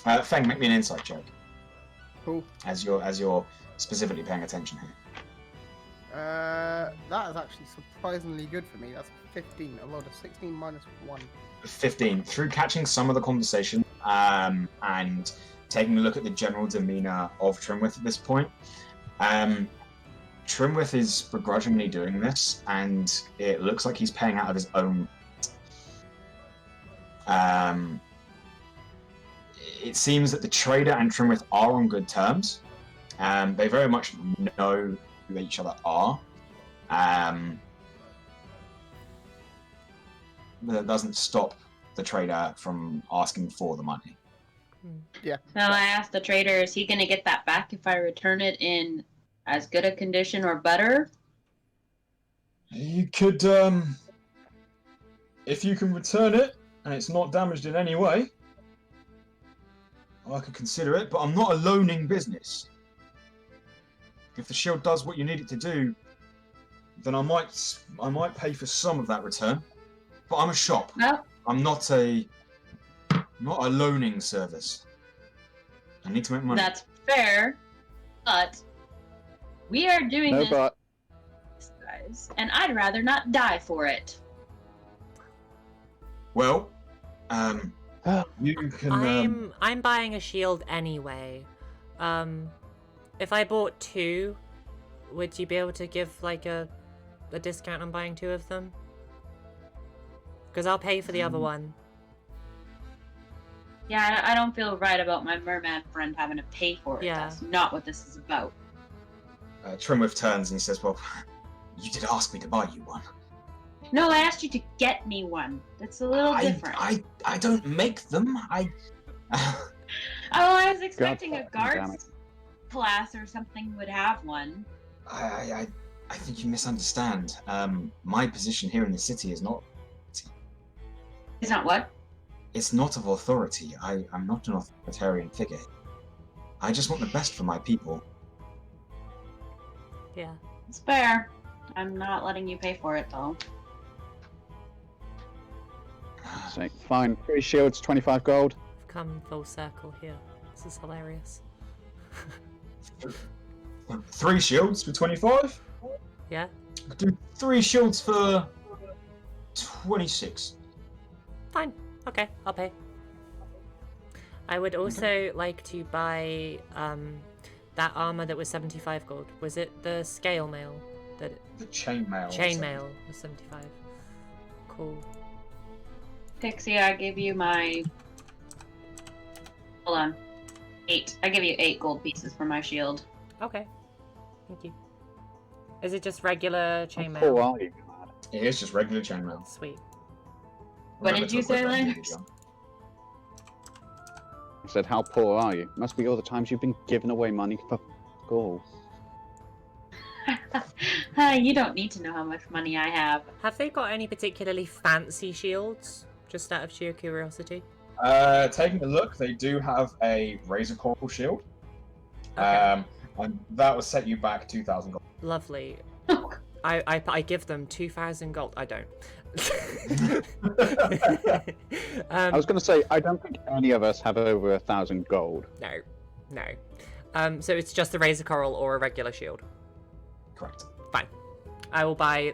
Feng, make me an insight check. Cool. As you're specifically paying attention here. That is actually surprisingly good for me. That's 15. I rolled a 16 minus 1. 15. Through catching some of the conversation and taking a look at the general demeanor of Trimwith at this point, Trimwith is begrudgingly doing this, and it looks like he's paying out of his own. It seems that the trader and Trimwith are on good terms. They very much know who each other are. That doesn't stop the trader from asking for the money. Yeah. Now I asked the trader, is he going to get that back if I return it in as good a condition or better? You could, if you can return it and it's not damaged in any way, I could consider it, but I'm not a loaning business. If the shield does what you need it to do, then I might pay for some of that return. But I'm a shop. Well, I'm not a loaning service. I need to make money. that's fair, but we are doing this, but guys, and I'd rather not die for it. Well, you can. I'm buying a shield anyway. If I bought 2, would you be able to give like a discount on buying 2 of them? Because I'll pay for the other one. Yeah, I don't feel right about my merman friend having to pay for it. Yeah. That's not what this is about. Trimwith turns and he says, "Well, you did ask me to buy you one. No, I asked you to get me one. That's a little different. I don't make them. Oh, I was expecting God, a damn it. guards class or something would have one. I think you misunderstand. My position here in the city is not. It's not what? It's not of authority. I'm not an authoritarian figure. I just want the best for my people. Yeah. It's fair. I'm not letting you pay for it, though. so, fine. 3 shields, 25 gold. I've come full circle here. This is hilarious. 3 shields for 25? Yeah? Could do 3 shields for 26. Fine. Okay, I'll pay. I would also like to buy that armor that was 75 gold. Was it the scale mail? The chainmail. Chainmail was 75. Cool. Pixie, I give you my... Hold on. 8. I give you 8 gold pieces for my shield. Okay. Thank you. Is it just regular How chainmail? poor are you, lad? It is just regular chainmail. Sweet. What did you say, Lane? I said, how poor are you? Must be all the times you've been giving away money for gold. You don't need to know how much money I have. Have they got any particularly fancy shields? Just out of sheer curiosity. Taking a look, they do have a razor coral shield. Okay. And that will set you back 2,000 gold. Lovely. I give them 2,000 gold. I don't. I was going to say, I don't think any of us have over 1,000 gold. No. So it's just the razor coral or a regular shield. Correct. Fine. I will buy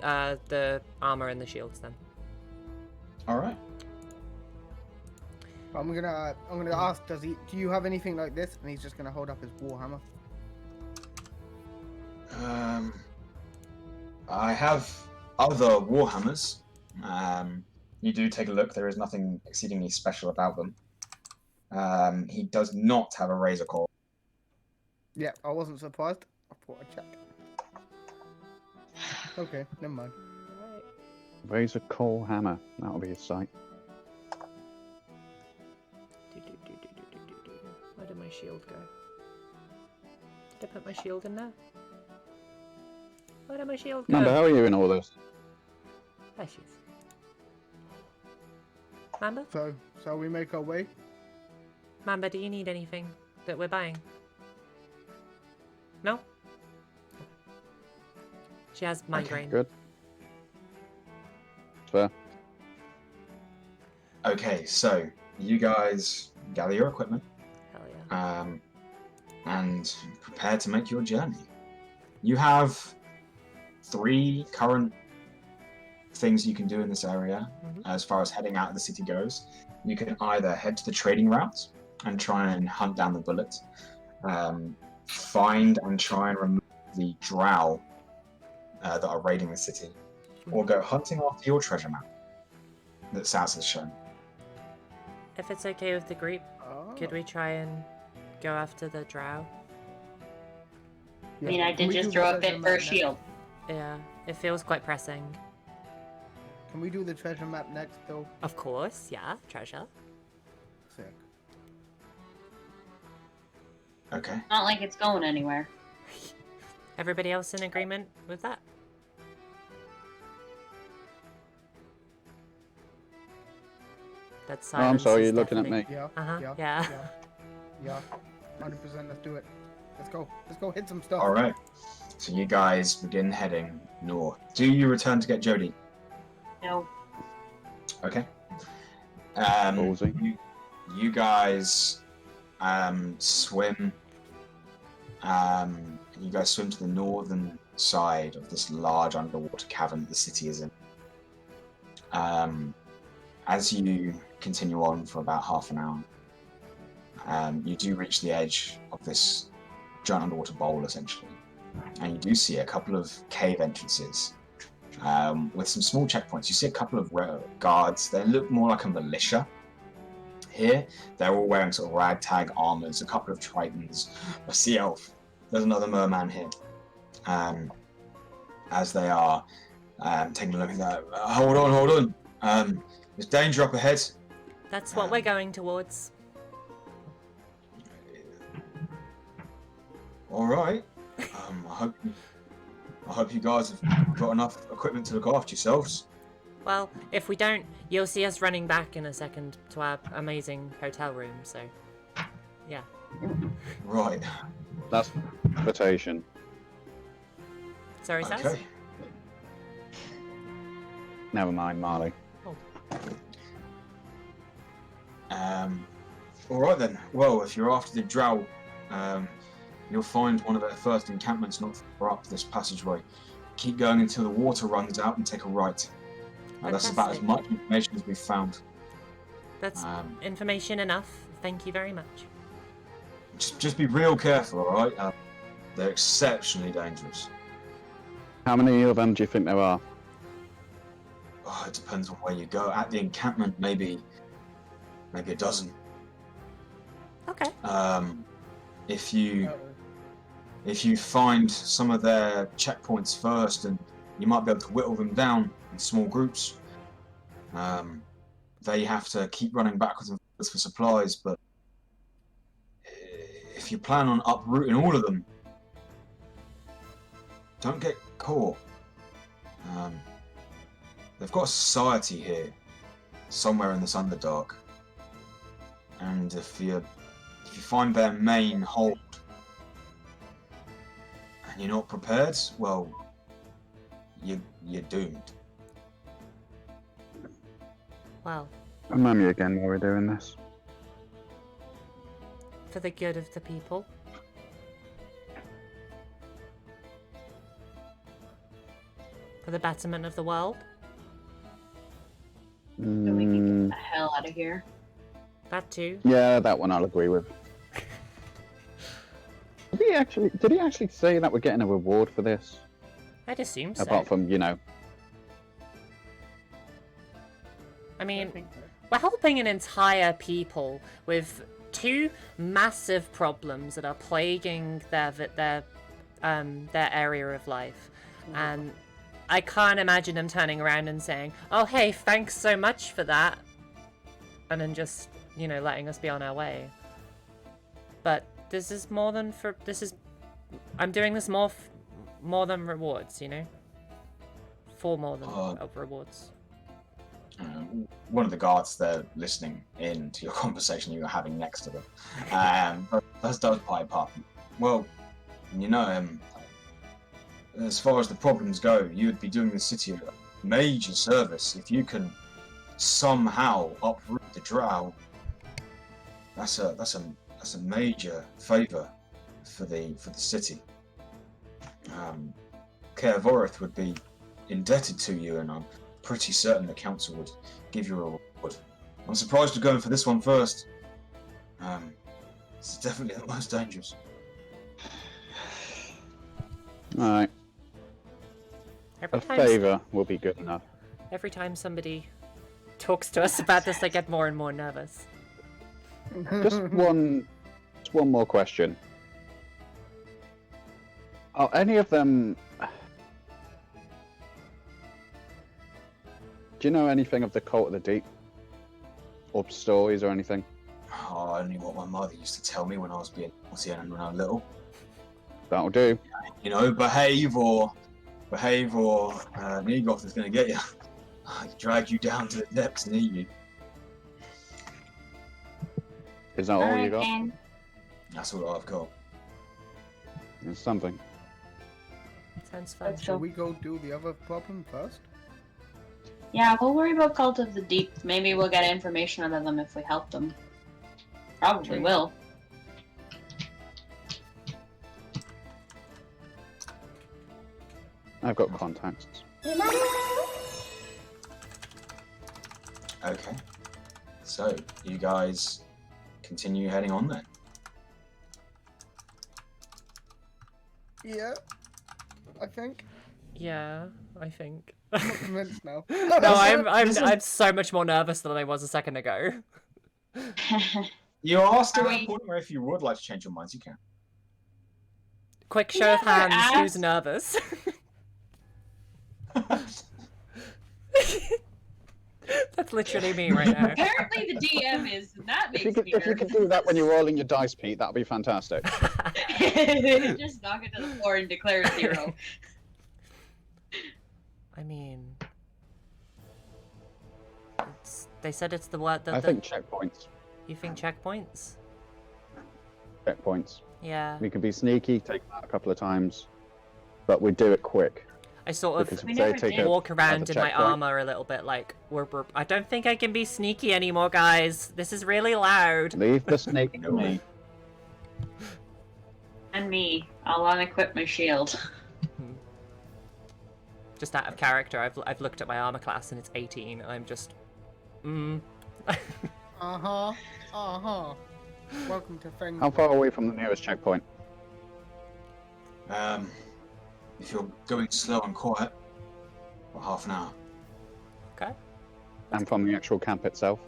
the armor and the shields then. All right. I'm gonna ask, do you have anything like this? And he's just gonna hold up his warhammer. I have other warhammers. You do take a look. There is nothing exceedingly special about them. He does not have a razor coral. Yeah, I wasn't surprised. I thought I'd check. Okay, never mind. Razor coal hammer. That'll be a sight. Where did my shield go? Did I put my shield in there? Where did my shield go? Mamba, how are you in all this? There she is. Mamba? So, shall we make our way? Mamba, do you need anything that we're buying? No? She has migraine. Okay, good. Fair. Okay, so you guys gather your equipment and prepare to make your journey. You have 3 current things you can do in this area as far as heading out of the city goes. You can either head to the trading route and try and hunt down the bullet, find and try and remove the Draugh that are raiding the city, or go hunting after your treasure map that Saz has shown. If it's okay with the group, could we try and go after the Drow? I mean, I did just throw a bit for a shield. Yeah, it feels quite pressing. Can we do the treasure map next, though? Of course, yeah, treasure. Sick. Okay. Not like it's going anywhere. Everybody else in agreement with that? That's Oh, I'm sorry, you're looking at me. Yeah. Yeah. Yeah. 100%. Let's do it. Let's go. Let's go hit some stuff. All right. So you guys begin heading north. Do you return to get Jodie? No. Okay. Ballsy. You guys swim. You guys swim to the northern side of this large underwater cavern that the city is in. As you continue on for about half an hour, you do reach the edge of this giant underwater bowl, essentially, and you do see a couple of cave entrances with some small checkpoints. You see a couple of guards. They look more like a militia. Here, they're all wearing sort of ragtag armors, a couple of tritons, a sea elf. There's another merman here. As they are taking a look at that. Hold on. There's danger up ahead. That's what we're going towards. All right. I hope you guys have got enough equipment to look after yourselves. Well, if we don't, you'll see us running back in a second to our amazing hotel room, so... yeah. Right. That's invitation. Sorry, Saz? Okay. Never mind, Marley. All right then. Well, if you're after the Drow, you'll find one of their first encampments not far up this passageway. Keep going until the water runs out and take a right. That's about as much information as we've found. That's information enough. Thank you very much. Just be real careful, all right? They're exceptionally dangerous. How many of them do you think there are? Oh, it depends on where you go. At the encampment, maybe a dozen. Okay. If you find some of their checkpoints first, and you might be able to whittle them down in small groups. They have to keep running backwards and forwards for supplies, but if you plan on uprooting all of them, don't get caught. They've got a society here, somewhere in this Underdark, and if you find their main hold and you're not prepared, well, you're doomed. Well, Remind me again while we're doing this. for the good of the people. For the betterment of the world. So we can get the hell out of here. That too. Yeah, that one I'll agree with. Did he actually say that we're getting a reward for this? I'd assume so. Apart from, I mean, we're helping an entire people with 2 massive problems that are plaguing their area of life, and I can't imagine them turning around and saying, "Oh, hey, thanks so much for that," and then just letting us be on our way. But this is more than I'm doing this more than rewards, for more than rewards. One of the guards there listening in to your conversation you were having next to them. That does pipe up. Well, as far as the problems go, you would be doing the city a major service if you can somehow uproot the Drow. That's a That's a major favour for the city. Cjbeards would be indebted to you, and I'm pretty certain the council would give you a reward. I'm surprised you're going for this one first. It's definitely the most dangerous. Alright. A favour will be good enough. Every time somebody talks to us about this, I get more and more nervous. Just one more question. Are any of them... Do you know anything of the Cult of the Deep? Or stories or anything? Oh, only what my mother used to tell me when I was being naughty and when I was little. That'll do. You know, behave or Negoth is going to get you. Drag you down to the depths and eat you. Is that all you got? Feng. That's all I've got. It's something. Sounds fun. Let's Shall go. we go do the other problem first? Yeah, we'll worry about Cult of the Deep. Maybe we'll get information out of them if we help them. Probably True. will. I've got contacts. Okay. So, you guys continue heading on then. Yeah, I think. Yeah, I think. I'm not convinced now. No, I'm so much more nervous than I was a second ago. You are still Are at a we- point where if you would like to change your minds, you can. Quick show of Never hands, who's asked. nervous? That's literally me right now. Apparently the DM is, and that If makes you me could do that when you're rolling your dice, Pete, that'd be fantastic. nervous. Just knock it to the floor and declare 0. I mean, they said it's the word that I think checkpoints. you think checkpoints? Checkpoints. Yeah, We could be sneaky, take that a couple of times, but we do it quick. I sort Because of We if they never take did. walk around another in my checkpoint- armor a little bit, like I don't think I can be sneaky anymore, guys. This is really loud. Leave the snake to me. And me. I'll unequip my shield. Just out of character, I've looked at my armor class and it's 18. I'm just, Uh-huh. Welcome to Feng. How far away from the nearest checkpoint? If you're going slow and quiet, about half an hour. Okay. And from the actual camp itself?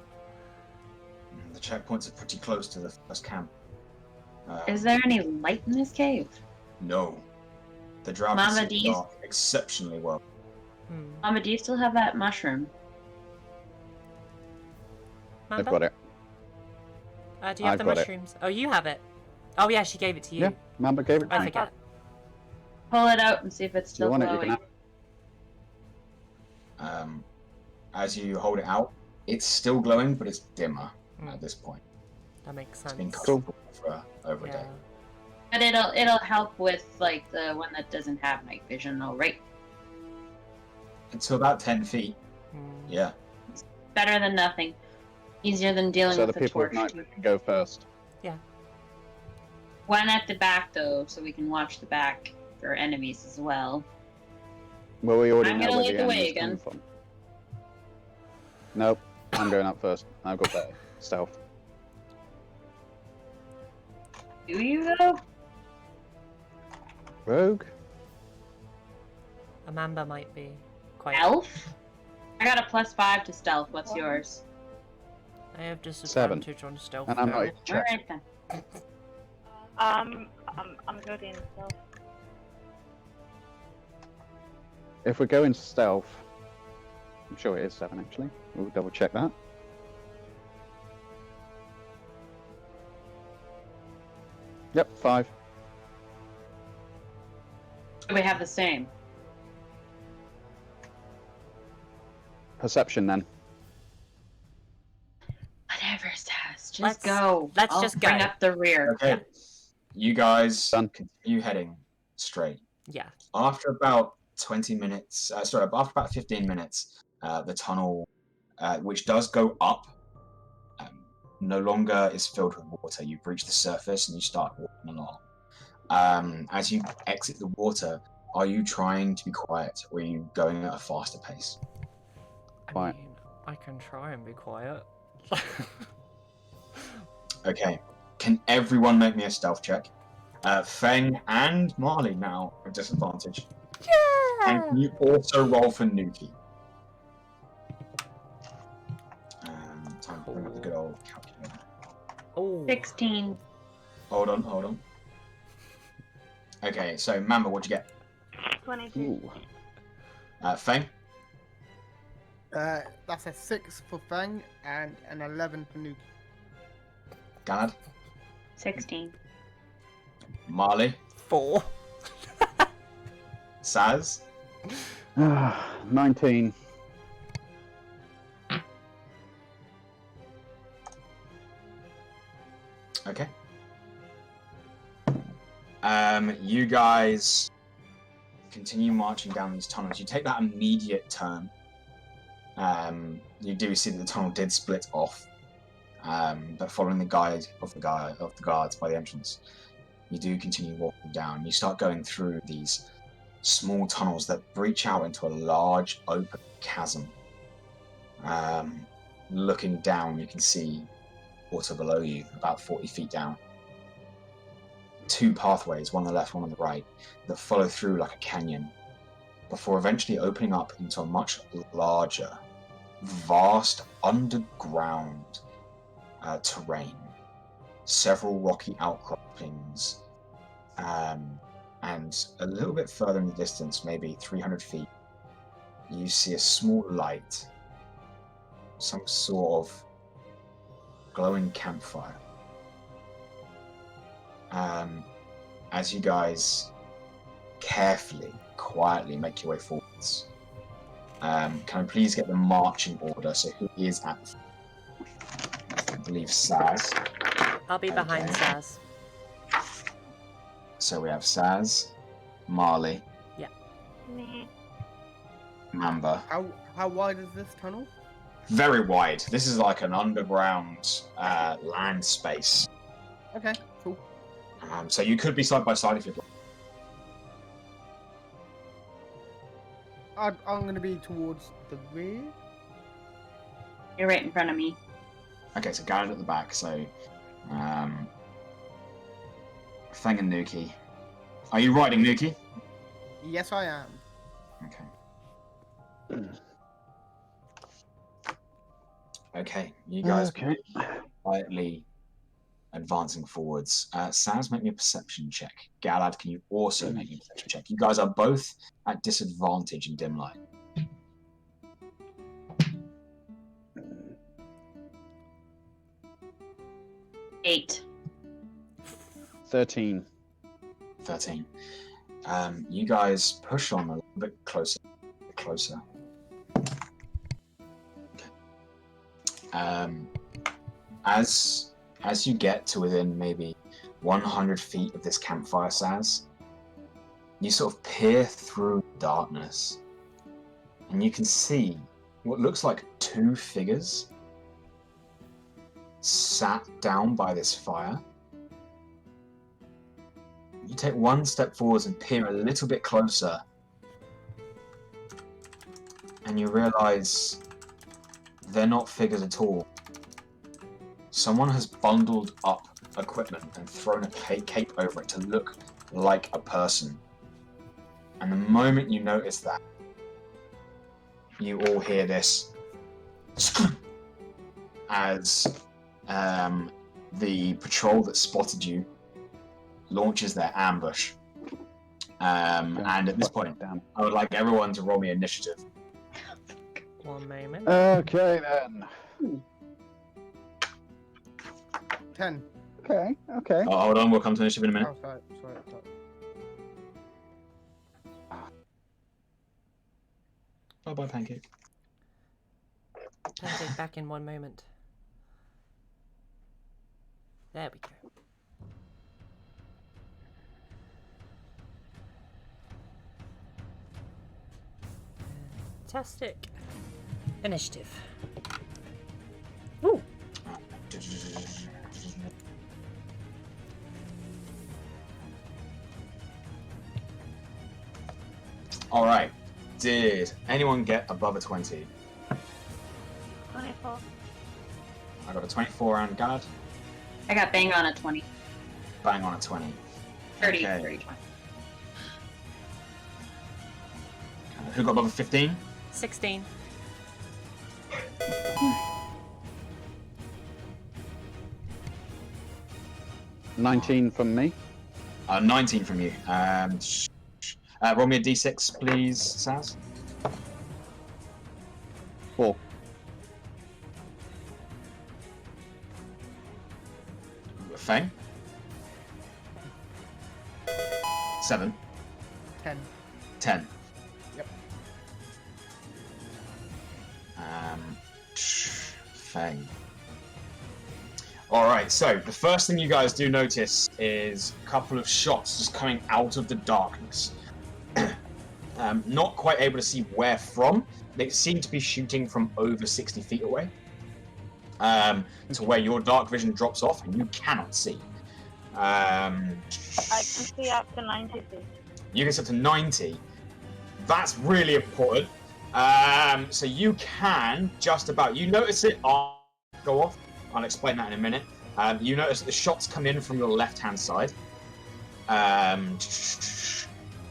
The checkpoints are pretty close to the first camp. Is there any light in this cave? No. The Draugh Mama, can do see you- dark exceptionally well. Mama, do you still have that mushroom? I've got it. Do you have I've the got it. mushrooms? Oh, you have it. Oh yeah, she gave it to you. Yeah, Mamba gave it to I me. forget. Pull it out and see if it's Do you still want it? You glowing. can have it. As you hold it out, it's still glowing, but it's dimmer at this point. That makes It's been sense. comfortable for over a Yeah. day. But it'll help with like the one that doesn't have night vision, though, right? Until about 10 feet. Yeah. Better than nothing. Easier than dealing So the with a people with torch. night can go first. One at the back though, so we can watch the back for enemies as well. Well, we already I'm know gonna where lead the the way enemy's again. coming from. Nope, I'm going up first. I've got better stealth. Do you though? Rogue? Mamba might be quite. Elf? I got a +5 to stealth. What's yours? I have disadvantage on stealth. And I'm now. not even checked. Alright then. I'm good in stealth. If we go into stealth, I'm sure it is 7 actually. We'll double check that. Yep, 5. We have the same. Perception then. Whatever, Saz. Just Let's- go. let's I'll just bring go. up the rear. Okay. You guys Done. continue heading straight. Yeah. After about 20 minutes, after about 15 minutes, the tunnel, which does go up, no longer is filled with water. You've reached the surface and you start walking along. As you exit the water, are you trying to be quiet or are you going at a faster pace? I Quiet. mean, I can try and be quiet. Okay. Can everyone make me a stealth check? Feng and Marley now at disadvantage. And can you also roll for Nuki? Time to bring up the good old calculator. Oh, 16. Hold on. Okay, so Mamba, what'd you get? 22. Ooh. Feng? That's a 6 for Feng and an 11 for Nuki. Galad? 16. Marley? 4. Saz? 19. Okay. You guys continue marching down these tunnels. You take that immediate turn. You do see that the tunnel did split off. But following the guide of the guards by the entrance, you do continue walking down. You start going through these small tunnels that breach out into a large open chasm. Looking down, you can see water below you, about 40 feet down. 2 pathways, one on the left, one on the right, that follow through like a canyon, before eventually opening up into a much larger, vast underground terrain. Several rocky outcroppings, and a little bit further in the distance, maybe 300 feet, you see a small light, some sort of glowing campfire. As you guys carefully, quietly make your way forwards, can I please get the marching order? So who is at the I believe Saz. I'll be behind Okay. Saz. So we have Saz, Marley, Me. Mamba. How wide is this tunnel? Very wide. This is like an underground land space. Okay, cool. So you could be side by side if you'd like. I'm going to be towards the rear. You're right in front of me. Okay, so Galadesis at the back. So Feng and Nuki. Are you riding Nuki? Yes, I am. Okay. Okay, you guys Okay. quietly advancing forwards. Saz, make me a perception check. Galad, can you also make me a perception check? You guys are both at disadvantage in dim light. 8. 13. 13. You guys push on a little bit closer. As you get to within maybe 100 feet of this campfire, Saz, you sort of peer through the darkness, and you can see what looks like 2 figures sat down by this fire. You take 1 step forwards and peer a little bit closer, and you realize they're not figures at all. Someone has bundled up equipment and thrown a cape over it to look like a person. And the moment you notice that, you all hear this as the patrol that spotted you launches their ambush. And at this point, I would like everyone to roll me initiative. 1 moment. Okay then. 10. Okay. Oh, hold on, we'll come to initiative in a minute. Oh, sorry. Bye-bye, Pancake. Pancake back in 1 moment. There we go. Fantastic. Initiative. Woo! All right. Did anyone get above a 20? 24. I got a 24 and Galad. I got bang on a 20. Bang on a 20. 30, Okay. 30, 20. Who got above a 15? 16. 19 from me. 19 from you. Roll me a d6, please, Saz. 4. Feng. 7. 10. 10. Yep. Feng. Alright, so the first thing you guys do notice is a couple of shots just coming out of the darkness. Not quite able to see where from. They seem to be shooting from over 60 feet away. To where your dark vision drops off and you cannot see. I can see up to 90 feet. You can see up to 90. That's really important. So you can just about... You notice it go off. I'll explain that in a minute. You notice that the shots come in from your left-hand side.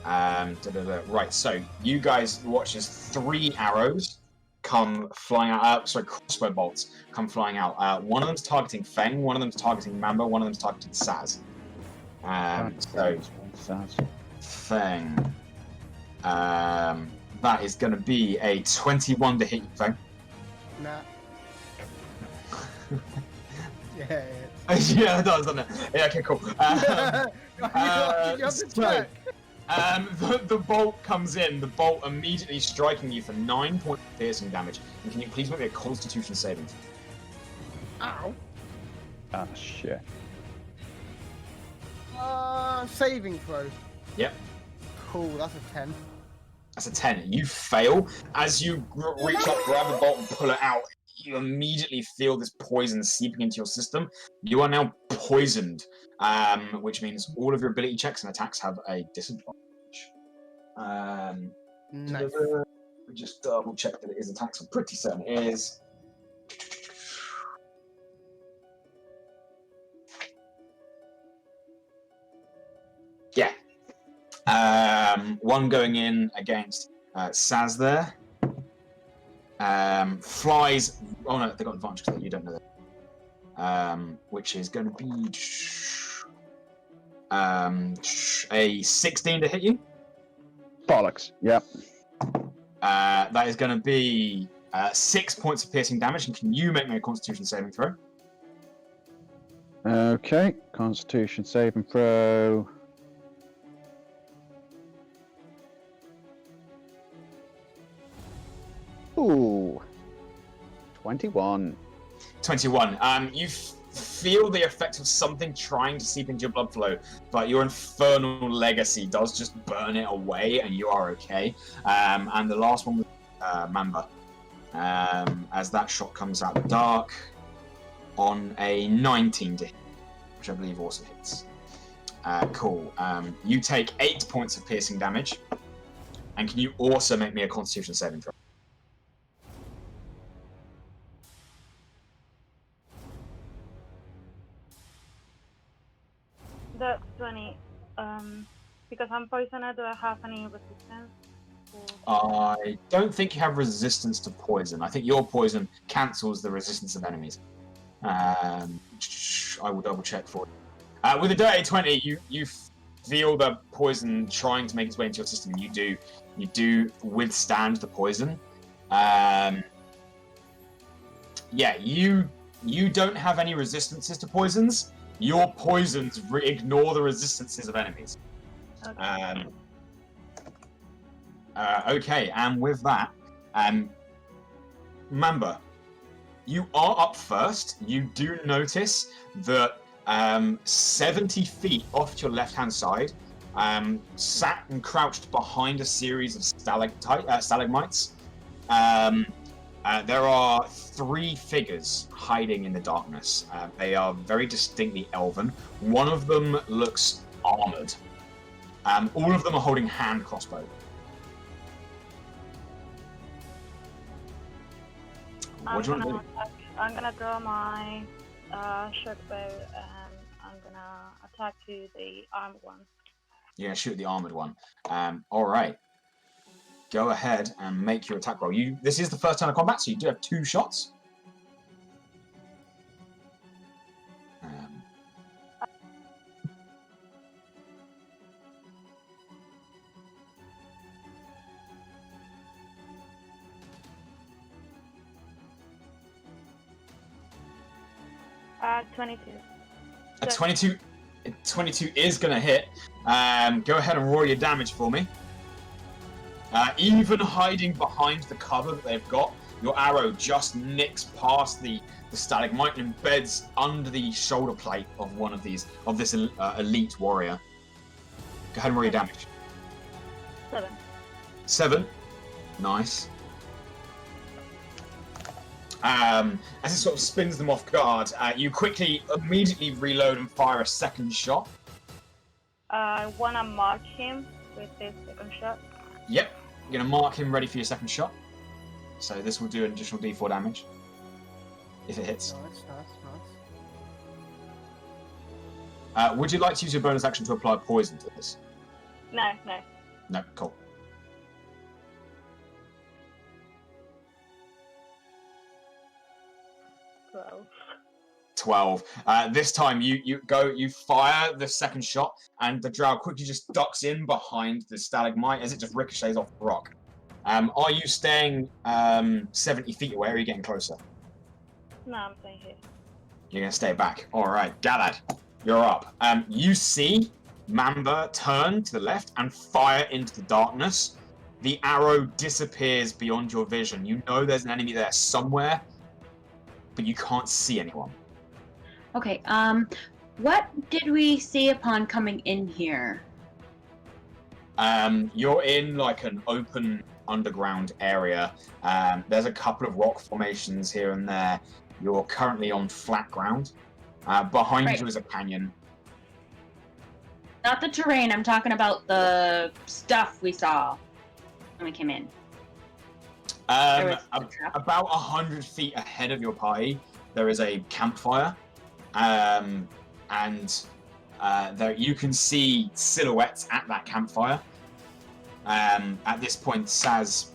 Right, so you guys watch as 3 arrows come flying out. Crossbow bolts come flying out. One of them's targeting Feng, one of them's targeting Mamba, one of them's targeting Saz. So Saz. Feng. That is going to be a 21 to hit you, Feng. Nah. Yeah. Yeah, it does, doesn't it? Yeah, okay, cool. You have to check. The bolt comes in, the bolt immediately striking you for 9 points of piercing damage. And can you please make me a Constitution saving? Ow. Ah, shit. Saving throw. Yep. Cool, that's a 10. That's a 10. You fail. As you reach up, grab the bolt, and pull it out, you immediately feel this poison seeping into your system. You are now poisoned, which means all of your ability checks and attacks have a disadvantage. Nice. Just double check that it is attacks. I'm pretty certain it is. Yeah. One going in against Saz there. Flies. Oh no, they got advantage because you don't know that. Which is going to be a 16 to hit you. Bollocks. Yep. That is going to be 6 points of piercing damage. And can you make me a Constitution saving throw? Okay. Constitution saving throw. Ooh. 21. 21. You feel the effect of something trying to seep into your blood flow, but your infernal legacy does just burn it away, and you are okay. And the last one was Mamba. As that shot comes out of the dark on a 19 to hit, which I believe also hits. Cool. You take 8 points of piercing damage, and can you also make me a Constitution saving throw? That's 20. Because I'm poisoned, do I have any resistance? I don't think you have resistance to poison. I think your poison cancels the resistance of enemies. I will double check for you. With a dirty 20, you feel the poison trying to make its way into your system. You do withstand the poison. Yeah, you don't have any resistances to poisons. Your poisons ignore the resistances of enemies. Okay. Okay, and with that, Mamba, you are up first. You do notice that 70 feet off to your left-hand side, sat and crouched behind a series of stalagmites, there are 3 figures hiding in the darkness. They are very distinctly elven. One of them looks armored. All of them are holding hand crossbow. What do you want to do? I'm gonna draw my short bow and I'm gonna attack to the armed one. You're going to shoot the armored one. Alright. Go ahead and make your attack roll. This is the first turn of combat, so you do have 2 shots. 22. 22 is going to hit. Go ahead and roll your damage for me. Even hiding behind the cover that they've got, your arrow just nicks past the stalagmite and embeds under the shoulder plate of this elite warrior. Go ahead and roll your damage. 7. 7. Nice. As it sort of spins them off guard, you quickly, immediately reload and fire a second shot. I wanna mark him with this second shot. Yep, you're going to mark him ready for your second shot. So this will do an additional d4 damage. If it hits. Nice. Would you like to use your bonus action to apply poison to this? No. No, cool. 12. This time you fire the second shot, and the Draugh quickly just ducks in behind the stalagmite as it just ricochets off the rock. Are you staying 70 feet away, or are you getting closer? No, I'm staying here. You're going to stay back. Alright, Galad, you're up. You see Mamba turn to the left and fire into the darkness. The arrow disappears beyond your vision. You know there's an enemy there somewhere, but you can't see anyone. Okay, what did we see upon coming in here? You're in like an open underground area. There's a couple of rock formations here and there. You're currently on flat ground. Behind you is a canyon. Not the terrain, I'm talking about the stuff we saw when we came in. About 100 feet ahead of your party, there is a campfire. And there you can see silhouettes at that campfire. At this point, Saz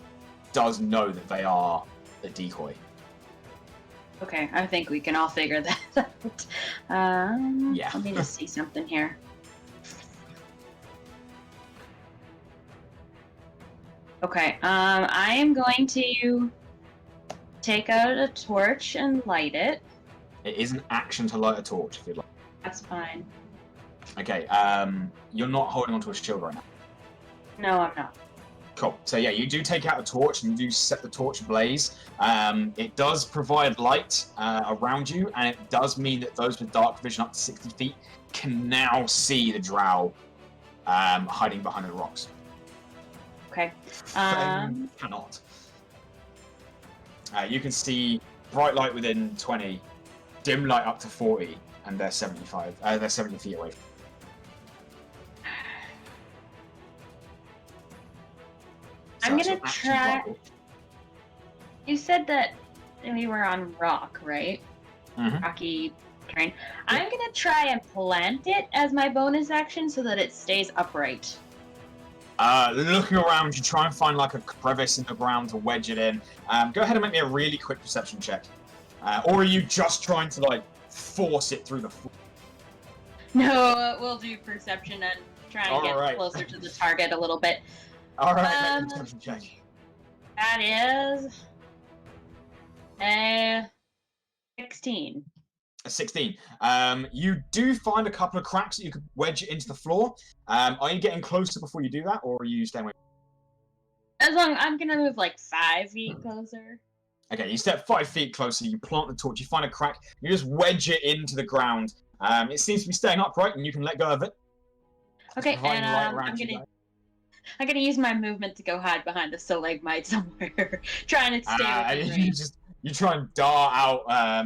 does know that they are a decoy. Okay, I think we can all figure that out. Yeah. Let me just see something here. Okay, I am going to take out a torch and light it. It is an action to light a torch if you'd like. That's fine. Okay, you're not holding onto a shield right now. No, I'm not. Cool. So yeah, you do take out a torch and you do set the torch ablaze. It does provide light around you, and it does mean that those with dark vision up to 60 feet can now see the Drow hiding behind the rocks. Okay. Feng cannot. You can see bright light within 20, dim light up to 40, and they're 75. They're 70 feet away. I'm gonna try. You said that we were on rock, right? Mm-hmm. Rocky terrain. I'm gonna try and plant it as my bonus action so that it stays upright. Looking around, you try and find like a crevice in the ground to wedge it in. Go ahead and make me a really quick perception check. Or are you just trying to like force it through the floor? No, we'll do perception and try and get Alright. closer to the target a little bit. Alright, make a perception check. That is a 16. A 16. You do find a couple of cracks that you could wedge it into the floor. Are you getting closer before you do that, or are you staying away? As long I'm gonna move like 5 feet closer. Okay, you step 5 feet closer, you plant the torch, you find a crack, you just wedge it into the ground. It seems to be staying upright, and you can let go of it. Okay, Providing and light around you, I'm gonna use my movement to go hide behind the stalagmite somewhere, trying to stay within range. You try and dart out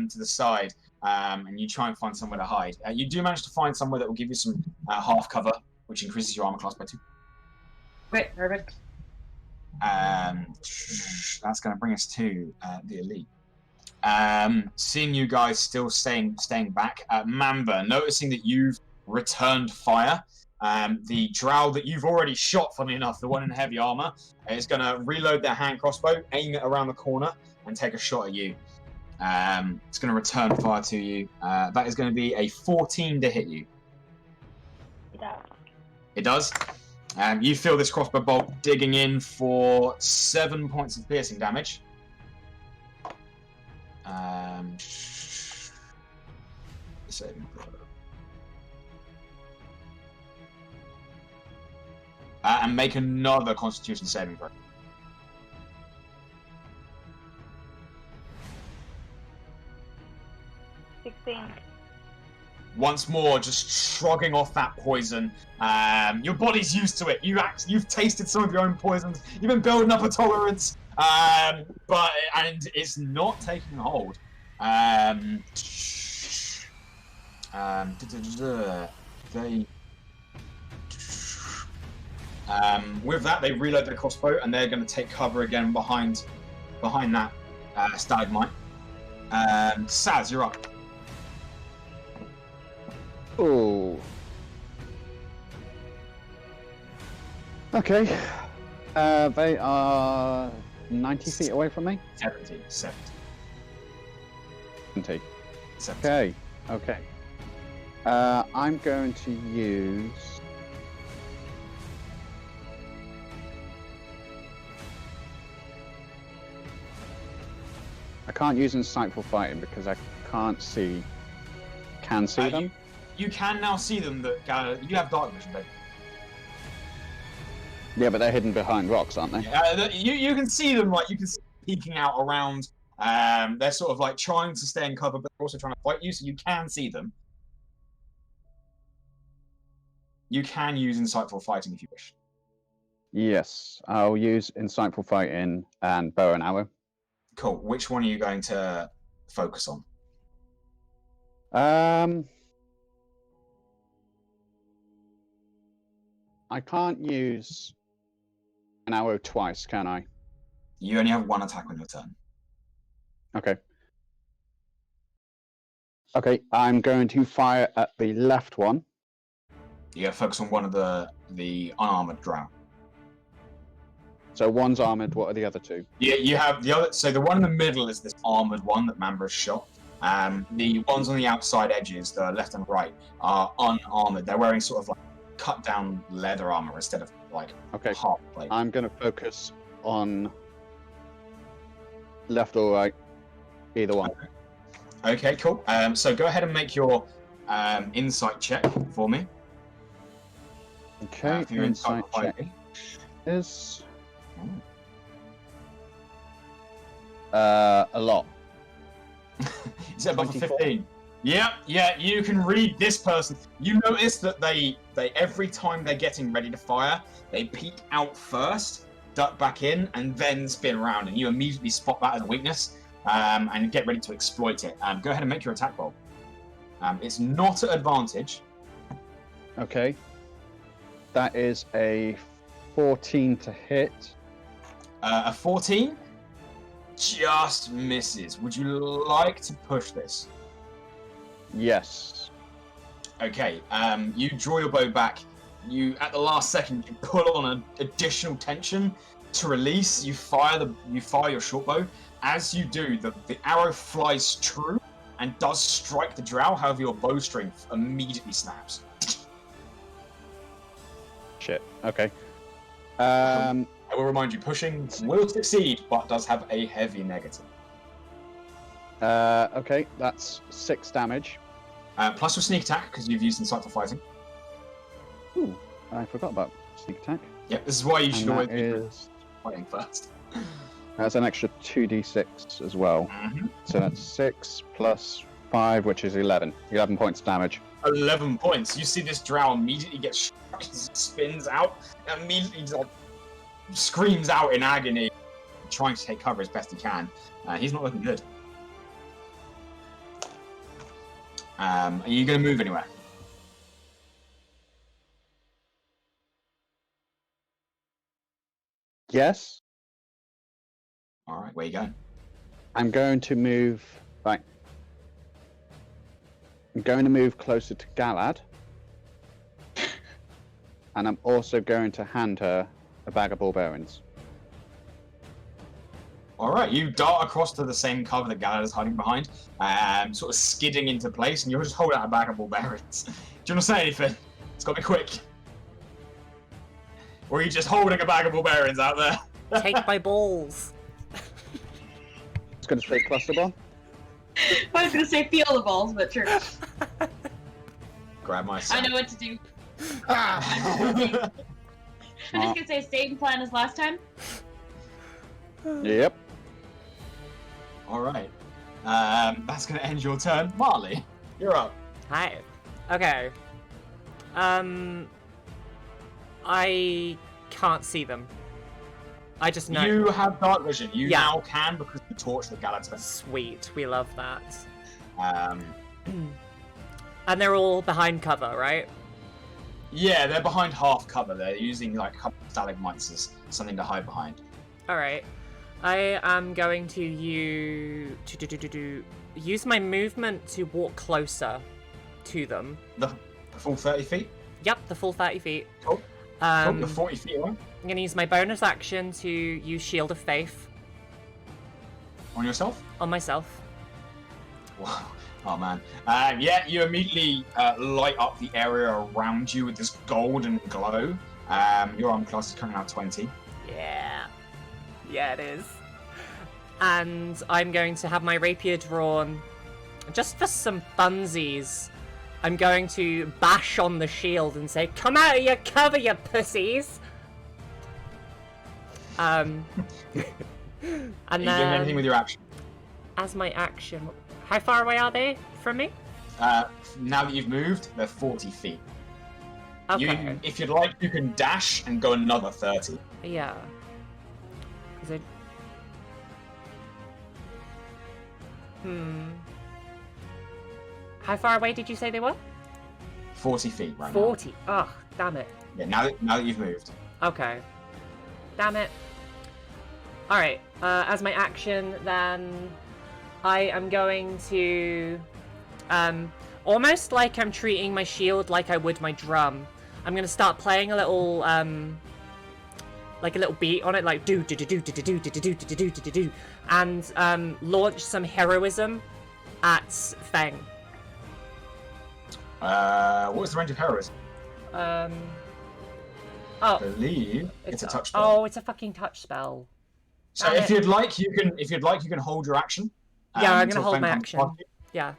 to the side, and you try and find somewhere to hide. You do manage to find somewhere that will give you some half cover, which increases your armor class by 2. Great, perfect. That's going to bring us to the elite. Seeing you guys still staying back, Mamba, noticing that you've returned fire, the Drough that you've already shot, funny enough, the one in heavy armor, is going to reload their hand crossbow, aim it around the corner, and take a shot at you. It's going to return fire to you. That is going to be a 14 to hit you. Yeah. It does. You feel this crossbow bolt digging in for 7 points of piercing damage. Saving throw. And make another Constitution saving throw. Once more, just shrugging off that poison. Your body's used to it. You've tasted some of your own poisons. You've been building up a tolerance, but it's not taking hold. With that, they reload their crossbow, and they're going to take cover again behind that stalagmite. Saz, you're up. Oh. Okay. They are 90 feet away from me? 70. 70. 70. Okay. I'm going to use... I can't use insightful fighting because I can't see... Can see them? You can now see them. You have dark vision, baby. Yeah, but they're hidden behind rocks, aren't they? You can see them, like, you can see them peeking out around. They're sort of like trying to stay in cover, but they're also trying to fight you, so you can see them. You can use insightful fighting if you wish. Yes, I'll use insightful fighting and bow and arrow. Cool. Which one are you going to focus on? I can't use an arrow twice, can I? You only have one attack on your turn. Okay. Okay, I'm going to fire at the left one. You gotta focus on one of the unarmored drow. So one's armored, what are the other two? Yeah, you have the other. So the one in the middle is this armored one that Mamba has shot. The ones on the outside edges, the left and right, are unarmored. They're wearing sort of like cut down leather armor instead of like hard plate. I'm going to focus on left or right, either one. Okay, cool. So go ahead and make your insight check for me. Okay, for your insight check fighting. is a lot. Is it above 15? Yeah, you can read this person. You notice that they every time they're getting ready to fire, they peek out first, duck back in, and then spin around, and you immediately spot that as a weakness, and get ready to exploit it. Go ahead and make your attack roll. It's not at advantage. Okay. That is a 14 to hit. A 14 just misses. Would you like to push this? Yes. Okay, you draw your bow back. You, at the last second, you pull on an additional tension to release. You fire your short bow. As you do, the arrow flies true and does strike the drow. However, your bowstring immediately snaps. Shit. Okay. I will remind you, pushing will succeed, but does have a heavy negative. Okay, that's 6 damage. Plus your sneak attack, because you've used insightful fighting. Ooh, I forgot about sneak attack. Yep, this is why you should And always that be is... fighting first. That's an extra 2d6 as well. Mm-hmm. So that's 6 plus 5, which is 11. 11 points of damage. 11 points. You see this drow immediately get struck as it spins out, and immediately just, like, screams out in agony, trying to take cover as best he can. He's not looking good. Are you going to move anywhere? Yes. All right, where you going? I'm going to move. Right. I'm going to move closer to Galad. And I'm also going to hand her a bag of ball bearings. Alright, you dart across to the same cover that Galad is hiding behind, sort of skidding into place, and you'll just hold out a bag of ball bearings. Do you want to say anything? It's got to be quick. Or are you just holding a bag of ball bearings out there? Take my balls. It's going to say cluster bomb. I was gonna say feel the balls, but sure. Grab my I son. know what to do. Ah! I'm just gonna say same plan as last time. Yep. Alright. That's going to end your turn. Marley, you're up. Hi. Okay. I can't see them. I just know. You have dark vision. You Yeah. now can because of the torch that Galad's been. Sweet. We love that. And they're all behind cover, right? Yeah, they're behind half cover. They're using like a couple of stalagmites as something to hide behind. Alright. I am going to use my movement to walk closer to them. The full 30 feet? Yep, the full 30 feet. Cool. The 40 feet away. I'm going to use my bonus action to use Shield of Faith On yourself? on myself. Wow. Oh man. Yeah, you immediately light up the area around you with this golden glow. Your arm class is currently now 20. Yeah. Yeah, it is. And I'm going to have my rapier drawn. Just for some funsies, I'm going to bash on the shield and say, "Come out of your cover, you pussies!" And Are you doing then, anything with your action? as my action, how far away are they from me? Now that you've moved, they're 40 feet. Okay. If you'd like, you can dash and go another 30. Yeah. Is it? How far away did you say they were? 40 feet right 40. Ugh, damn it. now. Yeah, now that you've moved. Okay. Damn it. Alright, as my action, then I am going to, almost like I'm treating my shield like I would my drum. I'm gonna start playing a little, like a little beat on it, like do do do do do do do do do do do do do, and launch some heroism at Feng. What's the range of heroism? I Oh, believe it's a touch spell. oh, it's a fucking touch spell. So damn if it. you'd like, you can hold your action. Yeah, I'm until gonna hold Feng my comes action. past you. Yeah,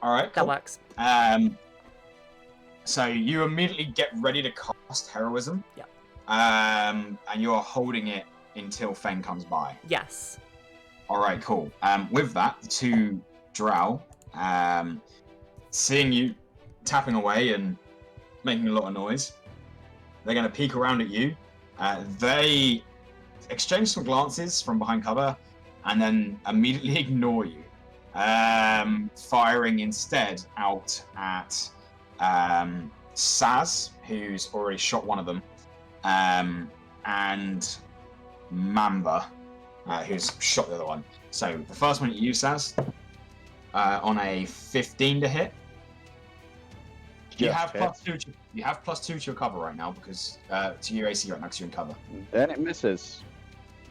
All right, that cool. works. So you immediately get ready to cast heroism. Yeah. And you are holding it until Feng comes by. Yes. All right, cool. With that, the two Draugh, seeing you tapping away and making a lot of noise, they're going to peek around at you. They exchange some glances from behind cover and then immediately ignore you, firing instead out at Saz, who's already shot one of them, and Mamba, who's shot the other one. So the first one you use, Saz, on a 15 to hit. You have +2 to your cover right now because to your AC right now because you're in cover. Then it misses.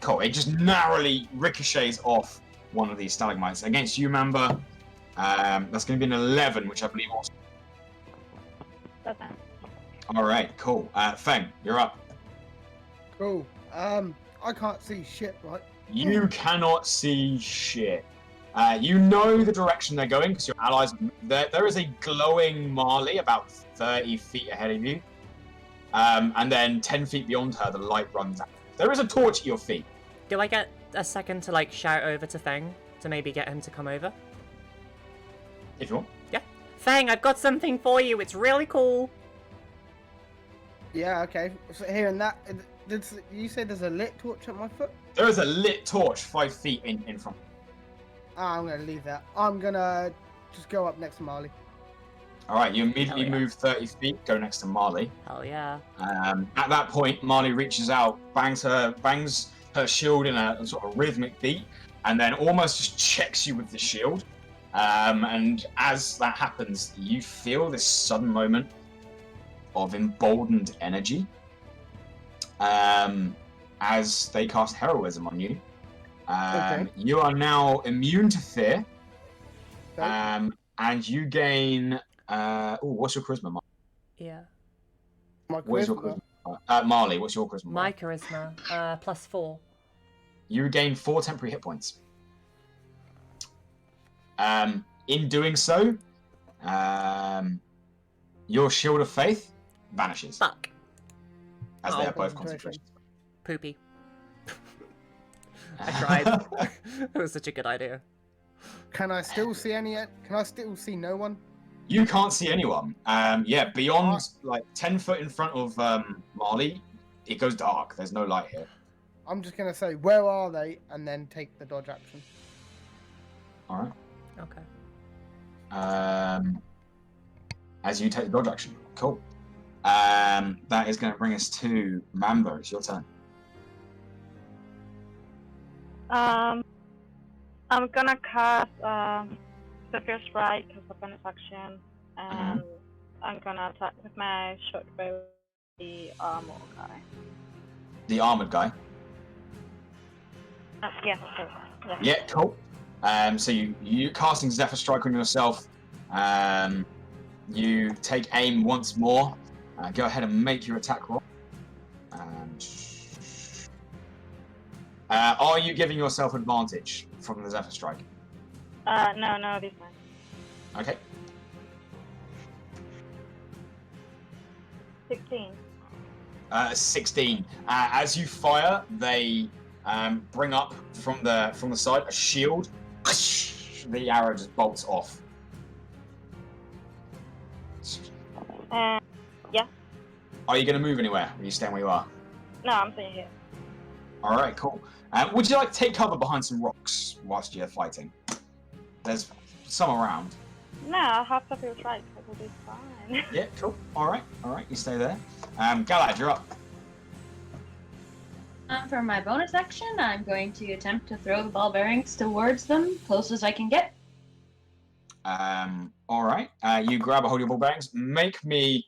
Cool. It just narrowly ricochets off one of these stalagmites against you, Mamba. That's going to be an 11, which I believe also. That's fine. All right, cool. Feng, you're up. Cool. I can't see shit, right? You cannot see shit. You know the direction they're going because your allies. There is a glowing Marley about 30 feet ahead of you, and then 10 feet beyond her, the light runs out. There is a torch at your feet. Do I get a second to like shout over to Feng to maybe get him to come over? If you want. Yeah. Feng, I've got something for you. It's really cool. Yeah, okay. So hearing that, did you say there's a lit torch at my foot? There is a lit torch 5 feet in front. I'm gonna leave that. I'm gonna just go up next to Marley. All right, you immediately Hell yeah. move 30 feet, go next to Marley. Hell yeah. At that point, Marley reaches out, bangs her shield in a sort of rhythmic beat, and then almost just checks you with the shield. And as that happens, you feel this sudden moment of emboldened energy as they cast heroism on you. You are now immune to fear, and you gain. What's your charisma, Marle? Yeah. Where's your charisma? Marle, what's your charisma? My charisma, +4. You regain 4 temporary hit points. In doing so, your shield of faith vanishes. Fuck. As they have both concentration. Poopy. I tried. It was such a good idea. Can I still see no one? You can't see anyone. Beyond like 10 foot in front of Marle, it goes dark. There's no light here. I'm just gonna say, where are they, and then take the dodge action. All right. Okay. As you take the dodge action, cool. That is going to bring us to Mamba. It's your turn. I'm gonna cast Severe Strike as a bonus action, and I'm gonna attack with my short bow the armor guy. The armored guy? Yes, sure. Yeah, cool. So you casting Zephyr Strike on yourself. You take aim once more. Go ahead and make your attack roll. Are you giving yourself advantage from the Zephyr Strike? No, this one. Okay. 16. 16. As you fire, they bring up from the side a shield. The arrow just bolts off. Yeah. Are you going to move anywhere? Or are you staying where you are? No, I'm staying here. All right, cool. Would you like to take cover behind some rocks whilst you're fighting? There's some around. No, I have Severe Strike. It will be fine. Yeah, cool. All right. You stay there. Galad, you're up. For my bonus action, I'm going to attempt to throw the ball bearings towards them, close as I can get. All right. You grab a hold of your ball bearings. Make me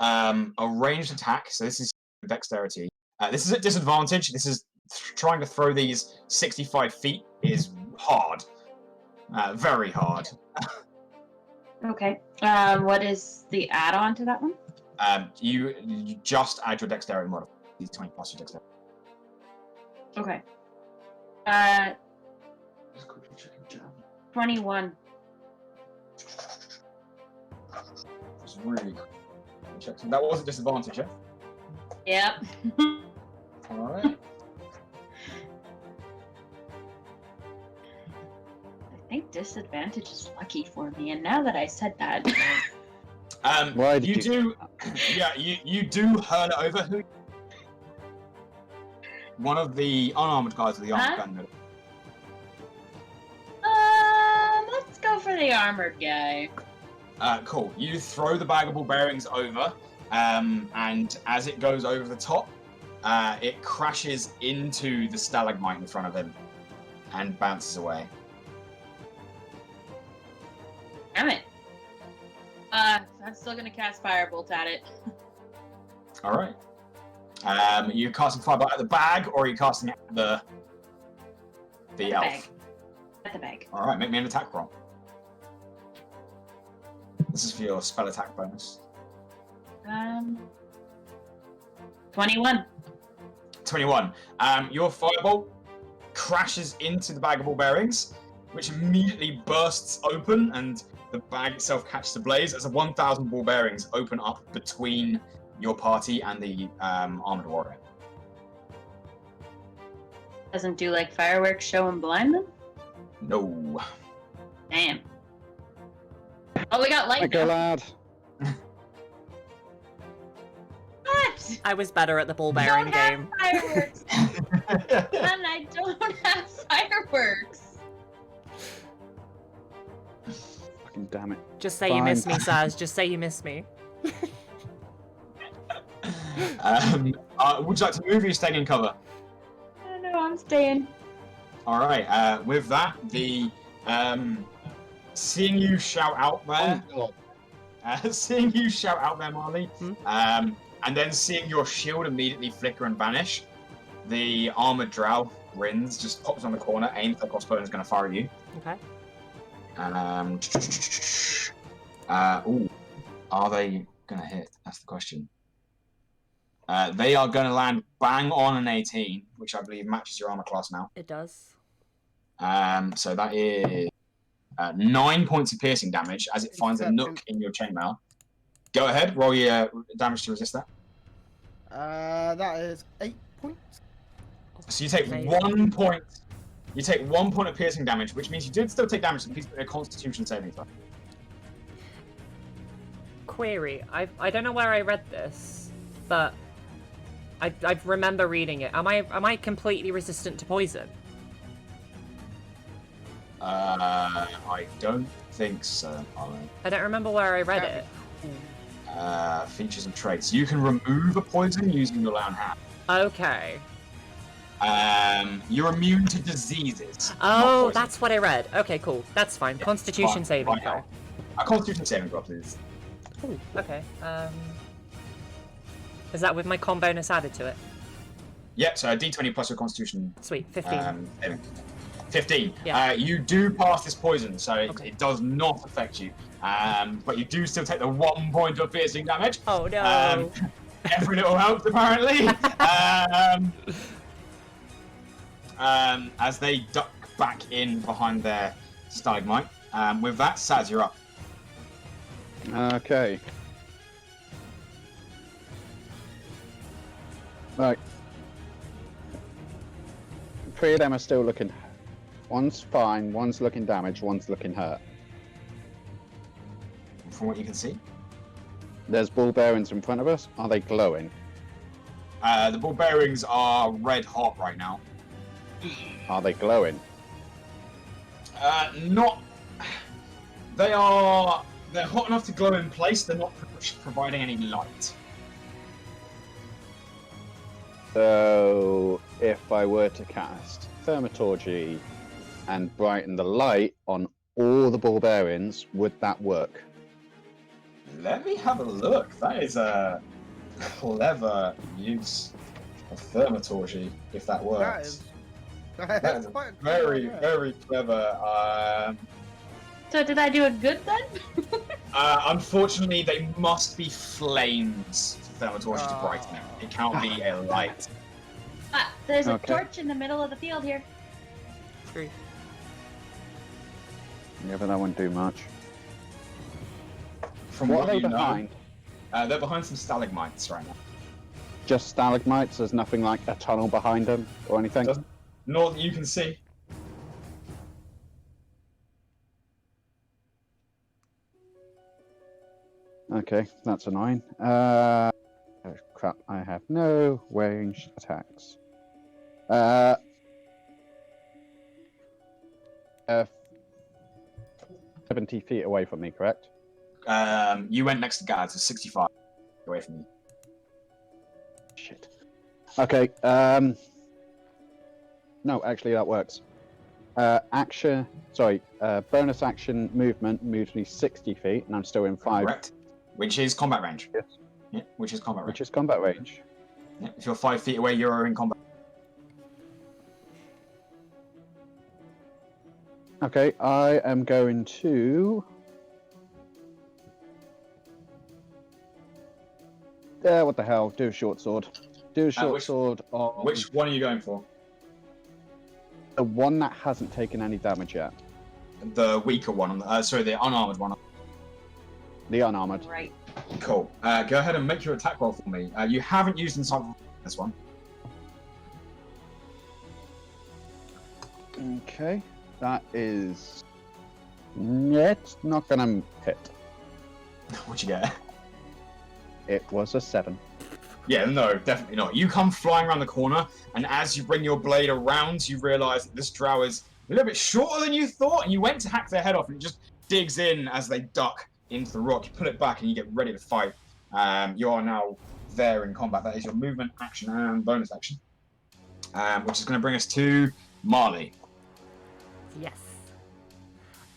a ranged attack. So this is dexterity. This is at disadvantage. This is trying to throw these 65 feet is hard. Very hard. Okay. What is the add-on to that one? You just add your dexterity modifier. These 20 plus your dexterity. Okay. 21. It's really cool. That was a disadvantage, yeah? Yep. Alright. I think disadvantage is lucky for me, and now that I said that... Why did you do hurl it over. Who? One of the unarmored guys with the armored gun. Let's go for the armored guy. Cool. You throw the bag of ball bearings over, and as it goes over the top, it crashes into the stalagmite in front of him and bounces away. Damn it. I'm still gonna cast Firebolt at it. Alright. Are you casting Firebolt at the bag, or are you casting it at the elf? Bag. At the bag. Alright, make me an attack roll. This is for your spell attack bonus. 21. 21. Your Firebolt crashes into the bag of ball bearings, which immediately bursts open, and the bag itself catches ablaze as 1,000 ball bearings open up between your party and the armored warrior. Doesn't do like fireworks show and blind them? No. Damn. Oh, we got light. Okay, lad. What? I was better at the ball bearing game. Fireworks. And I don't have fireworks. Fucking damn it. Just say you miss me, Saz. Just say you miss me. Would you like to move, or are you staying in cover? No, I'm staying. All right. With that, the seeing you shout out there, seeing you shout out there, Marley, and then seeing your shield immediately flicker and vanish, the armored Draugh grins, just pops on the corner, aims the crossbow, and is going to fire at you. Okay. Are they going to hit? That's the question. They are going to land bang on an 18, which I believe matches your armor class now. It does. So that is 9 points of piercing damage as it finds a nook in your chainmail. Go ahead, roll your damage to resist that. That is 8 points. So you take 1 point. You take 1 point of piercing damage, which means you did still take damage. Please put a Constitution saving throw. Query. I don't know where I read this, but I remember reading it. Am I completely resistant to poison? I don't think so, Marlon. I don't remember where I read it. Features and traits. You can remove a poison using your lone hand. Okay. You're immune to diseases. Oh, that's what I read. Okay, cool. That's fine. Yeah, Constitution saving throw. A Constitution saving throw, please. Ooh, okay. Is that with my con bonus added to it? Yep, so a d20 plus your Constitution. Sweet, 15. 15. Yeah. You do pass this poison, so it does not affect you. But you do still take the 1 point of piercing damage. Oh no. Every little helps, apparently. As they duck back in behind their stalagmite. With that, Saz, you're up. Okay. Right. 3 of them are still looking. One's fine, one's looking damaged, one's looking hurt. From what you can see? There's ball bearings in front of us. Are they glowing? The ball bearings are red hot right now. Are they glowing? Not. They're hot enough to glow in place. They're not providing any light. So, if I were to cast Thaumaturgy and brighten the light on all the ball bearings, would that work? Let me have a look. That is a clever use of Thaumaturgy, if that works. That is very, very clever. So did I do it good then? Unfortunately, they must be flames for Thaumaturgy to brighten it. It can't be a light. There's a torch in the middle of the field here. True. Yeah, but that wouldn't do much. From what what are they you behind? know, they're behind some stalagmites right now. Just stalagmites? There's nothing like a tunnel behind them or anything? Not that you can see. Okay, that's annoying. Oh crap, I have no ranged attacks. 70 feet away from me, correct? You went next to guards, so 65 away from you. Shit. Okay, no, actually that works. Bonus action movement moves me 60 feet, and I'm still in 5. Correct. Which is combat range. Yes. Yeah, which is combat range. Which is combat range. Yeah, if you're 5 feet away, you're in combat. Okay, I am going to... what the hell? Do a short sword. Do a short sword on... Which one are you going for? The one that hasn't taken any damage yet. The weaker one. Sorry, the unarmored one. The unarmored. Right. Cool. Go ahead and make your attack roll for me. You haven't used Insight for this one. Okay, that is... It's not gonna hit. What'd you get? It was a 7. Yeah, no, definitely not. You come flying around the corner, and as you bring your blade around, you realise that this Draugh is a little bit shorter than you thought, and you went to hack their head off, and it just digs in as they duck into the rock. You pull it back, and you get ready to fight. You are now there in combat. That is your movement, action, and bonus action. Which is going to bring us to Marley. Yes.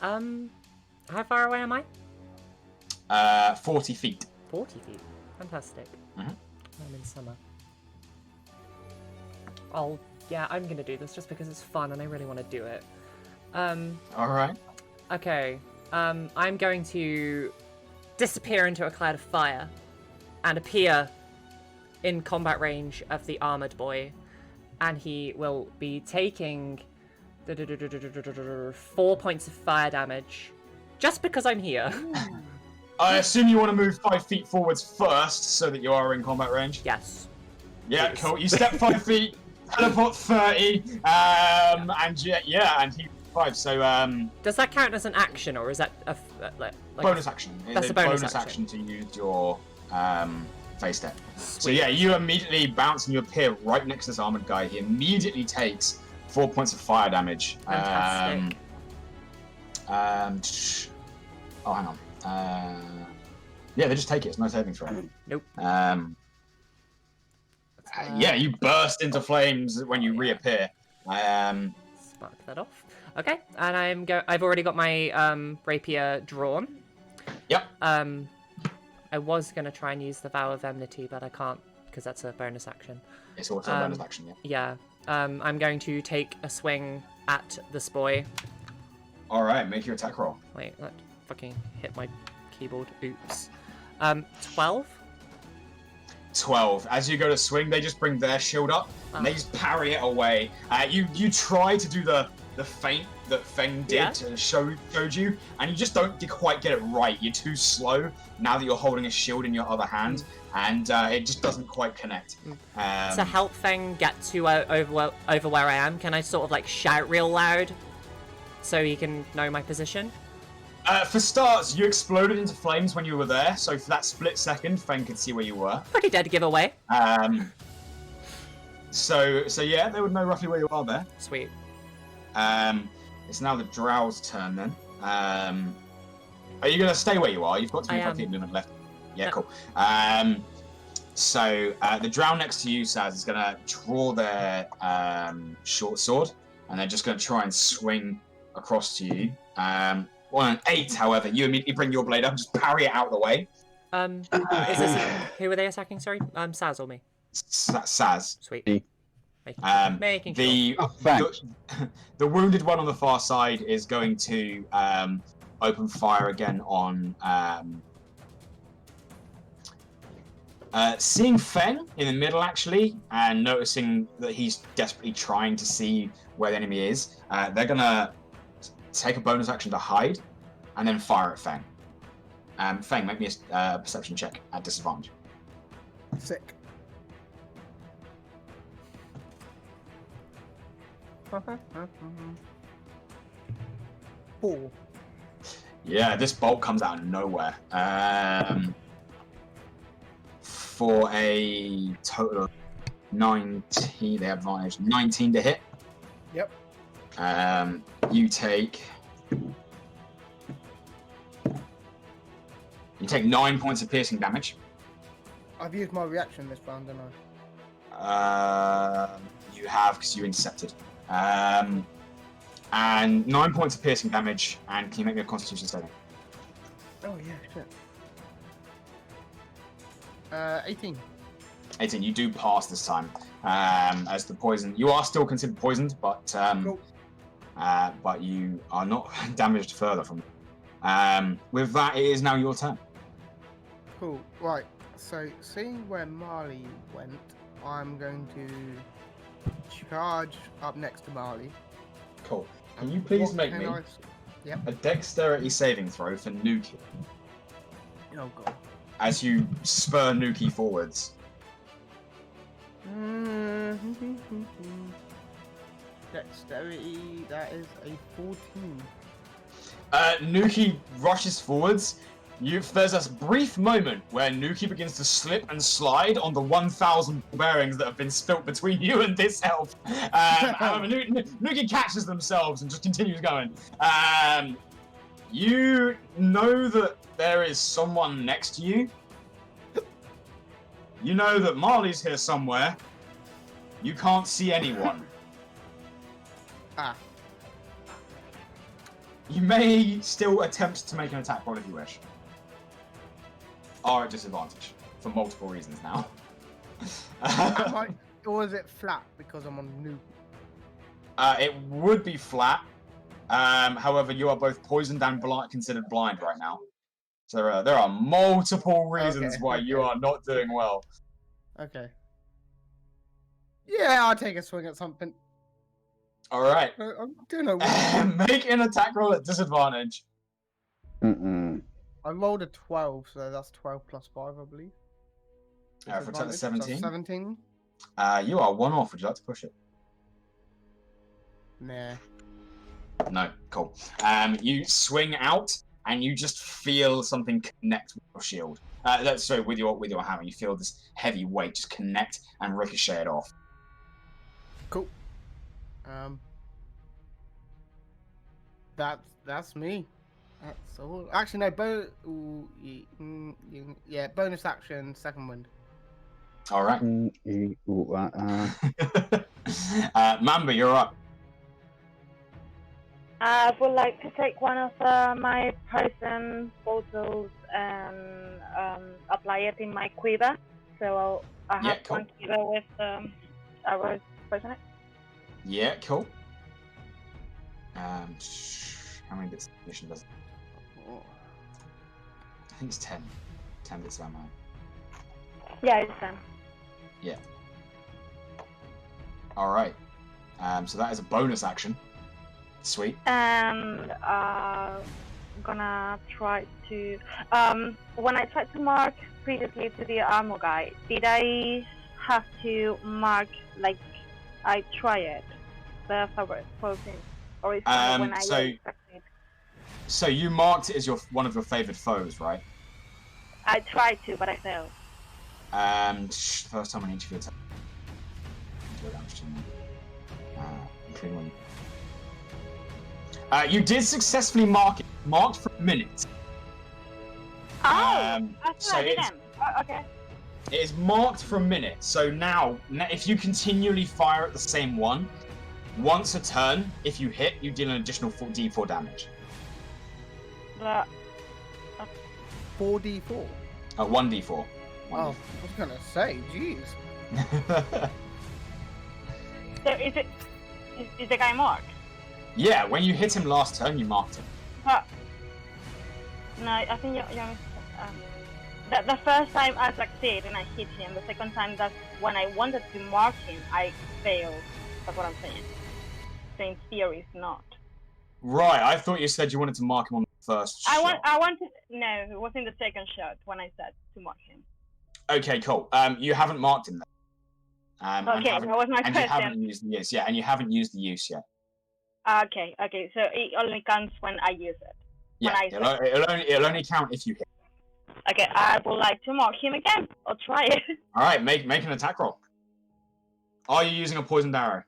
How far away am I? 40 feet. 40 feet. Fantastic. Mhm. I'm in summer. Yeah, I'm gonna do this just because it's fun and I really want to do it. Alright. Okay. I'm going to disappear into a cloud of fire and appear in combat range of the armored boy, and he will be taking 4 points of fire damage just because I'm here. I assume you want to move 5 feet forwards first so that you are in combat range? Yes. Yeah, Please. cool. You step 5 feet, teleport 30, and and he 5. So, Does that count as an action, or is that like bonus action. That's a bonus action to use your face step. So Sweet. yeah, you immediately bounce and you appear right next to this armored guy. He immediately takes 4 points of fire damage. Fantastic. Oh, hang on. Yeah, they just take it. It's no saving throw. Nope. Yeah, you burst into flames when you reappear. Spark that off. Okay, and I've already got my rapier drawn. Yep. I was gonna try and use the Vow of Enmity, but I can't because that's a bonus action. It's also a bonus action, yeah. Yeah. I'm going to take a swing at this boy. Alright, make your attack roll. Wait, that fucking hit my keyboard. Oops. 12. 12. As you go to swing, they just bring their shield up and they just parry it away. You try to do the feint that Feng did and showed you, and you just don't quite get it right. You're too slow now that you're holding a shield in your other hand, and it just doesn't quite connect. To help Feng get to over where I am, can I sort of like shout real loud so he can know my position? For starts, you exploded into flames when you were there, so for that split second, Feng could see where you were. Pretty dead giveaway. So yeah, they would know roughly where you are there. Sweet. It's now the Draugh's turn then. Are you going to stay where you are? You've got 25 feet movement left. Yeah, cool. So the Drough next to you, Saz, is going to draw their short sword, and they're just going to try and swing across to you. On an 8, however, you immediately bring your blade up and just parry it out of the way. Is this who are they attacking? Sorry, Saz or me? Saz. Sweet. Making sure. The wounded one on the far side is going to open fire again on seeing Feng in the middle actually, and noticing that he's desperately trying to see where the enemy is. They're gonna take a bonus action to hide, and then fire at Feng. Feng, make me a perception check at disadvantage. Sick. Four. Yeah, this bolt comes out of nowhere. For a total of 19, they have advantage. 19 to hit. Yep. You take 9 points of piercing damage. I've used my reaction this round, didn't I? You have, because you intercepted. And 9 points of piercing damage, and can you make me a Constitution saving? Oh yeah, shit. 18. 18, you do pass this time. As the poison, you are still considered poisoned, but Cool. but you are not damaged further from it. With that, it is now your turn. Cool. Right. So, seeing where Marle went, I'm going to charge up next to Marle. Cool. Can you please make me a dexterity saving throw for Nuki Oh god. as you spur Nuki forwards? Dexterity, that is a 14. Nuki rushes forwards. There's a brief moment where Nuki begins to slip and slide on the 1,000 bearings that have been spilt between you and this elf. However, Nuki catches themselves and just continues going. You know that there is someone next to you. You know that Marley's here somewhere. You can't see anyone. You may still attempt to make an attack roll if you wish. Are at disadvantage for multiple reasons now. Or is it flat because I'm on new? It would be flat. However, you are both poisoned and considered blind right now. So there are multiple reasons why you are not doing well. Okay. Yeah, I'll take a swing at something. All right. I'm doing a Make an attack roll at disadvantage. I rolled a 12, so that's 12 plus 5, I believe. For attack 17. 17. You are one off. Would you like to push it? Nah. No. Cool. You swing out, and you just feel something connect with your shield. Sorry, with your hammer. You feel this heavy weight just connect and ricochet it off. Cool. That's me. That's all. Actually, no. Bonus action, second wind. All right. Mamba, you're up. I would like to take one of my poison bottles and apply it in my quiver. So I have one quiver with arrows poison it. Yeah, cool. How many bits of mission does it? I think it's 10. 10 bits of ammo. Yeah, it's 10. Yeah. Alright. So that is a bonus action. Sweet. And gonna try to when I tried to mark previously to the armor guy, did I have to mark like I try it the favorite posing, or is it when I expected? So you marked it as one of your favored foes, right? I tried to, but I failed. First time on each of your attacks. Including one. You did successfully mark it. Marked for a minute. Oh, that's what I didn't. Okay. It is marked for a minute. So now, if you continually fire at the same one, once a turn, if you hit, you deal an additional d4 damage. 4d4? 1d4. Oh, I was gonna say, jeez. So is the guy marked? Yeah, when you hit him last turn, you marked him. No, I think you're the first time I succeed and I hit him. The second time, that's when I wanted to mark him, I failed. That's what I'm saying. So in theory, it's not. Right, I thought you said you wanted to mark him on the first shot. I wanted. No, it was in the second shot when I said to mark him. Okay, cool. You haven't marked him then. Okay, that was my question. And you haven't used the use, yeah, and you haven't used the use yet. Okay, so it only counts when I use it. Yeah, it'll only count if you hit. Okay, I would like to mark him again. I'll try it. All right, make an attack roll. Are you using a poisoned arrow?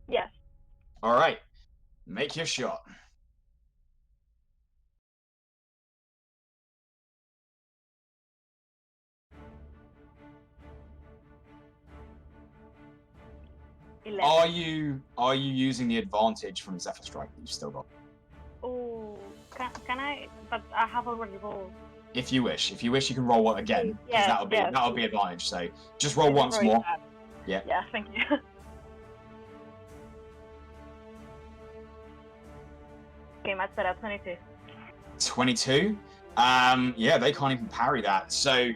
Yes. All right, make your shot. Are you using the advantage from Zephyr Strike that you've still got? Oh, can I? But I have already rolled. If you wish, you can roll one again, because that'll be advantage. So just roll once more. Bad. Yeah. Yeah, thank you. Okay, my setup 22. 22. Yeah, they can't even parry that. So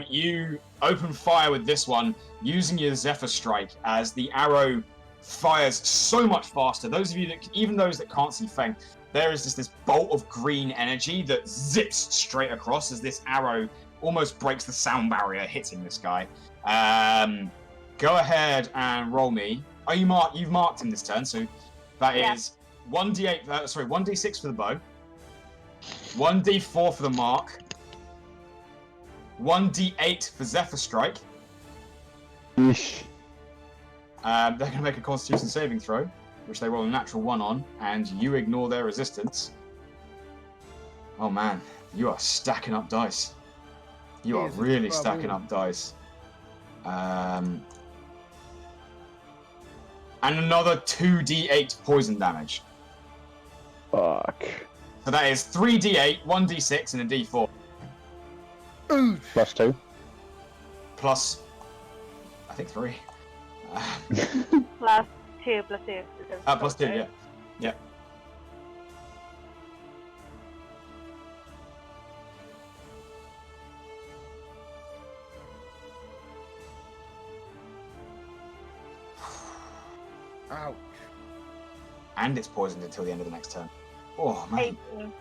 you open fire with this one using your Zephyr Strike as the arrow fires so much faster. Those of you even those that can't see Feng, there is just this bolt of green energy that zips straight across as this arrow almost breaks the sound barrier hitting this guy. Go ahead and roll me. Oh, you've marked him this turn, so that is 1d6 for the bow. 1d4 for the mark. 1d8 for Zephyr Strike. Yeesh. They're going to make a Constitution saving throw, which they roll a natural 1 on, and you ignore their resistance. Oh man, you are stacking up dice. You are really stacking up dice. And another 2d8 poison damage. Fuck. So that is 3d8, 1d6, and a d4. Ooh. +2. Plus, I think 3. +2, +2. Plus 2, yeah. Yeah. Ouch. And it's poisoned until the end of the next turn. Oh, man. 18.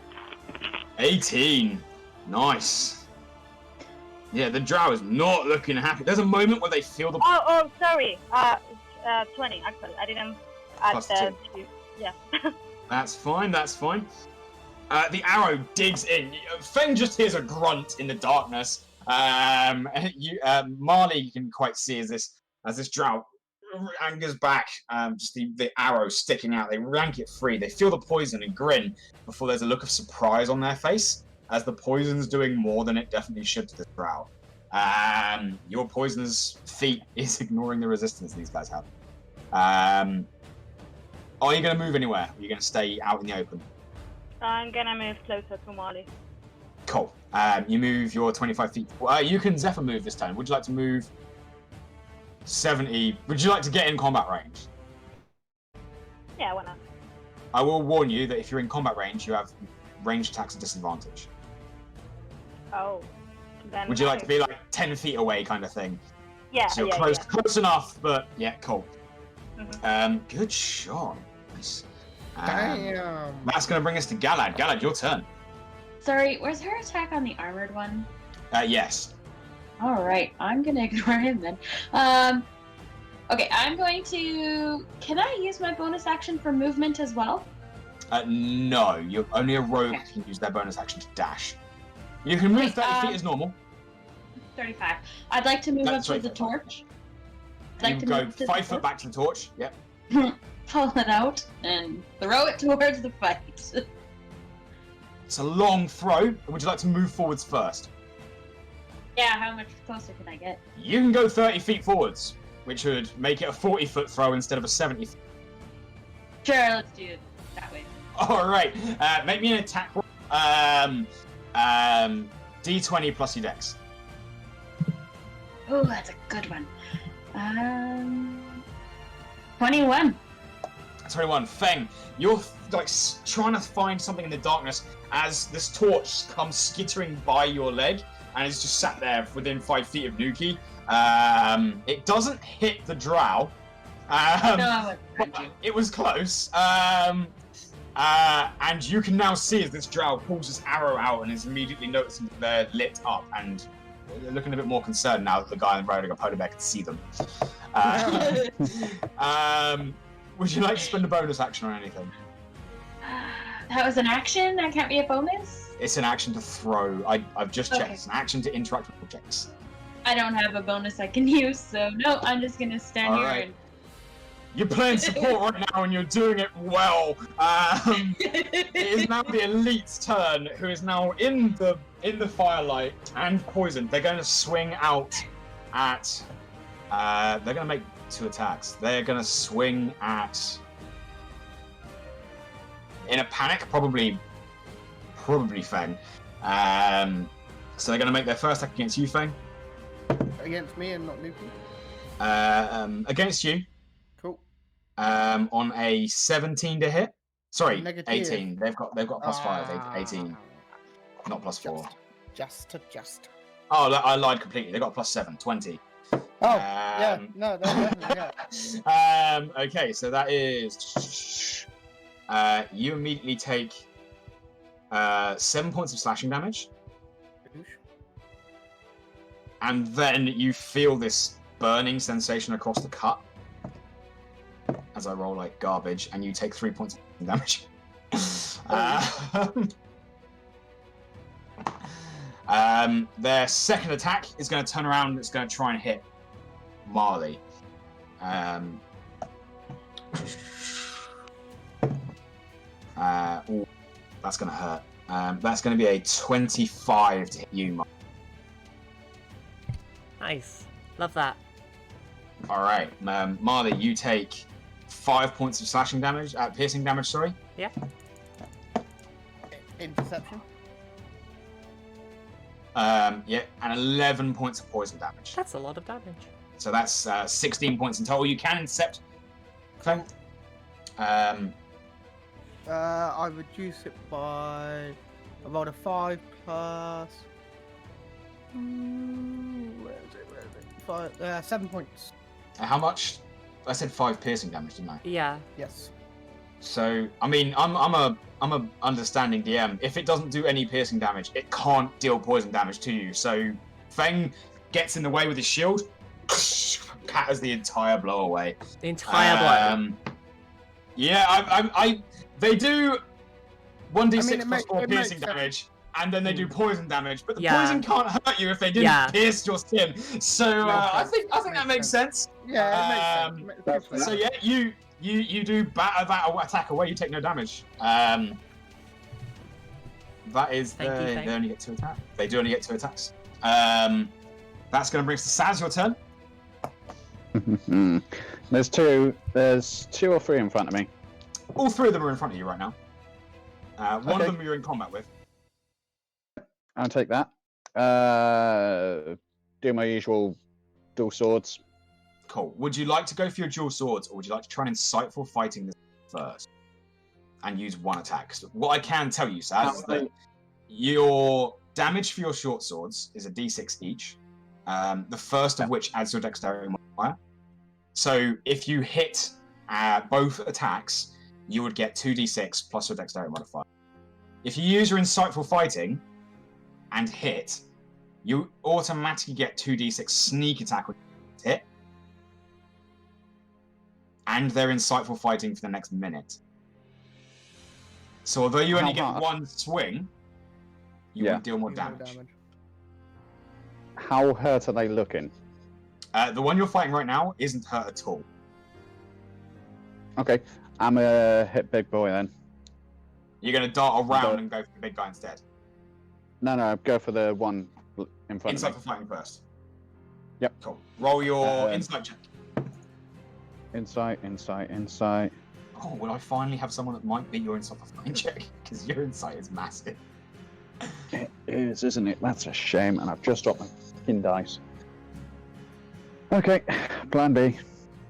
18. Nice. Yeah, the Drow is not looking happy. There's a moment where they feel the... Oh, sorry. 20, actually. I didn't add Plus the 2. 2. Yeah. That's fine, that's fine. The arrow digs in. Feng just hears a grunt in the darkness. Marle, you can quite see as this Drow angers back, just the arrow sticking out. They rank it free. They feel the poison and grin before there's a look of surprise on their face, as the poison's doing more than it definitely should to the Drow. Your poisoner's feat is ignoring the resistance these guys have. Are you going to move anywhere? Are you going to stay out in the open? I'm gonna move closer to Marle. Cool. You move your 25 feet. You can Zephyr move this time. Would you like to move 70? Would you like to get in combat range? Yeah, why not? I will warn you that if you're in combat range, you have range attacks at disadvantage. Oh. Then Would you like to be like 10 feet away kind of thing? Yeah, So you're yeah, close enough, but yeah, cool. Mhm. Good shot. Nice. Damn. That's going to bring us to Galad. Galad, your turn. Sorry, was her attack on the armored one? Yes. Alright, I'm gonna ignore him then. Okay, I'm going to... Can I use my bonus action for movement as well? No, only a rogue can use their bonus action to dash. You can move 30 feet as normal. 35. I'd like to move up to sorry, the 35. torch. You can go 5 foot back to the torch. Yep. Pull it out and throw it towards the fight. It's a long throw. Would you like to move forwards first? Yeah, how much closer can I get? You can go 30 feet forwards, which would make it a 40-foot throw instead of a 70. Sure, let's do it that way. All right. Make me an attack roll. D20 plus your dex. Oh, that's a good one. 21. 21. Feng, you're like trying to find something in the darkness as this torch comes skittering by your leg and it's just sat there within 5 feet of Nuki. It doesn't hit the Drow. No, it was close. And you can now see as this Drow pulls his arrow out and is immediately noticing that they're lit up and they're looking a bit more concerned now that the guy riding a pony bear can see them. Would you like to spend a bonus action on anything? That was an action? That can't be a bonus? It's an action to throw. I've just checked. Okay. It's an action to interact with objects. I don't have a bonus I can use, so no, I'm just gonna stand All here right. and... You're playing support right now and you're doing it well. It is now the elite's turn, who is now in the firelight and poisoned. They're going to swing out at... they're going to make 2 attacks. They're going to swing at... In a panic, probably Feng. So they're going to make their first attack against you, Feng. Against me and not Nuki? Against you. Cool. On a 17 to hit. Sorry, Negative. 18. They've got +5. 18, not +4. Just. Oh, I lied completely. They got +7. 20. Oh, yeah. No, definitely, yeah. Okay, so that is. You immediately take 7 points of slashing damage, and then you feel this burning sensation across the cut as I roll like garbage, and you take 3 points of damage. Their second attack is going to turn around and it's going to try and hit Marle. Ooh, that's going to hurt. That's going to be a 25 to hit you, Marle. Nice. Love that. All right, Marle, you take 5 points of slashing damage, piercing damage. Sorry. Yeah. In perception. Yeah, and 11 points of poison damage. That's a lot of damage. So that's 16 points in total. You can intercept. Feng. I reduce it by. I rolled a 5 plus. Where is it? 7 points. How much? I said 5 piercing damage, didn't I? Yeah. Yes. So, I mean, I'm a understanding DM. If it doesn't do any piercing damage, it can't deal poison damage to you. So, Feng gets in the way with his shield, patters the entire blow away. The entire blow. Yeah, they do 1d6 I mean, plus 4 it piercing makes sense. damage, and then they do poison damage. But the Yeah. poison can't hurt you if they didn't pierce your skin. So I think that makes sense. Yeah, it makes sense. So yeah, you do batter that attack away. You take no damage. That is Thank you, Feng. they only get 2 attacks. They do only get 2 attacks. That's going to bring us to Saz. Your turn. There's two or three in front of me. All 3 of them are in front of you right now. One Okay. of them you're in combat with. I'll take that. Do my usual dual swords. Cool. Would you like to go for your dual swords, or would you like to try and insightful fighting this first and use 1 attack? So what I can tell you, Saz, is that your damage for your short swords is a d6 each. The first of which adds your dexterity modifier. So if you hit both attacks, you would get 2d6 plus your dexterity modifier. If you use your insightful fighting and hit, you automatically get 2d6 sneak attack when you hit. And they're insightful fighting for the next minute. So although you only get 1 swing, you will deal more damage. How hurt are they looking? The one you're fighting right now isn't hurt at all. Okay, I'm gonna hit big boy then. You're going to dart around and go for the big guy instead. No, go for the one in front Insight of me. for fighting first. Yep. Cool. Roll your insight check. Insight. Oh, will I finally have someone that might beat your insight for fighting check? Because your insight is massive. It is, isn't it? That's a shame, and I've just dropped my fucking dice. Okay, plan B.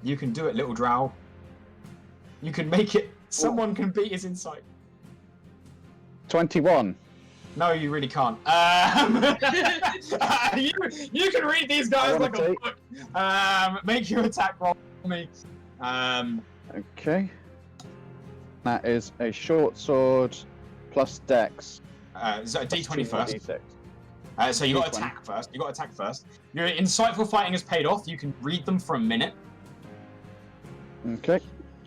You can do it, little Draugh. You can make it. Someone can beat his insight. 21. No, you really can't. You can read these guys like a book. Make your attack roll for me. Okay. That is a short sword plus dex. So a d20 first. D6. So you got D20. attack first. You got attack first. Your insightful fighting has paid off. You can read them for a minute, Okay.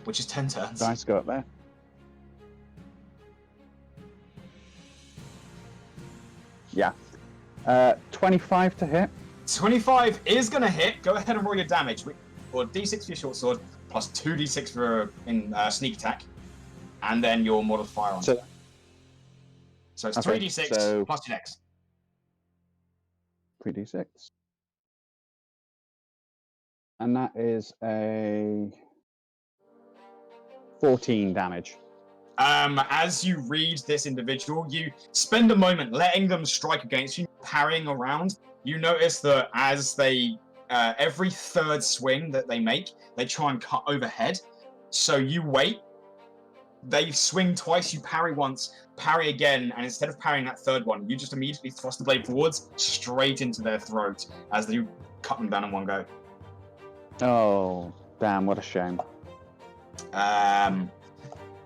which is 10 turns. Dice go up there. Yeah. 25 to hit. 25 is going to hit. Go ahead and roll your damage. Or d6 for your short sword, plus 2d6 for sneak attack, and then your modifier on. So it's okay, 3d6 plus your dex. 3d6. And that is a 14 damage. As you read this individual, you spend a moment letting them strike against you, parrying around. You notice that as they, every third swing that they make, they try and cut overhead. So you wait. They swing twice, you parry once, parry again, and instead of parrying that third one, you just immediately thrust the blade forwards, straight into their throat, as you cut them down in one go. Oh, damn, what a shame.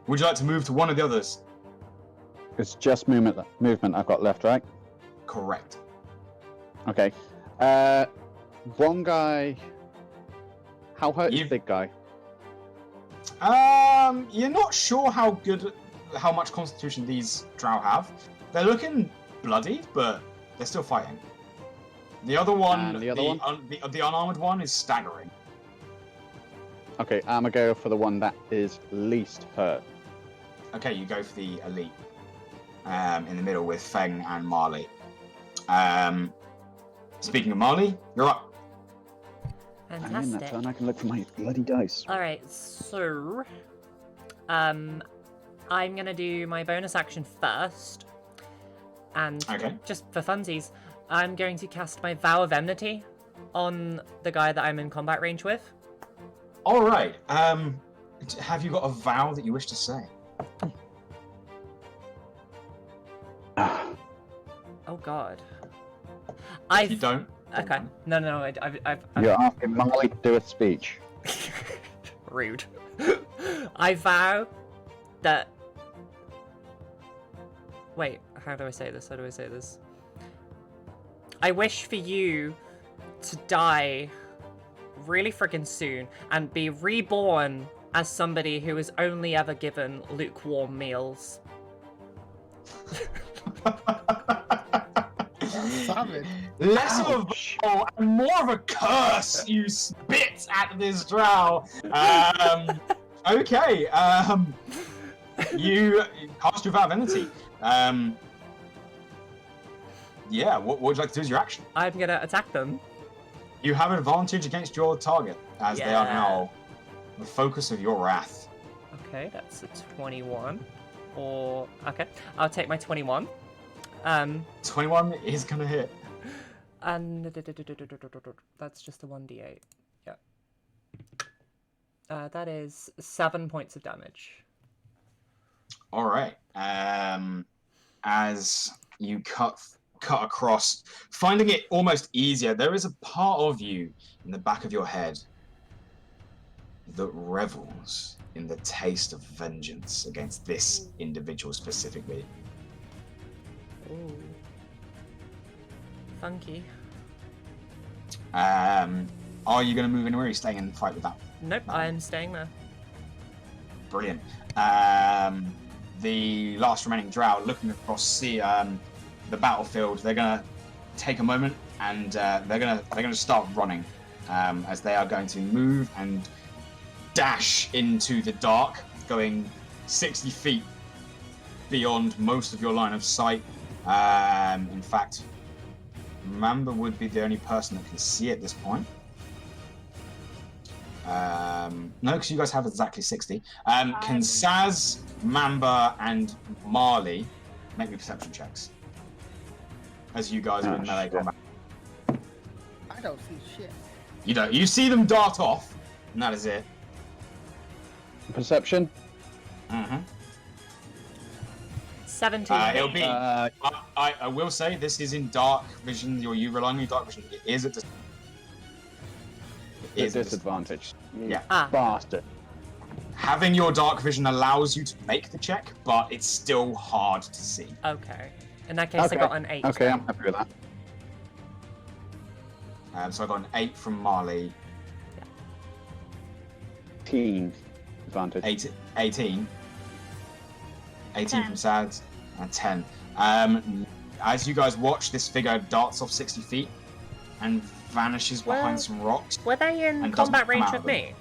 Would you like to move to one of the others? It's just movement I've got left, right? Correct. Okay. One guy... How hurt is the big guy? You're not sure how much constitution these Drow have. They're looking bloodied, but they're still fighting. The other one, And the other one? The unarmored one is staggering. Okay, I'm gonna go for the one that is least hurt. Okay, you go for the elite. In the middle with Feng and Marle. Speaking of Marle, you're up. I'm in that Fantastic. turn, I can look for my bloody dice. Alright, so I'm gonna do my bonus action first, And Okay. just for funsies, I'm going to cast my Vow of Enmity on the guy that I'm in combat range with. All right. Have you got a vow that you wish to say? Oh God. If you don't. Okay. No. I've You're asking Marley to do a speech. Rude. I vow that. Wait, how do I say this? I wish for you to die really friggin' soon and be reborn as somebody who is only ever given lukewarm meals. Savage. Less of a vow and more of a curse, you spit at this drow. Okay. You cast your vow of enmity. Yeah, what would you like to do as your action? I'm gonna attack them. You have an advantage against your target, as they are now the focus of your wrath. Okay, that's a 21. Okay, I'll take my 21. 21 is gonna hit. And that's just a 1d8. Yeah. That is 7 points of damage. All right. As you cut across, finding it almost easier, there is a part of you in the back of your head that revels in the taste of vengeance against this individual specifically. Ooh. Funky. Are you going to move anywhere? Or are you staying in the fight with that? Nope, I'm staying there. Brilliant. The last remaining drow looking across the battlefield. They're going to take a moment and they're going to start running as they are going to move and dash into the dark, going 60 feet beyond most of your line of sight. In fact, Mamba would be the only person that can see at this point. No, because you guys have exactly 60. Can Saz, Mamba, and Marley make me perception checks? As you guys are in melee combat. I don't see shit. You don't. You see them dart off, and that is it. Perception? Mm-hmm. 17. It'll be. I will say this is in dark vision. You relying on dark vision. It is at disadvantage. Yeah. Bastard. Having your dark vision allows you to make the check, but it's still hard to see. Okay. In that case, I got an 8. Okay, I'm happy with that. So I got an 8 from Marley. 18 advantage. 18 from Saz, and 10. As you guys watch, this figure darts off 60 feet and vanishes behind some rocks. Were they in combat range with me?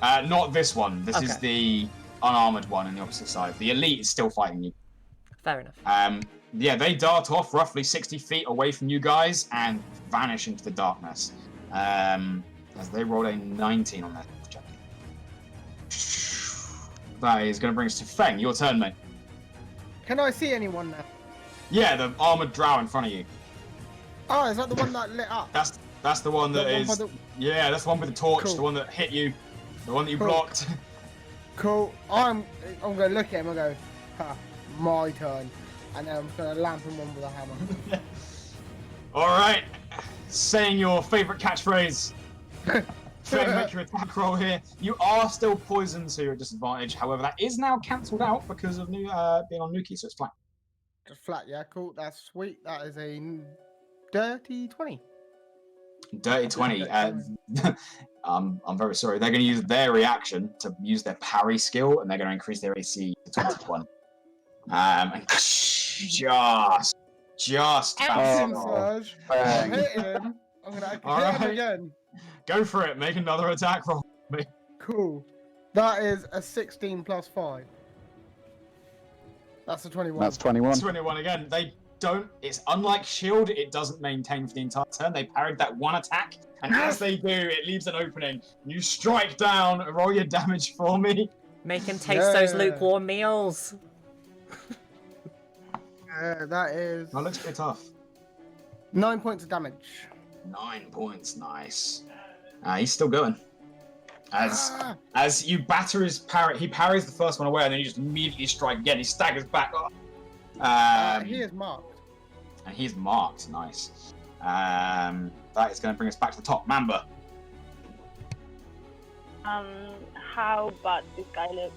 Not this one. This is Okay. the unarmored one on the opposite side. The elite is still fighting you. Fair enough. Yeah, they dart off roughly 60 feet away from you guys and vanish into the darkness. As they roll a 19 on that check. That is going to bring us to Feng. Your turn, mate. Can I see anyone now? Yeah, the armored drow in front of you. Oh, is that the one that lit up? That's the one that is. Yeah, that's the one with the torch. Cool. The one that hit you. The one that you Cool. blocked. Cool. I'm gonna look at him and go, ha, my turn. And then I'm just gonna lamp him on with a hammer. All right. Saying your favourite catchphrase. Feng, make your attack roll here. You are still poisoned, so you're at disadvantage. However, that is now cancelled out because of being on Nuki, so it's flat. Just flat, yeah, cool. That's sweet. That is a dirty 20. Dirty 20. I'm very sorry. They're going to use their reaction to use their parry skill, and they're going to increase their AC to 21. And just Action bounce surge. Bang. I'm hitting him. I'm gonna hit Alright. him again. Go for it. Make another attack roll. Cool. That is a 16 plus 5. That's a 21. That's 21. 21 again. They don't. It's unlike Shield. It doesn't maintain for the entire turn. They parried that one attack, and as they do, it leaves an opening. You strike down. Roll your damage for me. Make him taste those Yeah. lukewarm meals. That is That looks pretty tough. 9 points of damage. 9 points, nice. He's still going. As you batter his parry, he parries the first one away, and then you just immediately strike again. He staggers back. He is marked. And he's marked, nice. That is going to bring us back to the top. Mamba. How bad this guy looks?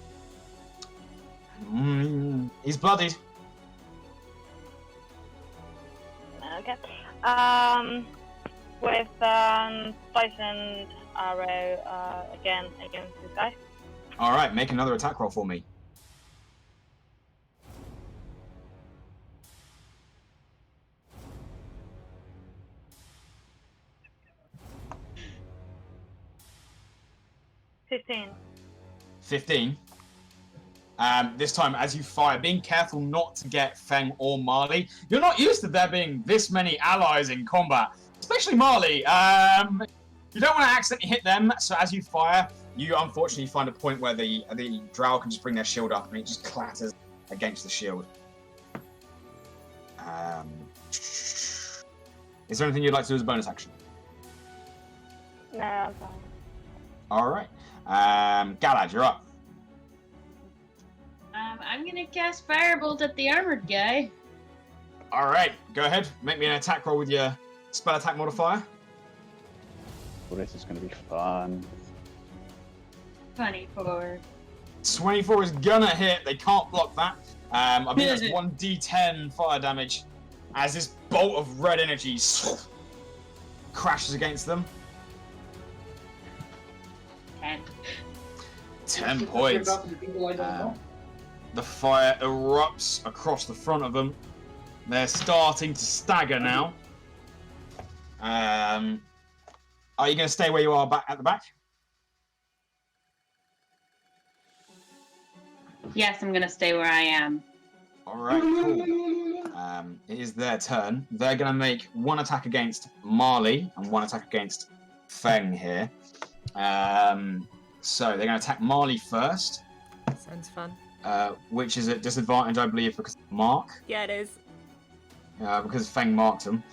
He's bloodied. Okay. With poisoned arrow again against this guy. All right, make another attack roll for me. $15. 15. This time, as you fire, being careful not to get Feng or Marle. You're not used to there being this many allies in combat, especially Marle. You don't want to accidentally hit them, so as you fire, you unfortunately find a point where the Draugh can just bring their shield up and it just clatters against the shield. Is there anything you'd like to do as a bonus action? No, I'm fine. All right. Galad, you're up. I'm gonna cast Firebolt at the armored guy. All right, go ahead. Make me an attack roll with your spell attack modifier. Well, this is going to be fun. 24. 24 is gonna hit. They can't block that. I think that's 1d10 fire damage as this bolt of red energy crashes against them. 10. 10 points. The fire erupts across the front of them. They're starting to stagger now. Are you going to stay where you are back at the back? Yes, I'm gonna stay where I am. All right, cool. It is their turn. They're going to make one attack against Marle and one attack against Feng here. So they're going to attack Marle first. Sounds fun. Which is at disadvantage, I believe, because of Mark. Yeah, it is. Because Feng marked him.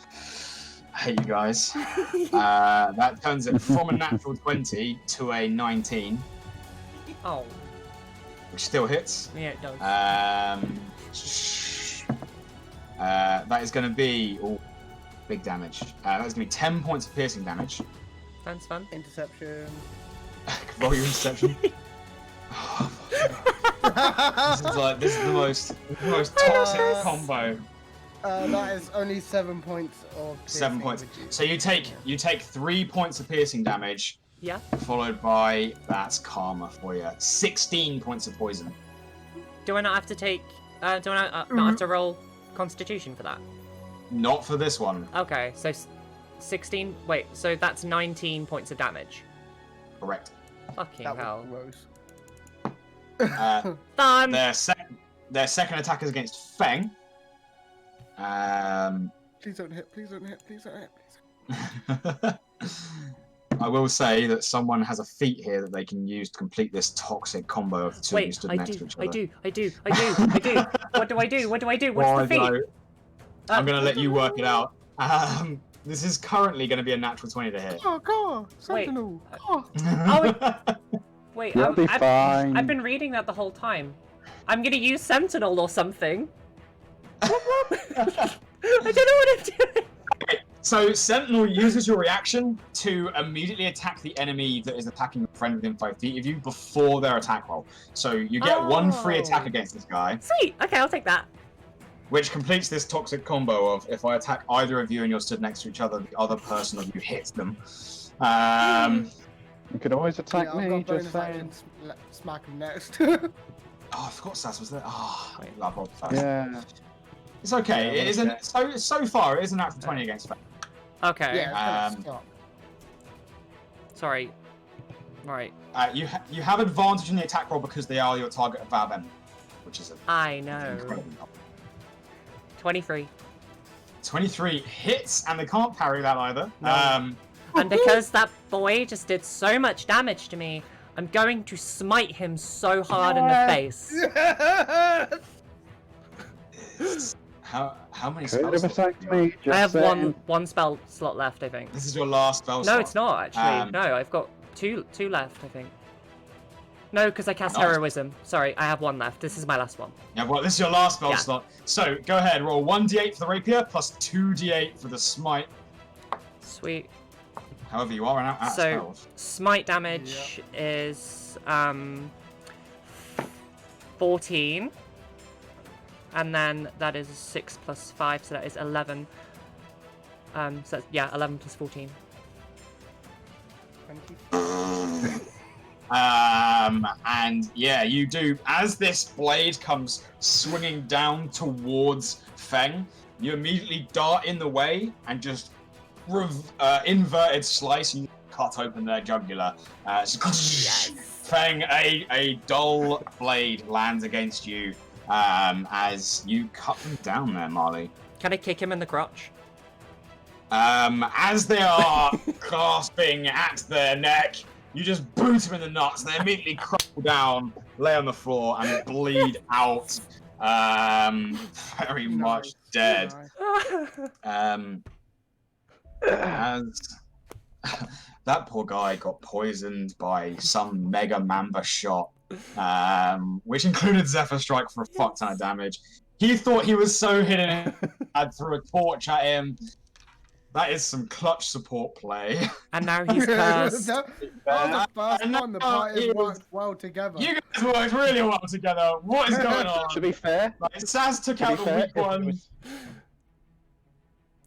I hate you guys. That turns it from a natural 20 to a 19. Oh. Which still hits. Yeah, it does. That is going to be big damage. That is going to be 10 points of piercing damage. Sounds fun. Interception. Roll your interception. This is the most toxic combo. That is only 7 points of piercing. 7 points. So you take 3 points of piercing damage. Yeah. Followed by that's karma for you. 16 points of poison. Do I not have to take? Do I not have to roll Constitution for that? Not for this one. Okay, so 16. Wait, so that's 19 points of damage. Correct. Fucking That hell. was gross. Fun. Their second attack is against Feng. Please don't hit. Please don't hit. Please don't hit. Please don't hit. I will say that someone has a feat here that they can use to complete this toxic combo of the two of you stood next to each other. I do. What do I do? What's the feat? I'm going to let you work it out. This is currently going to be a natural 20 to hit. Oh, God. Sentinel. Wait, You'll be fine. I've been reading that the whole time. I'm going to use Sentinel or something. I don't know what I'm doing. So Sentinel uses your reaction to immediately attack the enemy that is attacking a friend within 5 feet of you before their attack roll. So you get one free attack against this guy. Sweet. Okay, I'll take that. Which completes this toxic combo of if I attack either of you and you're stood next to each other, the other person of you hits them. You could always attack I've me, got just bonus saying. action, smack him next. I forgot Saz was there. Oh, I love all Saz. Yeah. It's okay. Yeah, It isn't. So far, it is a natural 20 against Feng. Okay. Yeah, it's gonna Sorry. Alright. You have advantage in the attack roll because they are your target of Valben, which is I know. incredible. 23. 23 hits, and they can't parry that either. No. And because that boy just did so much damage to me, I'm going to smite him so hard in the face. Yes! How many Could spells? have attacked me. I have just saying. one spell slot left, I think. This is your last spell No, slot. it's not actually. No, I've got two left, I think. No, because I cast Nice. Heroism. Sorry, I have one left. This is my last one. Yeah, well, this is your last spell Yeah. slot. So go ahead, roll 1d8 for the rapier plus 2d8 for the smite. Sweet. However, you are out of So spells. smite damage is 14, and then that is 6 plus 5, so that is 11. So that's, yeah, 11 plus 14. 20. And yeah, you do. As this blade comes swinging down towards Feng, you immediately dart in the way and just inverted slice and cut open their jugular. Feng, a dull blade lands against you as you cut them down there, Marley. Can I kick him in the crotch? As they are clasping at their neck, you just boot them in the nuts. They immediately crumple down, lay on the floor, and bleed out. Very much dead. As that poor guy got poisoned by some mega Mamba shot, which included Zephyr Strike for a fuck ton of damage. He thought he was so hidden and threw a torch at him. That is some clutch support play. And now he's cursed. that was the first time the party worked well together. You guys worked really well together. What is going on? To be fair, Like, Saz took out the weak one.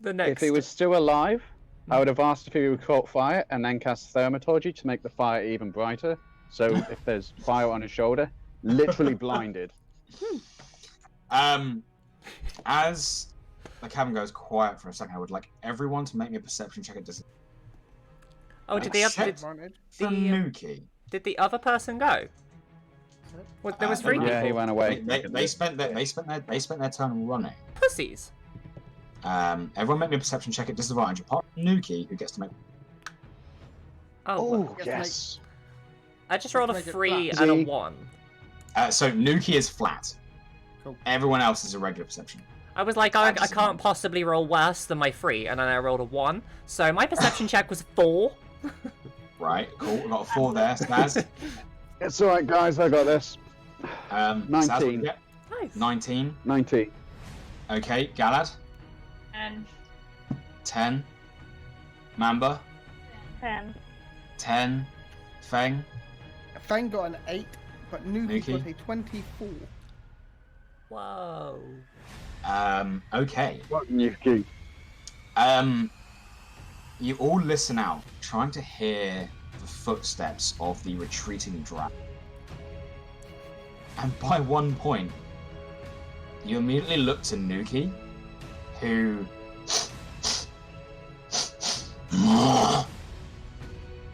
The if next. he was still alive, I would have asked if he would caught fire and then cast Thaumaturgy to make the fire even brighter. So if there's fire on his shoulder, literally blinded. As the cabin goes quiet for a second, I would like everyone to make me a perception check at distance. Oh, did the other Advantage. For The- Nuki. did the other person go? Well, there was three Yeah, he people. went away. They spent their turn running. Pussies. Everyone make me a perception check at disadvantage, apart from Nuki, who gets to make. Oh, well, Oh, Yes, yes. I just rolled a make it 3 flat. and a Easy. 1. So Nuki is flat. Cool. Everyone else is a regular perception. I was like, I That's- can't possibly roll worse than my 3, and then I rolled a 1. So my perception check was 4. Right, cool. We've got a 4 there, Saz. It's alright, guys, I got this. Saz, what 19. did you get? Nice. 19. 90. Okay, Galad. And 10. Mamba. 10. 10. Feng. Fang got an 8, but Nuki Nuki? got a 24. Whoa. Okay. What Nuki? You all listen out, trying to hear the footsteps of the retreating Draugh. And by one point, you immediately look to Nuki, who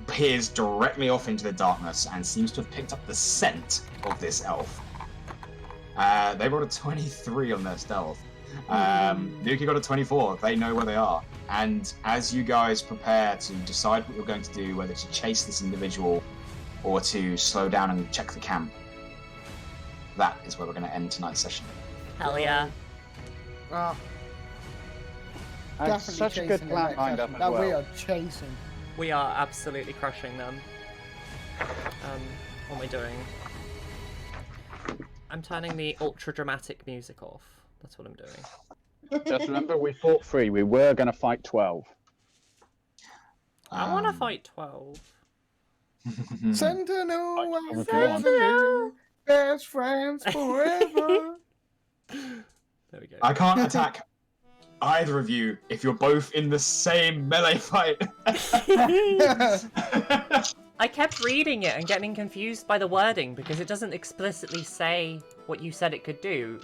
peers directly off into the darkness and seems to have picked up the scent of this elf. They rolled a 23 on their stealth. Nuki got a 24. They know where they are. And as you guys prepare to decide what you're going to do, whether to chase this individual or to slow down and check the camp, that is where we're going to end tonight's session. Hell yeah. Ah, I had definitely such a chasing good it plan next lined up session. as That we well. are chasing. We are absolutely crushing them. What am I doing? I'm turning the ultra dramatic music off. That's what I'm doing. Just remember, we fought 3. We were going to fight 12. I want to fight 12. Sentinel and Sentinel. Sentinel, best friends forever. There we go. I can't attack either of you if you're both in the same melee fight. I kept reading it and getting confused by the wording because it doesn't explicitly say what you said it could do.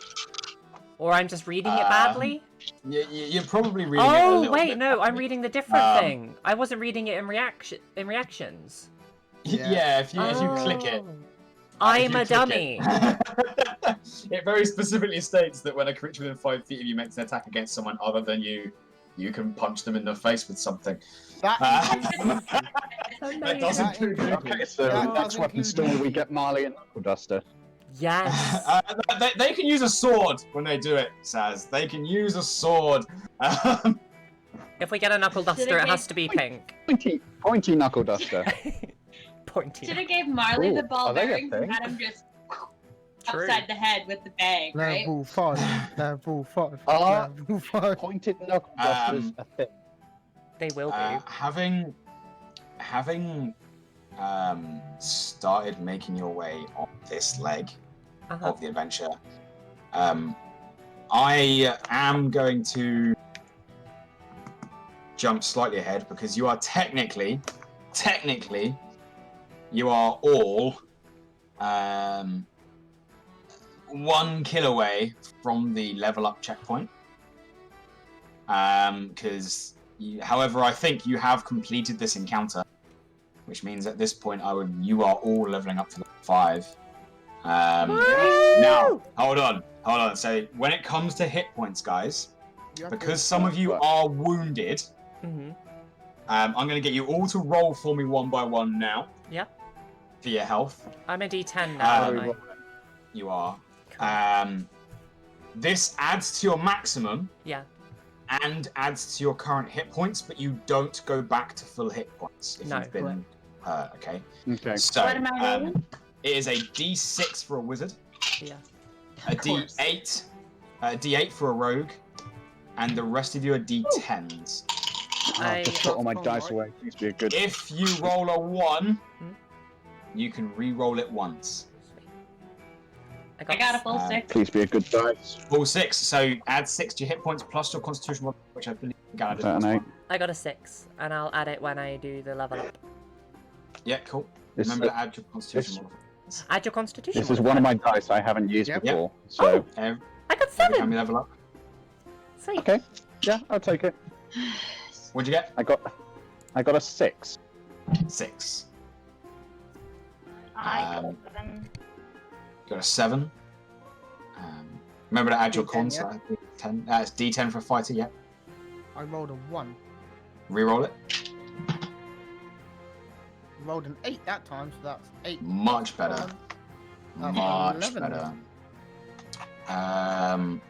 Or I'm just reading it badly? You're probably reading it a Oh, little wait, bit. no, I'm reading the different thing. I wasn't reading it in reactions. Yeah, if you click it. Oh. I'm If a you click dummy. it. It very specifically states that when a creature within 5 feet of you makes an attack against someone other than you, you can punch them in the face with something. That That doesn't That include includes- Okay, so That next doesn't weapon include store Nuki. we get Marley and Knuckle Duster. Yes. They can use a sword when they do it, Saz. They can use a sword. If we get a knuckle duster, it has to be pink. Pointy knuckle duster. Pointy. Should have gave Marley the Ooh, ball are they a bearings and thing? had him just True. upside the head with the bag, right? Level 5. Level 5. Ah. Level 5. Pointed knuckle dusters a thing. They will be. Having started making your way on this leg of the adventure, I am going to jump slightly ahead because you are technically, you are all 1 kill away from the level up checkpoint. Because, however, I think you have completed this encounter, which means at this point you are all leveling up to level 5. Now, hold on. So when it comes to hit points, guys, because some of you are wounded, I'm going to get you all to roll for me one by one now. Yeah. For your health. I'm a D10 now, aren't I? You are. This adds to your maximum. Yeah. And adds to your current hit points, but you don't go back to full hit points if you've been hurt, okay? Okay. So, What am I rolling? it is a D6 for a wizard, Yeah. a D8, a D8 for a rogue, and the rest of you are D10s. I've just put all my dice away. Please be a good. If you roll a 1, you can re-roll it once. I got a full 6. Please be a good dice. Full 6, so add 6 to your hit points plus your constitution mod, which I believe Galadesis An 8. I got a 6, and I'll add it when I do the level up. Yeah, cool. Remember to add your constitution mod. Add your constitution. This is one of my dice I haven't used before. Oh, So. I got Every 7. time you level up. Sweet. Okay. Yeah, I'll take it. What'd you get? I got a 6. 6. I got 7. Got a 7. Remember to add your D10, cons. yeah. 10. It's D10 for a fighter, yeah. I rolled a 1. Reroll it. Rolled an 8 that time, so that's 8. Much better. That's Much 11 better. then.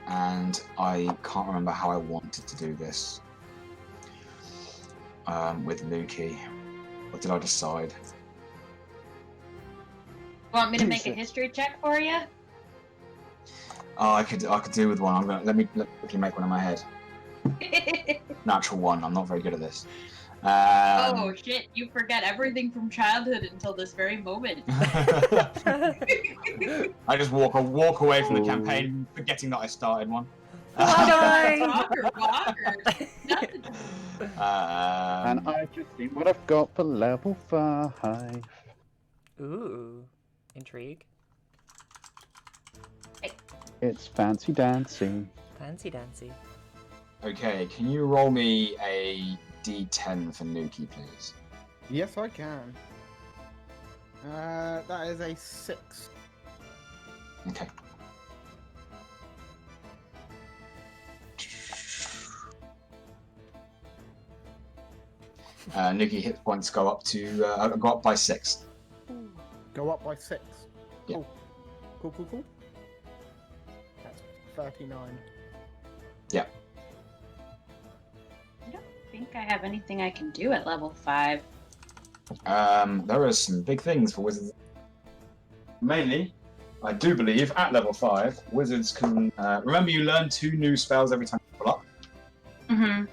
And I can't remember how I wanted to do this. With Lukey. What did I decide? Want me to make a history check for you? Oh, I could do with one. Let me quickly make one in my head. Natural 1. I'm not very good at this. Oh shit! You forget everything from childhood until this very moment. I just walk away from the campaign, forgetting that I started one. Walker. Nothing. And I've just seen what I've got for level 5. Ooh. Intrigue. It's fancy dancing. Fancy dancy. Okay, can you roll me a D10 for Nuki, please? Yes, I can. That is a 6. Okay. Nuki hit points go up by 6. Go up by 6. Yeah. Cool. That's 39. Yeah. I don't think I have anything I can do at level 5. There are some big things for wizards. Mainly, I do believe at level 5, wizards can. Remember, you learn 2 new spells every time you level up. Mm-hmm.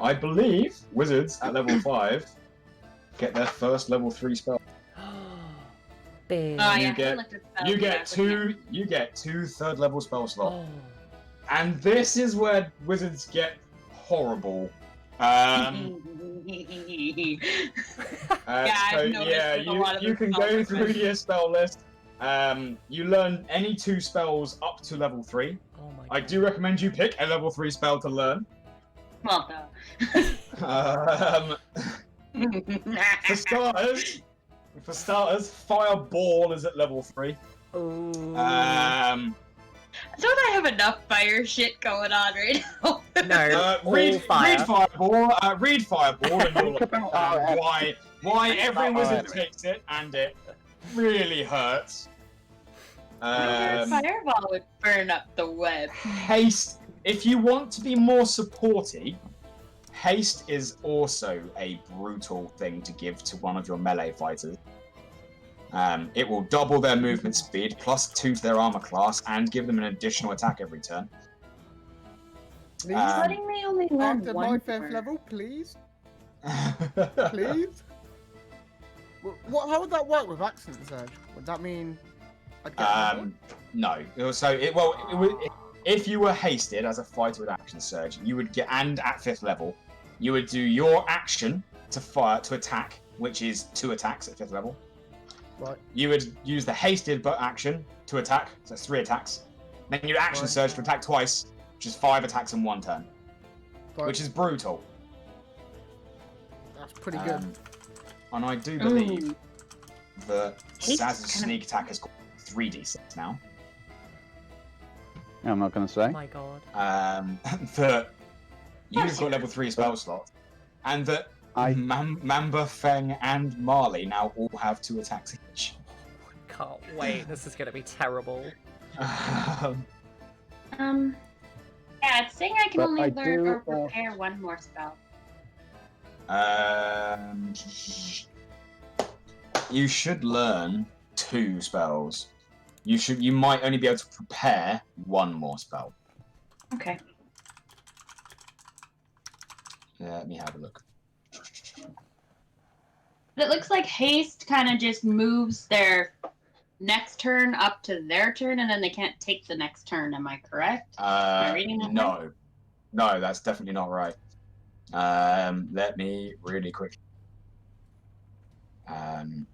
I believe wizards at level 5 get their first level 3 spell. Big. Oh, You yeah, get- I looked at spells You get back when two 3rd level spell slots. Oh. And this is where wizards get horrible. Yeah, So, I've noticed yeah, with a lot of you the can spells go I've through read. your spell list. You learn any 2 spells up to level 3. Oh my I god. do recommend you pick a level 3 spell to learn. Well, For starters, Fireball is at level 3. Ooh. don't I have enough fire shit going on right now? No. Read fire. Fireball. Read Fireball, and you'll Think about understand why every about wizard RF. takes it, and it really hurts. Fireball would burn up the web. Haste. If you want to be more supporty, haste is also a brutal thing to give to one of your melee fighters. It will double their movement speed, +2 to their armor class, and give them an additional attack every turn. Please, Letting me only learn after one my 5th word. level, please. Please? How would that work with accent surge? Would that mean I'd get more? No. So if you were hasted as a fighter with action surge, you would get, and at 5th level, you would do your action to attack, which is 2 attacks at 5th level. Right. You would use the hasted action to attack, so that's 3 attacks. Then you'd action surge to attack twice, which is 5 attacks in 1 turn, which is brutal. That's pretty good. And I do believe that Saz's sneak attack has got 3d6 now. I'm not going to say. Oh my god. That you've got level 3 spell slots, and that Mamba, Feng, and Marle now all have 2 attacks each. Can't wait. This is gonna be terrible. Yeah, it's saying I can But only I learn do, or prepare one more spell. You should learn 2 spells. You might only be able to prepare 1 more spell. Okay. Let me have a look. It looks like haste kind of just moves their next turn up to their turn, and then they can't take the next turn. Am I correct? Am I reading that right? No, that's definitely not right. Let me really quick.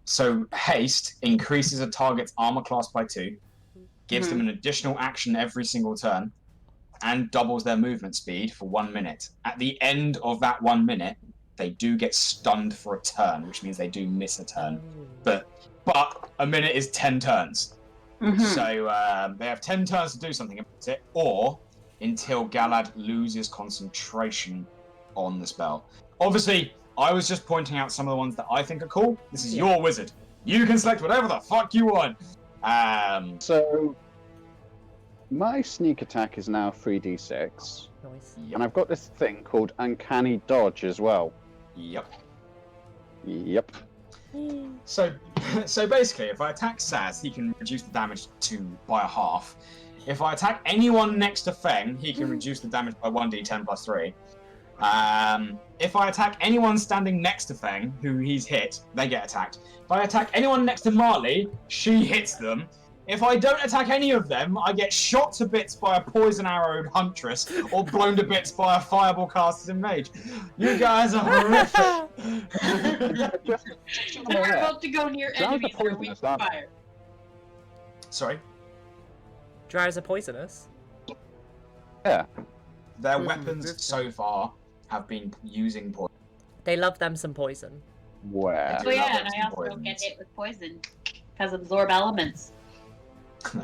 So haste increases a target's armor class by 2, gives them an additional action every single turn, and doubles their movement speed for 1 minute. At the end of that 1 minute, they do get stunned for a turn, which means they do miss a turn. But a minute is 10 turns. So they have 10 turns to do something about it, or until Galad loses concentration on the spell. Obviously, I was just pointing out some of the ones that I think are cool. This is your wizard. You can select whatever the fuck you want. So, my sneak attack is now 3d6. Nice. And I've got this thing called Uncanny Dodge as well. Yep. So basically, if I attack Saz, he can reduce the damage by 1/2. If I attack anyone next to Feng, he can reduce the damage by 1d10 plus 3. If I attack anyone standing next to Feng, who he's hit, they get attacked. If I attack anyone next to Marle, she hits them. If I don't attack any of them, I get shot to bits by a poison-arrowed huntress or blown to bits by a fireball caster mage. You guys are horrific. We're about to go near enemies where we can fire. Sorry? Drows are poisonous. Yeah. Their weapons so far have been using poison. They love them some poison. Where? Oh yeah, and I also get hit with poison because absorb elements.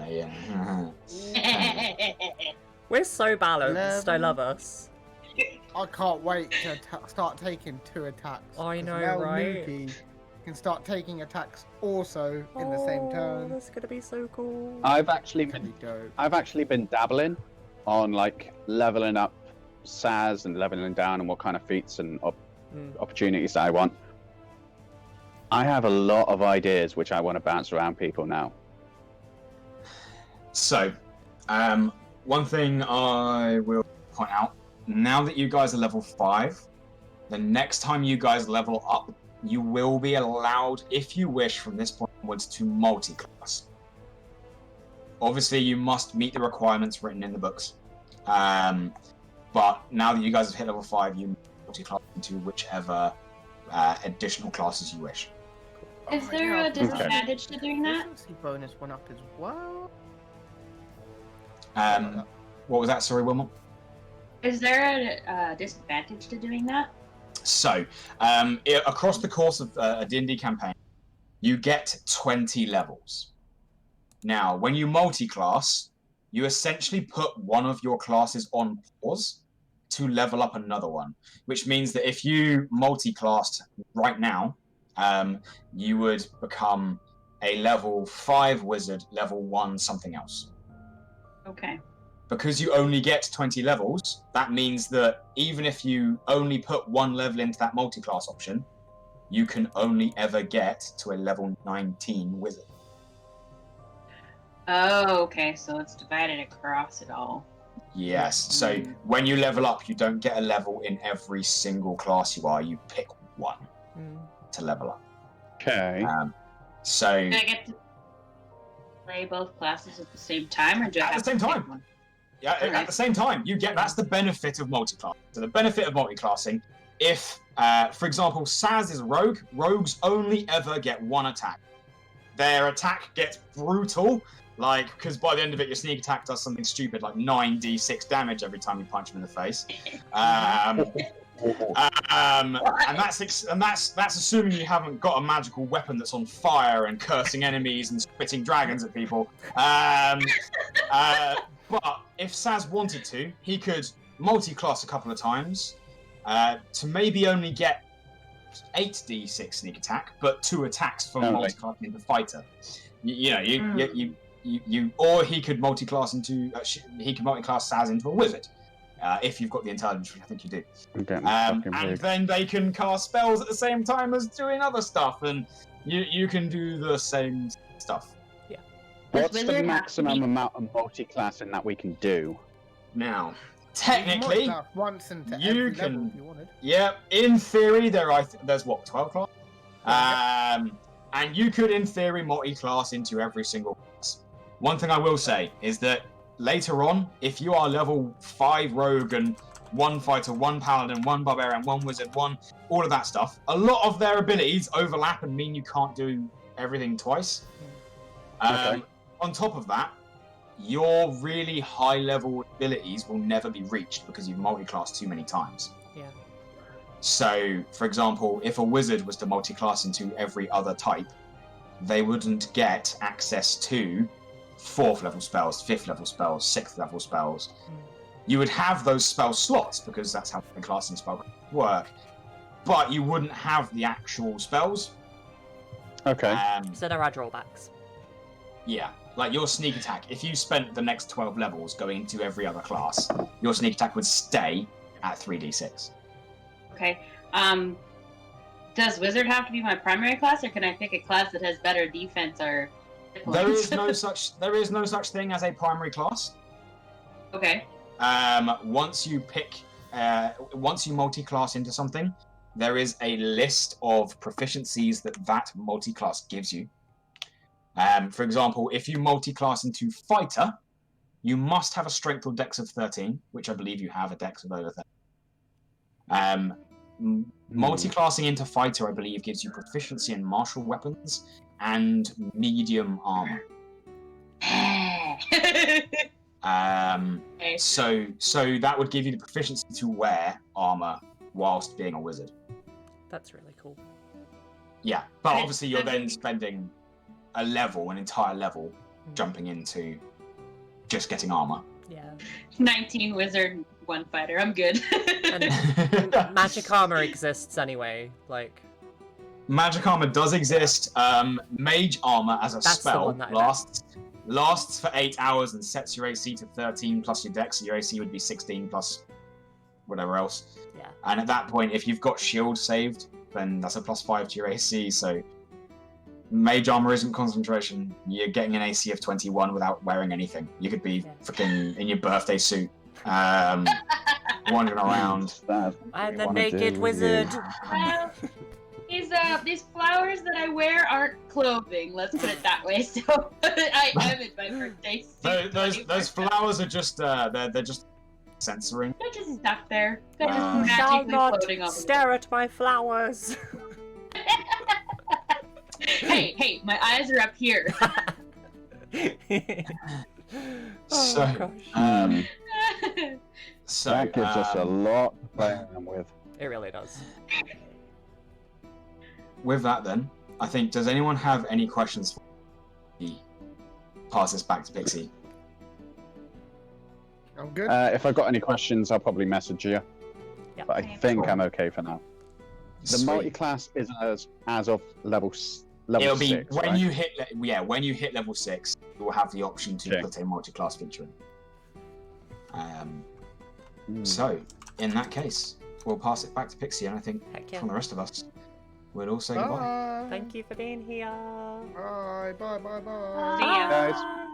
Yeah. We're so balanced. I love us. I can't wait to start taking 2 attacks. I know, now right? Nuki can start taking attacks also in the same turn. That's gonna be so cool. I've actually Pretty dope. been dabbling on like leveling up Saz and leveling down and what kind of feats and opportunities that I want. I have a lot of ideas which I want to bounce around people now. So, one thing I will point out, now that you guys are level 5, the next time you guys level up, you will be allowed, if you wish, from this point onwards to multi-class. Obviously, you must meet the requirements written in the books. But now that you guys have hit level 5, you multi-class into whichever additional classes you wish. Is there a disadvantage to doing that? Efficiency bonus went up as well. What was that? Sorry, Wilmot? Is there a disadvantage to doing that? So, across the course of a D&D campaign, you get 20 levels. Now, when you multi-class, you essentially put one of your classes on pause to level up another one, which means that if you multi-classed right now, you would become a level 5 wizard, level 1 something else. Okay. Because you only get 20 levels, that means that even if you only put 1 level into that multi-class option, you can only ever get to a level 19 wizard. Oh, okay. So it's divided across it all. Yes, so when you level up, you don't get a level in every single class you are, you pick one to level up. Okay. So Do I get to play both classes at the same time, or do I At have the same to pick time. one? Yeah, Okay. at the same time, you get that's the benefit of multiclass. So the benefit of multiclassing, if, for example, Saz is a rogue, rogues only ever get 1 attack. Their attack gets brutal, like, because by the end of it, your sneak attack does something stupid, like 9d6 damage every time you punch them in the face. And that's assuming you haven't got a magical weapon that's on fire and cursing enemies and spitting dragons at people. But if Saz wanted to, he could multi-class a couple of times to maybe only get 8d6 sneak attack, but 2 attacks from multi-classing the fighter. Or he could multi-class into Saz into a wizard. If you've got the intelligence, which I think you do. And then they can cast spells at the same time as doing other stuff, and you can do the same stuff. Yeah. What's the maximum amount of multi-classing that we can do? Now, technically, once into you every can. level if you wanted. Yeah, in theory, there's what, 12 class? And you could, in theory, multi-class into every single class. One thing I will say is that later on, if you are level 5 rogue and 1 fighter, 1 paladin, 1 barbarian, 1 wizard, 1, all of that stuff, a lot of their abilities overlap and mean you can't do everything twice. On top of that, your really high level abilities will never be reached because you've multi-classed too many times. Yeah. So, for example, if a wizard was to multi-class into every other type, they wouldn't get access to 4th level spells, 5th level spells, 6th level spells. You would have those spell slots because that's how the classing spells work, but you wouldn't have the actual spells. Okay. So there are drawbacks. Yeah, like your sneak attack, if you spent the next 12 levels going into every other class, your sneak attack would stay at 3d6. Okay. Does wizard have to be my primary class, or can I pick a class that has better defense or hit There points? is no such thing as a primary class. Okay. Once you multi-class into something, there is a list of proficiencies that multi-class gives you. For example, if you multi-class into fighter, you must have a strength or dex of 13, which I believe you have a dex of over 13. Multi-classing into fighter, I believe, gives you proficiency in martial weapons and medium armor. So that would give you the proficiency to wear armor whilst being a wizard. That's really cool. Yeah, but obviously you're then spending an entire level, jumping into just getting armor. Yeah. 19 wizard, 1 fighter. I'm good. And magic armor exists anyway. Like, magic armor does exist. Mage armor as a That's the spell one that I lasts for 8 hours and sets your AC to 13 plus your dex. So your AC would be 16 plus whatever else. Yeah. And at that point, if you've got shield saved, then that's a +5 to your AC. So mage armor isn't concentration. You're getting an AC of 21 without wearing anything. You could be freaking in your birthday suit, wandering around. I'm the naked wizard. These flowers that I wear aren't clothing. Let's put it that way. So I'm in my birthday suit. Those flowers are just they're just censoring. They're just stuck there. They're just You shall magically not floating over. stare at my flowers. Hey, my eyes are up here. So that gives us a lot to play around with. It really does. With that, then, I think, does anyone have any questions for me? Pass this back to Pixie. I'm good. If I've got any questions, I'll probably message you. Yeah. But I think I'm okay for now. The Sweet. multi-class is as of level level It'll be 6, when right? you hit when you hit level 6, you will have the option to Okay. put a multi-class feature in. So in that case, we'll pass it back to Pixie, and I think Heck yeah. from the rest of us, we'll all say goodbye. Bye. Thank you for being here. Bye. Bye. Bye. Bye. See ya. Guys.